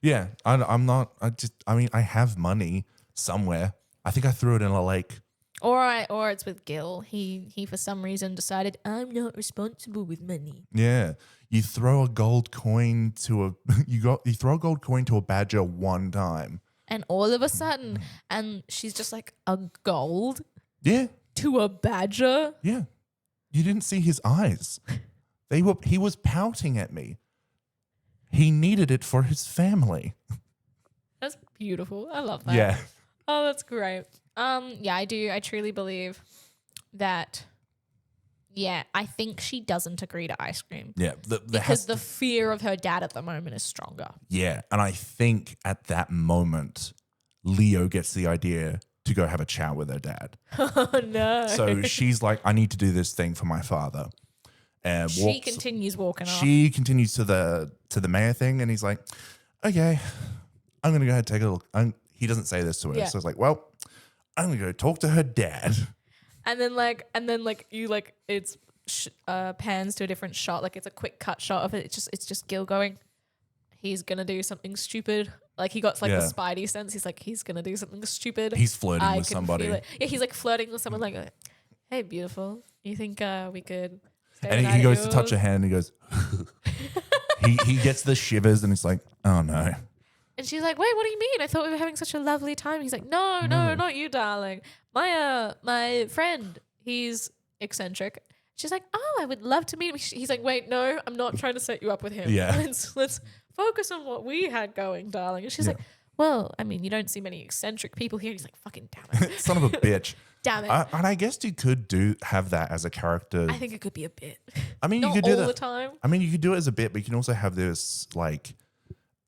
Yeah, I'm not. I have money somewhere. I think I threw it in a lake. Or it's with Gil. He for some reason decided, I'm not responsible with money. Yeah. You throw a gold coin to you throw a gold coin to a badger one time. And all of a sudden, and she's just like, a gold? Yeah. To a badger? Yeah. You didn't see his eyes. He was pouting at me. He needed it for his family. That's beautiful. I love that. Yeah. Oh, that's great. Yeah, I do. I truly believe that. Yeah, I think she doesn't agree to ice cream. Yeah. Because the fear of her dad at the moment is stronger. Yeah. And I think at that moment, Leo gets the idea to go have a chat with her dad. Oh, no. So she's like, I need to do this thing for my father. And she continues walking off. She continues to the mayor thing, and he's like, okay, I'm going to go ahead and take a look. He doesn't say this to her. Yeah. So it's like, well, I'm going to go talk to her dad. And then it's pans to a different shot. Like, it's a quick cut shot of it. It's just Gil going, he's going to do something stupid. Like, he got the Spidey sense. He's like, he's going to do something stupid. He's flirting with somebody. Yeah, he's like flirting with someone like, hey, beautiful, you think we could stay and the night he goes at to touch her hand and he goes, he gets the shivers and he's like, oh no. And she's like, wait, what do you mean? I thought we were having such a lovely time. He's like, no, not you, darling. My friend, he's eccentric. She's like, oh, I would love to meet him. He's like, wait, no, I'm not trying to set you up with him. Yeah. Let's focus on what we had going, darling. And she's like, well, I mean, you don't see many eccentric people here. And he's like, fucking damn it. Son of a bitch. Damn it. And I guess you could have that as a character. I think it could be a bit. I mean, not you could do all that the time. I mean, you could do it as a bit, but you can also have this like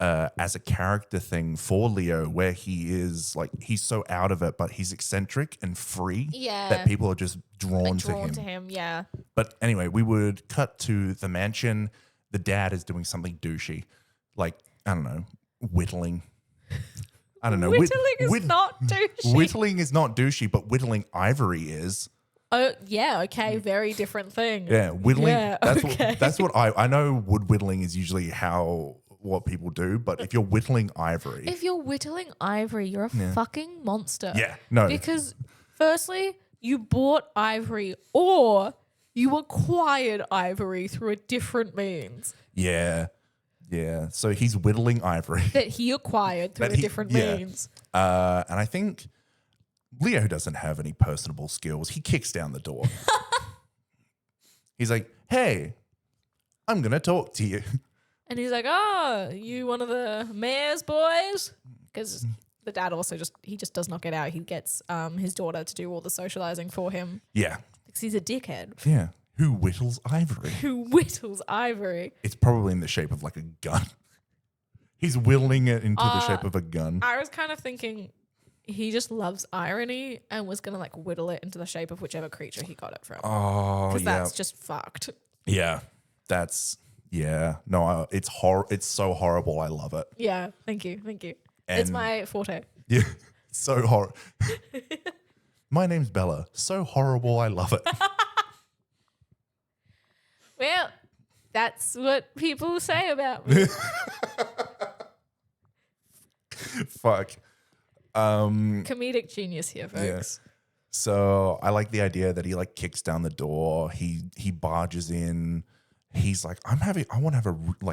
as a character thing for Leo, where he is like, he's so out of it, but he's eccentric and free that people are just drawn to him. Yeah. But anyway, we would cut to the mansion. The dad is doing something douchey, like, I don't know, whittling. I don't know. Whittling is not douchey. Whittling is not douchey, but whittling ivory is. Oh, yeah, okay, very different thing. Yeah, whittling. Yeah, that's okay. that's what I know. Wood whittling is usually how what people do, but if you're whittling ivory, If you're whittling ivory, you're a fucking monster. yeah, no, Because firstly, you bought ivory or you acquired ivory through a different means yeah. So he's whittling ivory, that he acquired through a different means. And I think Leo doesn't have any personable skills. He kicks down the door. He's like, "Hey, I'm gonna talk to you." And he's like, "Oh, you one of the mayor's boys?" Because the dad also just does not get out. He gets his daughter to do all the socializing for him Yeah, because he's a dickhead yeah. Who whittles ivory? who whittles ivory. It's probably in the shape of like a gun. He's whittling it into the shape of a gun. I was kind of thinking he just loves irony and was going to like whittle it into the shape of whichever creature he got it from. Oh, Because yeah. that's just fucked. Yeah, that's No, it's It's so horrible. I love it. Yeah, thank you. It's And- my forte. Yeah, so horrible. My name's Bella. So horrible. I love it. Well, that's what people say about me. Fuck. Comedic genius here, folks. So I like the idea that he like kicks down the door. He barges in. He's like, I want to have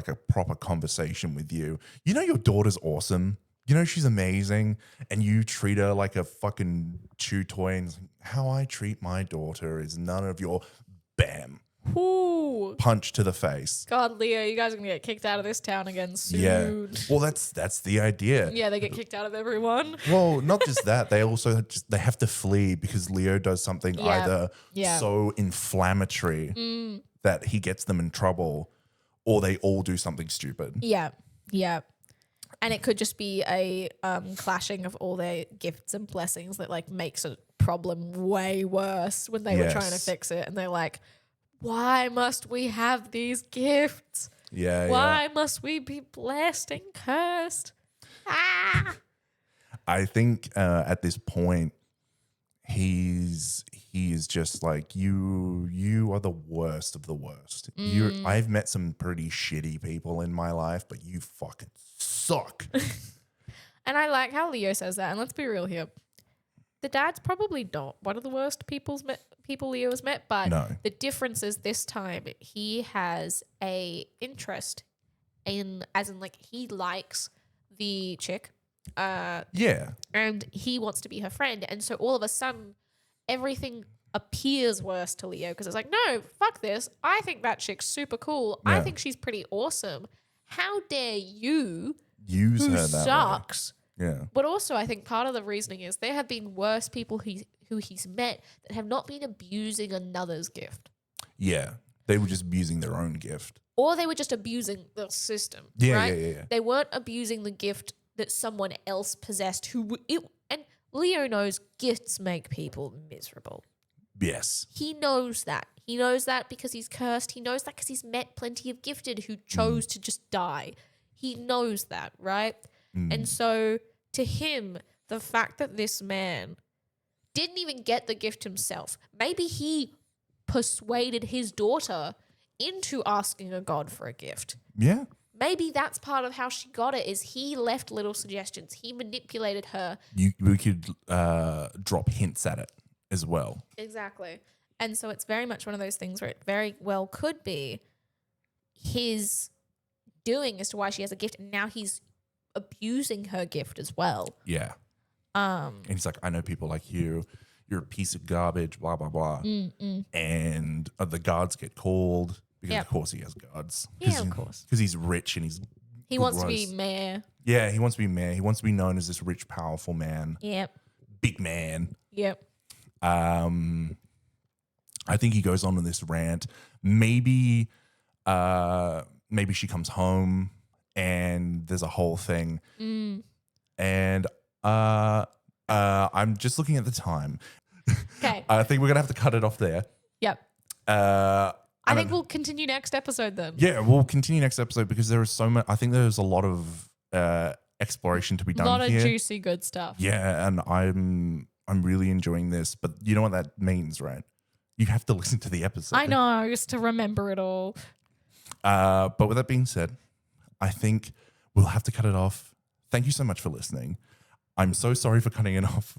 a proper conversation with you. You know, your daughter's awesome. You know, she's amazing. And you treat her like a fucking chew toy. And it's like, how I treat my daughter is none of your bam. Ooh. Punch to the face. God, Leo, you guys are going to get kicked out of this town again soon. Yeah. Well, that's the idea. Yeah, they get kicked out of everyone. Well, not just that. They also they have to flee because Leo does something either so inflammatory that he gets them in trouble, or they all do something stupid. Yeah. And it could just be a clashing of all their gifts and blessings that like makes a problem way worse when they were trying to fix it. And they're like, why must we have these gifts? Yeah. Why must we be blessed and cursed? Ah! I think at this point, he is just like, you are the worst of the worst. I've met some pretty shitty people in my life, but you fucking suck. And I like how Leo says that. And let's be real here. The dad's probably not one of the worst people Leo has met, but No. the difference is this time he has a interest in, as in like he likes the chick, Yeah. and he wants to be her friend, and so all of a sudden everything appears worse to Leo because it's like, no, fuck this. I think that chick's super cool. I Yeah. think she's pretty awesome. How dare you, Use who her that sucks? way. Yeah. But also, I think part of the reasoning is there have been worse people who he's met that have not been abusing another's gift. Yeah. They were just abusing their own gift. Or they were just abusing the system. Yeah, right? yeah. They weren't abusing the gift that someone else possessed and Leo knows gifts make people miserable. Yes. He knows that. He knows that because he's cursed. He knows that because he's met plenty of gifted who chose to just die. He knows that, right? And so to him, the fact that this man didn't even get the gift himself, maybe he persuaded his daughter into asking a god for a gift. Yeah. Maybe that's part of how she got it, is he left little suggestions. He manipulated her. We could drop hints at it as well. Exactly. And so it's very much one of those things where it very well could be his doing as to why she has a gift, and now he's abusing her gift as well. Yeah. And he's like, I know people like you. You're a piece of garbage, blah, blah, blah. And the guards get called because, of course, he has guards. Yeah, of course. Because he's rich and He wants to be mayor. Yeah, he wants to be mayor. He wants to be known as this rich, powerful man. Yep. Big man. Yep. I think he goes on with this rant. Maybe she comes home and there's a whole thing. And I'm just looking at the time. Okay. I think we're gonna have to cut it off there. Yep. I think we'll continue next episode then. Yeah, we'll continue next episode because there is so much. I think there's a lot of exploration to be done. A lot here. of juicy good stuff. Yeah, and I'm really enjoying this. But you know what that means, right? You have to listen to the episode. I know, just to remember it all. But with that being said, I think we'll have to cut it off. Thank you so much for listening. I'm so sorry for cutting it off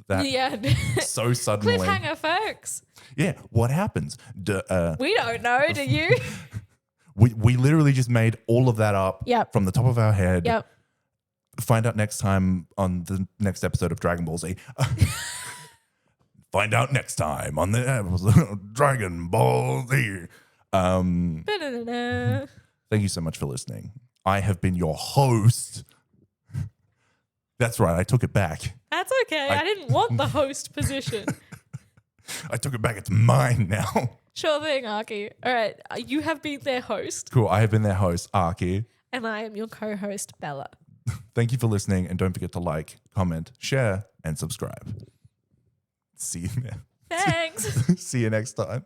so suddenly. Cliffhanger, folks. Yeah, what happens? We don't know, do you? We literally just made all of that up from the top of our head. Yep. Find out next time on the next episode of Dragon Ball Z. Find out next time on the episode of Dragon Ball Z. Thank you so much for listening. I have been your host. That's right. I took it back. That's okay. I didn't want the host position. I took it back. It's mine now. Sure thing, Ahky. All right. You have been their host. Cool. I have been their host, Ahky. And I am your co-host, Bella. Thank you for listening. And don't forget to like, comment, share, and subscribe. See you, Thanks. See you next time.